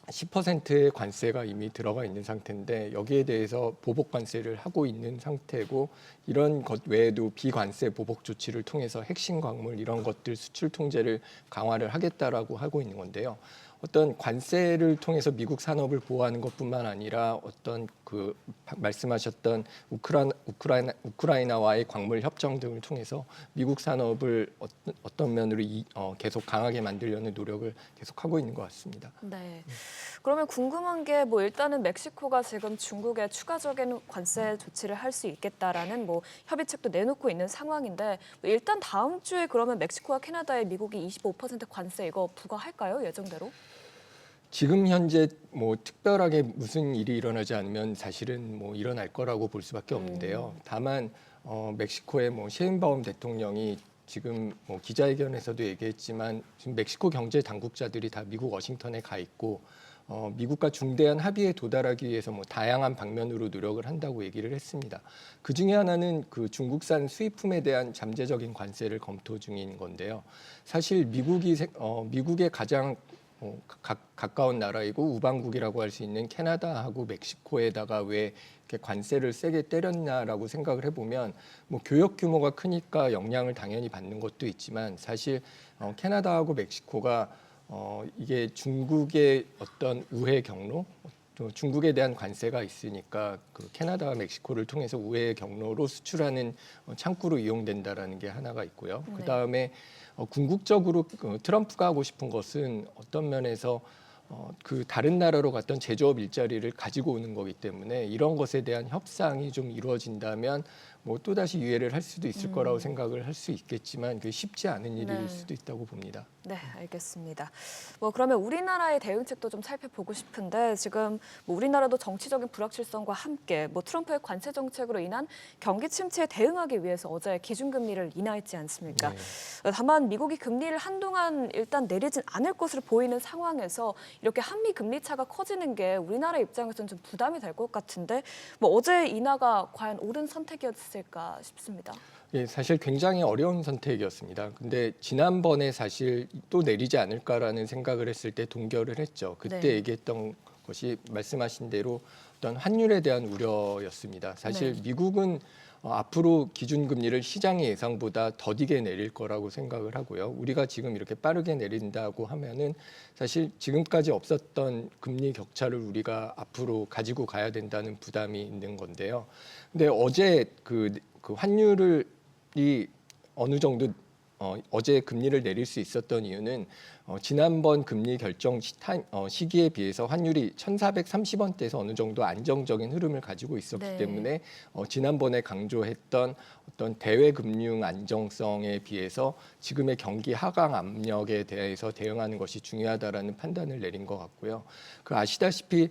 10%의 관세가 이미 들어가 있는 상태인데 여기에 대해서 보복 관세를 하고 있는 상태고 이런 것 외에도 비관세 보복 조치를 통해서 핵심 광물 이런 것들 수출 통제를 강화를 하겠다라고 하고 있는 건데요. 어떤 관세를 통해서 미국 산업을 보호하는 것뿐만 아니라 어떤 그 말씀하셨던 우크라이나와의 광물 협정 등을 통해서 미국 산업을 어떤 면으로 계속 강하게 만들려는 노력을 계속하고 있는 것 같습니다. 네. 그러면 궁금한 게 뭐 일단은 멕시코가 지금 중국에 추가적인 관세 조치를 할 수 있겠다라는 뭐 협의책도 내놓고 있는 상황인데 일단 다음 주에 그러면 멕시코와 캐나다에 미국이 25% 관세 이거 부과할까요? 예정대로? 지금 현재 뭐 특별하게 무슨 일이 일어나지 않으면 사실은 뭐 일어날 거라고 볼 수밖에 없는데요. 다만 멕시코의 뭐 셰인바움 대통령이 지금 뭐 기자회견에서도 얘기했지만 지금 멕시코 경제 당국자들이 다 미국 워싱턴에 가 있고 미국과 중대한 합의에 도달하기 위해서 뭐 다양한 방면으로 노력을 한다고 얘기를 했습니다. 그 중에 하나는 그 중국산 수입품에 대한 잠재적인 관세를 검토 중인 건데요. 사실 미국의 가장 가까운 나라이고 우방국이라고 할 수 있는 캐나다하고 멕시코에다가 왜 이렇게 관세를 세게 때렸냐라고 생각을 해보면 뭐 교역 규모가 크니까 영향을 당연히 받는 것도 있지만 사실 캐나다하고 멕시코가 이게 중국의 어떤 우회 경로, 또 중국에 대한 관세가 있으니까 그 캐나다와 멕시코를 통해서 우회 경로로 수출하는 창구로 이용된다라는 게 하나가 있고요. 그 다음에 궁극적으로 트럼프가 하고 싶은 것은 어떤 면에서 그 다른 나라로 갔던 제조업 일자리를 가지고 오는 거기 때문에 이런 것에 대한 협상이 좀 이루어진다면 뭐 또다시 유예를 할 수도 있을 거라고 생각을 할 수 있겠지만 그게 쉽지 않은 일일 수도 있다고 봅니다. 네, 알겠습니다. 뭐 그러면 우리나라의 대응책도 좀 살펴보고 싶은데 지금 뭐 우리나라도 정치적인 불확실성과 함께 뭐 트럼프의 관세 정책으로 인한 경기 침체에 대응하기 위해서 어제 기준금리를 인하했지 않습니까? 네. 다만 미국이 금리를 한동안 일단 내리진 않을 것으로 보이는 상황에서 이렇게 한미 금리 차가 커지는 게 우리나라 입장에서는 좀 부담이 될 것 같은데 뭐 어제 인하가 과연 옳은 선택이었을까 싶습니다. 예, 사실 굉장히 어려운 선택이었습니다. 근데 지난번에 사실 또 내리지 않을까라는 생각을 했을 때 동결을 했죠. 그때 얘기했던 것이 말씀하신 대로 어떤 환율에 대한 우려였습니다. 사실 미국은 앞으로 기준금리를 시장의 예상보다 더디게 내릴 거라고 생각을 하고요. 우리가 지금 이렇게 빠르게 내린다고 하면은 사실 지금까지 없었던 금리 격차를 우리가 앞으로 가지고 가야 된다는 부담이 있는 건데요. 근데 어제 그 환율이 어느 정도 어제 금리를 내릴 수 있었던 이유는 지난번 금리 결정 시기에 비해서 환율이 1,430원대에서 어느 정도 안정적인 흐름을 가지고 있었기 때문에 지난번에 강조했던 어떤 대외 금융 안정성에 비해서 지금의 경기 하강 압력에 대해서 대응하는 것이 중요하다라는 판단을 내린 것 같고요. 그 아시다시피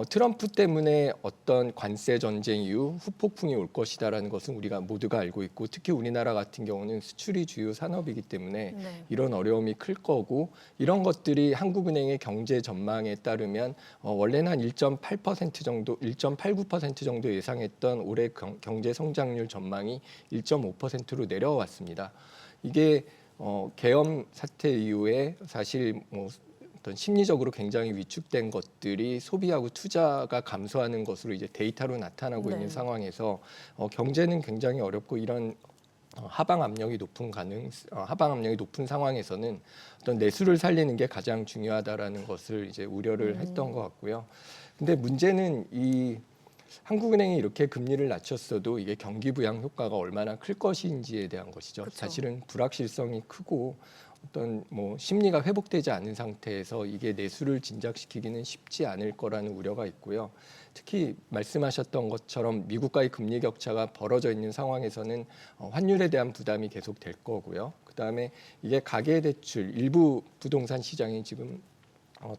트럼프 때문에 어떤 관세 전쟁 이후 후폭풍이 올 것이다라는 것은 우리가 모두가 알고 있고 특히 우리나라 같은 경우는 수출이 주요 산업이기 때문에 이런 어려움이 클 거고 이런 것들이 한국은행의 경제 전망에 따르면 원래는 한 1.8% 정도, 1.89% 정도 예상했던 올해 경제 성장률 전망이 1.5%로 내려왔습니다. 이게 계엄 사태 이후에 사실 뭐 어떤 심리적으로 굉장히 위축된 것들이 소비하고 투자가 감소하는 것으로 이제 데이터로 나타나고 있는 상황에서 경제는 굉장히 어렵고 이런 하방 압력이 높은 상황에서는 어떤 내수를 살리는 게 가장 중요하다라는 것을 이제 우려를 했던 것 같고요. 근데 문제는 이 한국은행이 이렇게 금리를 낮췄어도 이게 경기 부양 효과가 얼마나 클 것인지에 대한 것이죠. 사실은 불확실성이 크고 어떤 뭐 심리가 회복되지 않은 상태에서 이게 내수를 진작시키기는 쉽지 않을 거라는 우려가 있고요. 특히 말씀하셨던 것처럼 미국과의 금리 격차가 벌어져 있는 상황에서는 환율에 대한 부담이 계속 될 거고요. 그다음에 이게 가계대출 일부 부동산 시장이 지금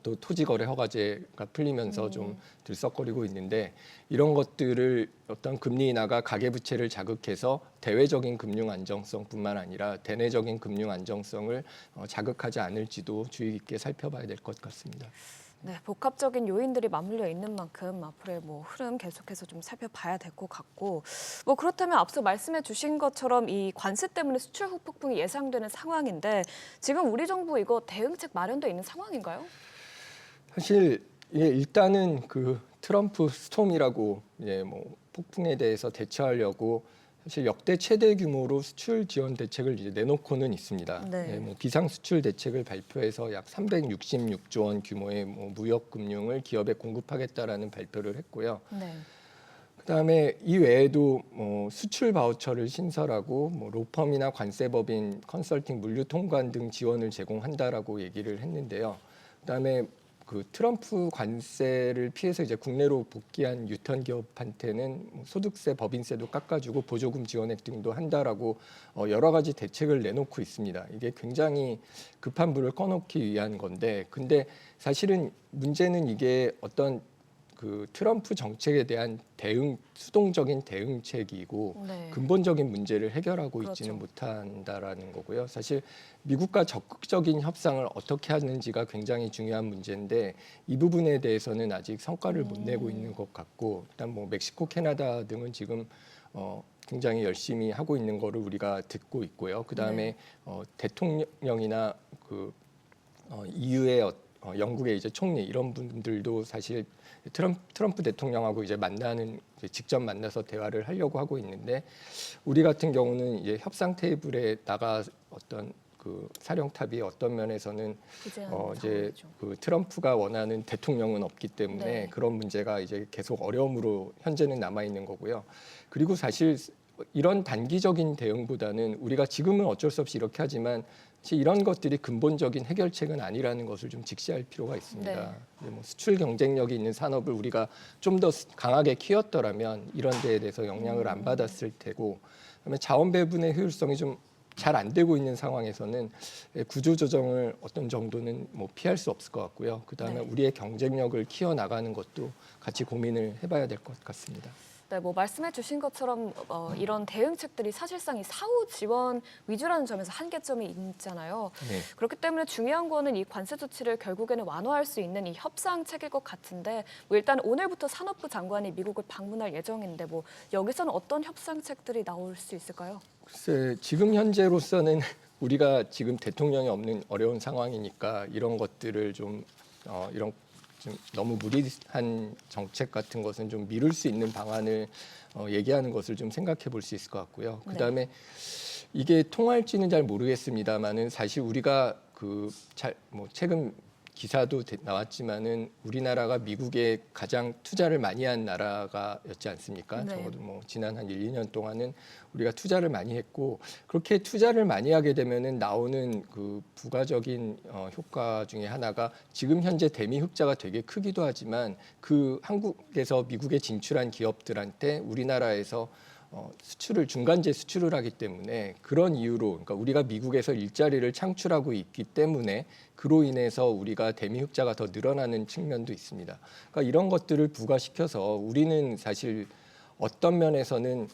또 토지거래 허가제가 풀리면서 좀 들썩거리고 있는데 이런 것들을 어떤 금리 인하가 가계부채를 자극해서 대외적인 금융 안정성뿐만 아니라 대내적인 금융 안정성을 자극하지 않을지도 주의 깊게 살펴봐야 될 것 같습니다. 네, 복합적인 요인들이 맞물려 있는 만큼 앞으로의 뭐 흐름 계속해서 좀 살펴봐야 될 것 같고 뭐 그렇다면 앞서 말씀해 주신 것처럼 이 관세 때문에 수출 후폭풍이 예상되는 상황인데 지금 우리 정부 이거 대응책 마련돼 있는 상황인가요? 사실 예, 일단은 그 트럼프 스톰이라고 뭐 폭풍에 대해서 대처하려고 사실 역대 최대 규모로 수출 지원 대책을 이제 내놓고는 있습니다. 네. 뭐 비상 수출 대책을 발표해서 약 366조 원 규모의 뭐 무역 금융을 기업에 공급하겠다라는 발표를 했고요. 네. 그다음에 이 외에도 뭐 수출 바우처를 신설하고 뭐 로펌이나 관세법인, 컨설팅, 물류 통관 등 지원을 제공한다라고 얘기를 했는데요. 그다음에 그 트럼프 관세를 피해서 이제 국내로 복귀한 유턴 기업한테는 소득세, 법인세도 깎아주고 보조금 지원액 등도 한다라고 여러 가지 대책을 내놓고 있습니다. 이게 굉장히 급한 불을 꺼놓기 위한 건데, 근데 사실은 문제는 이게 어떤 그 트럼프 정책에 대한 수동적인 대응책이고 네. 근본적인 문제를 해결하고 그렇죠. 있지는 못한다라는 거고요. 사실 미국과 적극적인 협상을 어떻게 하는지가 굉장히 중요한 문제인데 이 부분에 대해서는 아직 성과를 못 내고 있는 것 같고, 일단 뭐 멕시코, 캐나다 등은 지금 굉장히 열심히 하고 있는 거를 우리가 듣고 있고요. 그다음에 대통령이나 그 EU의 영국의 이제 총리 이런 분들도 사실 트럼프 대통령하고 이제 직접 만나서 대화를 하려고 하고 있는데, 우리 같은 경우는 이제 협상 테이블에 나가 어떤 그 사령탑이 어떤 면에서는 이제 그 트럼프가 원하는 대통령은 없기 때문에 네. 그런 문제가 이제 계속 어려움으로 현재는 남아 있는 거고요. 그리고 사실 이런 단기적인 대응보다는 우리가 지금은 어쩔 수 없이 이렇게 하지만 이런 것들이 근본적인 해결책은 아니라는 것을 좀 직시할 필요가 있습니다. 네. 뭐 수출 경쟁력이 있는 산업을 우리가 좀 더 강하게 키웠더라면 이런 데에 대해서 영향을 안 받았을 테고, 그다음에 자원 배분의 효율성이 좀 잘 안 되고 있는 상황에서는 구조 조정을 어떤 정도는 뭐 피할 수 없을 것 같고요. 그다음에 우리의 경쟁력을 키워 나가는 것도 같이 고민을 해봐야 될 것 같습니다. 네, 뭐 말씀해 주신 것처럼 이런 대응책들이 사실상 이 사후 지원 위주라는 점에서 한계점이 있잖아요. 네. 그렇기 때문에 중요한 거는 이 관세 조치를 결국에는 완화할 수 있는 이 협상책일 것 같은데, 뭐 일단 오늘부터 산업부 장관이 미국을 방문할 예정인데 뭐 여기서는 어떤 협상책들이 나올 수 있을까요? 글쎄, 지금 현재로서는 우리가 지금 대통령이 없는 어려운 상황이니까 이런 것들을 좀 너무 무리한 정책 같은 것은 좀 미룰 수 있는 방안을 얘기하는 것을 좀 생각해 볼 수 있을 것 같고요. 그다음에 이게 통할지는 잘 모르겠습니다만은 사실 우리가 최근 기사도 나왔지만은 우리나라가 미국에 가장 투자를 많이 한 나라가였지 않습니까? 네. 적어도 뭐 지난 한 1, 2년 동안은 우리가 투자를 많이 했고, 그렇게 투자를 많이 하게 되면은 나오는 그 부가적인 효과 중에 하나가 지금 현재 대미 흑자가 되게 크기도 하지만 그 한국에서 미국에 진출한 기업들한테 우리나라에서 수출을 중간재 수출을 하기 때문에 그런 이유로, 그러니까 우리가 미국에서 일자리를 창출하고 있기 때문에 그로 인해서 우리가 대미 흑자가 더 늘어나는 측면도 있습니다. 그러니까 이런 것들을 부과시켜서 우리는 사실 어떤 면에서는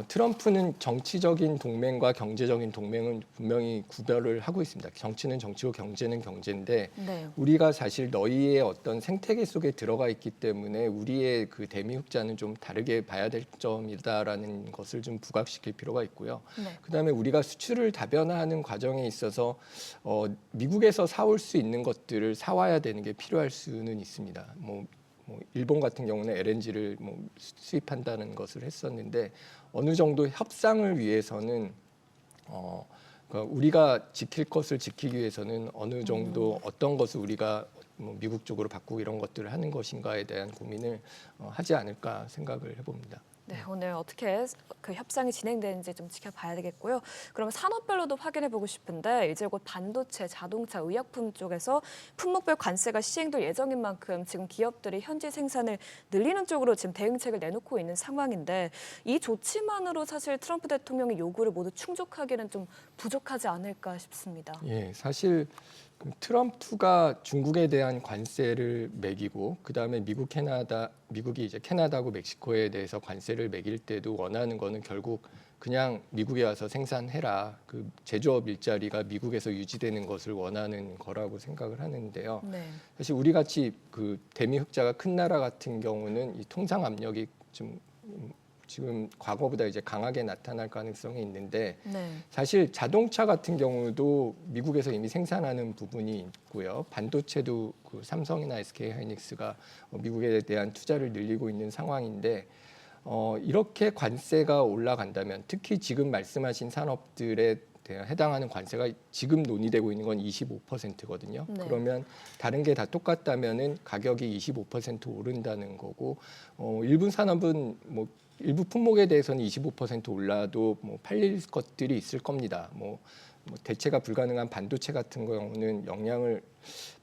트럼프는 정치적인 동맹과 경제적인 동맹은 분명히 구별을 하고 있습니다. 정치는 정치고 경제는 경제인데 네. 우리가 사실 너희의 어떤 생태계 속에 들어가 있기 때문에 우리의 그 대미 흑자는 좀 다르게 봐야 될 점이다라는 것을 좀 부각시킬 필요가 있고요. 네. 그다음에 우리가 수출을 다변화하는 과정에 있어서 미국에서 사올 수 있는 것들을 사와야 되는 게 필요할 수는 있습니다. 뭐 일본 같은 경우는 LNG를 수입한다는 것을 했었는데 어느 정도 협상을 위해서는 그러니까 우리가 지킬 것을 지키기 위해서는 어느 정도 어떤 것을 우리가 미국 쪽으로 바꾸고 이런 것들을 하는 것인가에 대한 고민을 하지 않을까 생각을 해봅니다. 네, 오늘 어떻게 그 협상이 진행되는지 좀 지켜봐야 되겠고요. 그러면 산업별로도 확인해보고 싶은데 이제 곧 반도체, 자동차, 의약품 쪽에서 품목별 관세가 시행될 예정인 만큼 지금 기업들이 현지 생산을 늘리는 쪽으로 지금 대응책을 내놓고 있는 상황인데 이 조치만으로 사실 트럼프 대통령의 요구를 모두 충족하기는 좀 부족하지 않을까 싶습니다. 예, 사실 트럼프가 중국에 대한 관세를 매기고 그다음에 미국이 이제 캐나다하고 멕시코에 대해서 관세를 매길 때도 원하는 거는 결국 그냥 미국에 와서 생산해라. 그 제조업 일자리가 미국에서 유지되는 것을 원하는 거라고 생각을 하는데요. 네. 사실 우리 같이 그 대미 흑자가 큰 나라 같은 경우는 이 통상 압력이 좀 지금 과거보다 이제 강하게 나타날 가능성이 있는데 네. 사실 자동차 같은 경우도 미국에서 이미 생산하는 부분이 있고요. 반도체도 그 삼성이나 SK 하이닉스가 미국에 대한 투자를 늘리고 있는 상황인데 이렇게 관세가 올라간다면 특히 지금 말씀하신 산업들에 해당하는 관세가 지금 논의되고 있는 건 25%거든요. 네. 그러면 다른 게 다 똑같다면은 가격이 25% 오른다는 거고 일부 산업은 뭐 일부 품목에 대해서는 25% 올라도 뭐 팔릴 것들이 있을 겁니다. 뭐 대체가 불가능한 반도체 같은 경우는 영향을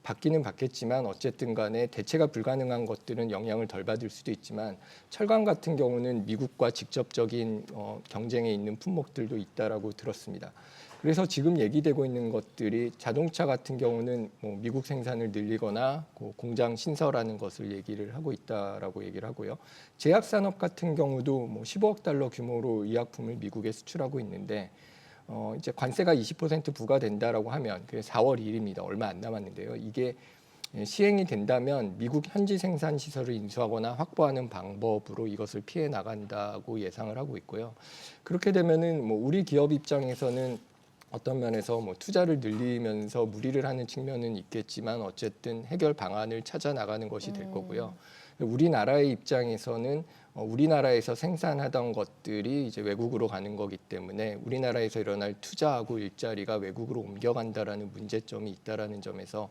받기는 받겠지만 어쨌든 간에 대체가 불가능한 것들은 영향을 덜 받을 수도 있지만 철강 같은 경우는 미국과 직접적인 경쟁에 있는 품목들도 있다라고 들었습니다. 그래서 지금 얘기되고 있는 것들이 자동차 같은 경우는 뭐 미국 생산을 늘리거나 공장 신설하는 것을 얘기를 하고 있다라고 얘기를 하고요. 제약 산업 같은 경우도 뭐 15억 달러 규모로 의약품을 미국에 수출하고 있는데 이제 관세가 20% 부과된다라고 하면 그게 4월 1일입니다. 얼마 안 남았는데요. 이게 시행이 된다면 미국 현지 생산 시설을 인수하거나 확보하는 방법으로 이것을 피해 나간다고 예상을 하고 있고요. 그렇게 되면은 뭐 우리 기업 입장에서는 어떤 면에서 뭐 투자를 늘리면서 무리를 하는 측면은 있겠지만 어쨌든 해결 방안을 찾아 나가는 것이 될 거고요. 우리나라의 입장에서는 우리나라에서 생산하던 것들이 이제 외국으로 가는 거기 때문에 우리나라에서 일어날 투자하고 일자리가 외국으로 옮겨간다라는 문제점이 있다라는 점에서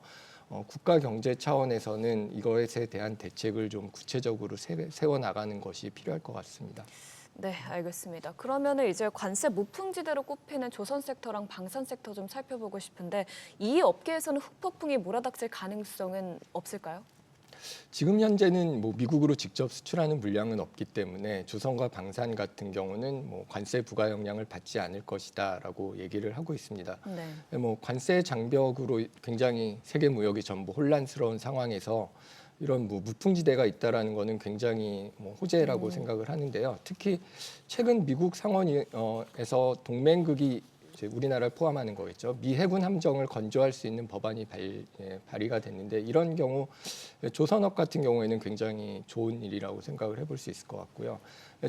국가 경제 차원에서는 이것에 대한 대책을 좀 구체적으로 세워 나가는 것이 필요할 것 같습니다. 네, 알겠습니다. 그러면은 이제 관세 무풍지대로 꼽히는 조선 섹터랑 방산 섹터 좀 살펴보고 싶은데 이 업계에서는 후폭풍이 몰아닥칠 가능성은 없을까요? 지금 현재는 뭐 미국으로 직접 수출하는 물량은 없기 때문에 조선과 방산 같은 경우는 뭐 관세 부과 영향을 받지 않을 것이다라고 얘기를 하고 있습니다. 네. 뭐 관세 장벽으로 굉장히 세계 무역이 전부 혼란스러운 상황에서 이런 뭐 무풍지대가 있다라는 거는 굉장히 뭐 호재라고 생각을 하는데요. 특히 최근 미국 상원에서 동맹국이 이제 우리나라를 포함하는 거겠죠. 미 해군 함정을 건조할 수 있는 법안이 발의가 됐는데 이런 경우 조선업 같은 경우에는 굉장히 좋은 일이라고 생각을 해볼 수 있을 것 같고요.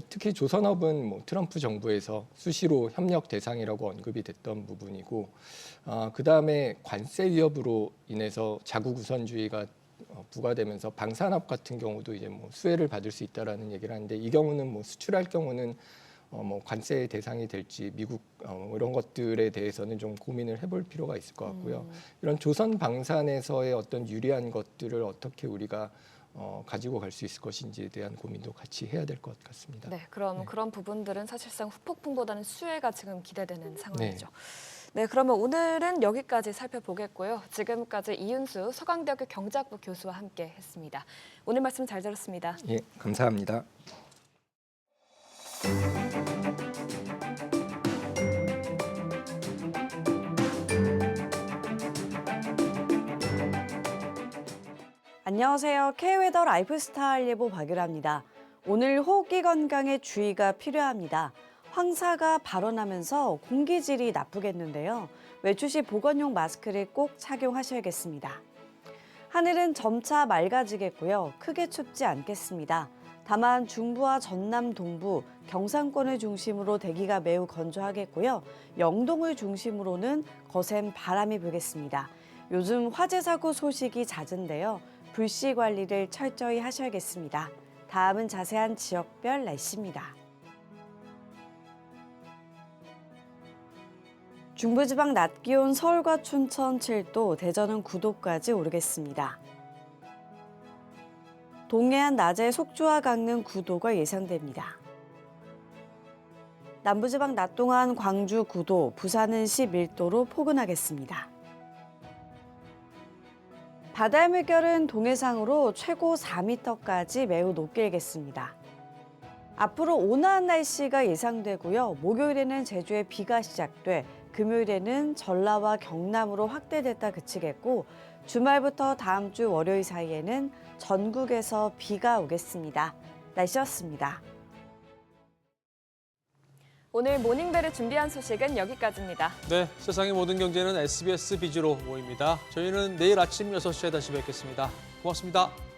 특히 조선업은 뭐 트럼프 정부에서 수시로 협력 대상이라고 언급이 됐던 부분이고, 그 다음에 관세 위협으로 인해서 자국 우선주의가 부과되면서 방산업 같은 경우도 이제 뭐 수혜를 받을 수 있다라는 얘기를 하는데 이 경우는 뭐 수출할 경우는 뭐 관세의 대상이 될지 미국 이런 것들에 대해서는 좀 고민을 해볼 필요가 있을 것 같고요. 이런 조선 방산에서의 어떤 유리한 것들을 어떻게 우리가 가지고 갈 수 있을 것인지에 대한 고민도 같이 해야 될 것 같습니다. 네, 그럼 그런 부분들은 사실상 후폭풍보다는 수혜가 지금 기대되는 상황이죠. 네, 그러면 오늘은 여기까지 살펴보겠고요. 지금까지 이윤수 서강대학교 경제학부 교수와 함께 했습니다. 오늘 말씀 잘 들었습니다. 예, 감사합니다. 안녕하세요. K웨더 라이프스타일 예보 박유라입니다. 오늘 호흡기 건강에 주의가 필요합니다. 황사가 발원하면서 공기질이 나쁘겠는데요. 외출 시 보건용 마스크를 꼭 착용하셔야겠습니다. 하늘은 점차 맑아지겠고요. 크게 춥지 않겠습니다. 다만 중부와 전남 동부, 경상권을 중심으로 대기가 매우 건조하겠고요. 영동을 중심으로는 거센 바람이 불겠습니다. 요즘 화재 사고 소식이 잦은데요. 불씨 관리를 철저히 하셔야겠습니다. 다음은 자세한 지역별 날씨입니다. 중부지방 낮 기온 서울과 춘천 7도, 대전은 9도까지 오르겠습니다. 동해안 낮에 속초와 강릉 9도가 예상됩니다. 남부지방 낮 동안 광주 9도, 부산은 11도로 포근하겠습니다. 바다의 물결은 동해상으로 최고 4m까지 매우 높게 일겠습니다. 앞으로 온화한 날씨가 예상되고요. 목요일에는 제주에 비가 시작돼 금요일에는 전라와 경남으로 확대됐다 그치겠고 주말부터 다음 주 월요일 사이에는 전국에서 비가 오겠습니다. 날씨였습니다. 오늘 모닝벨을 준비한 소식은 여기까지입니다. 네, 세상의 모든 경제는 SBS 비즈로 모입니다. 저희는 내일 아침 6시에 다시 뵙겠습니다. 고맙습니다.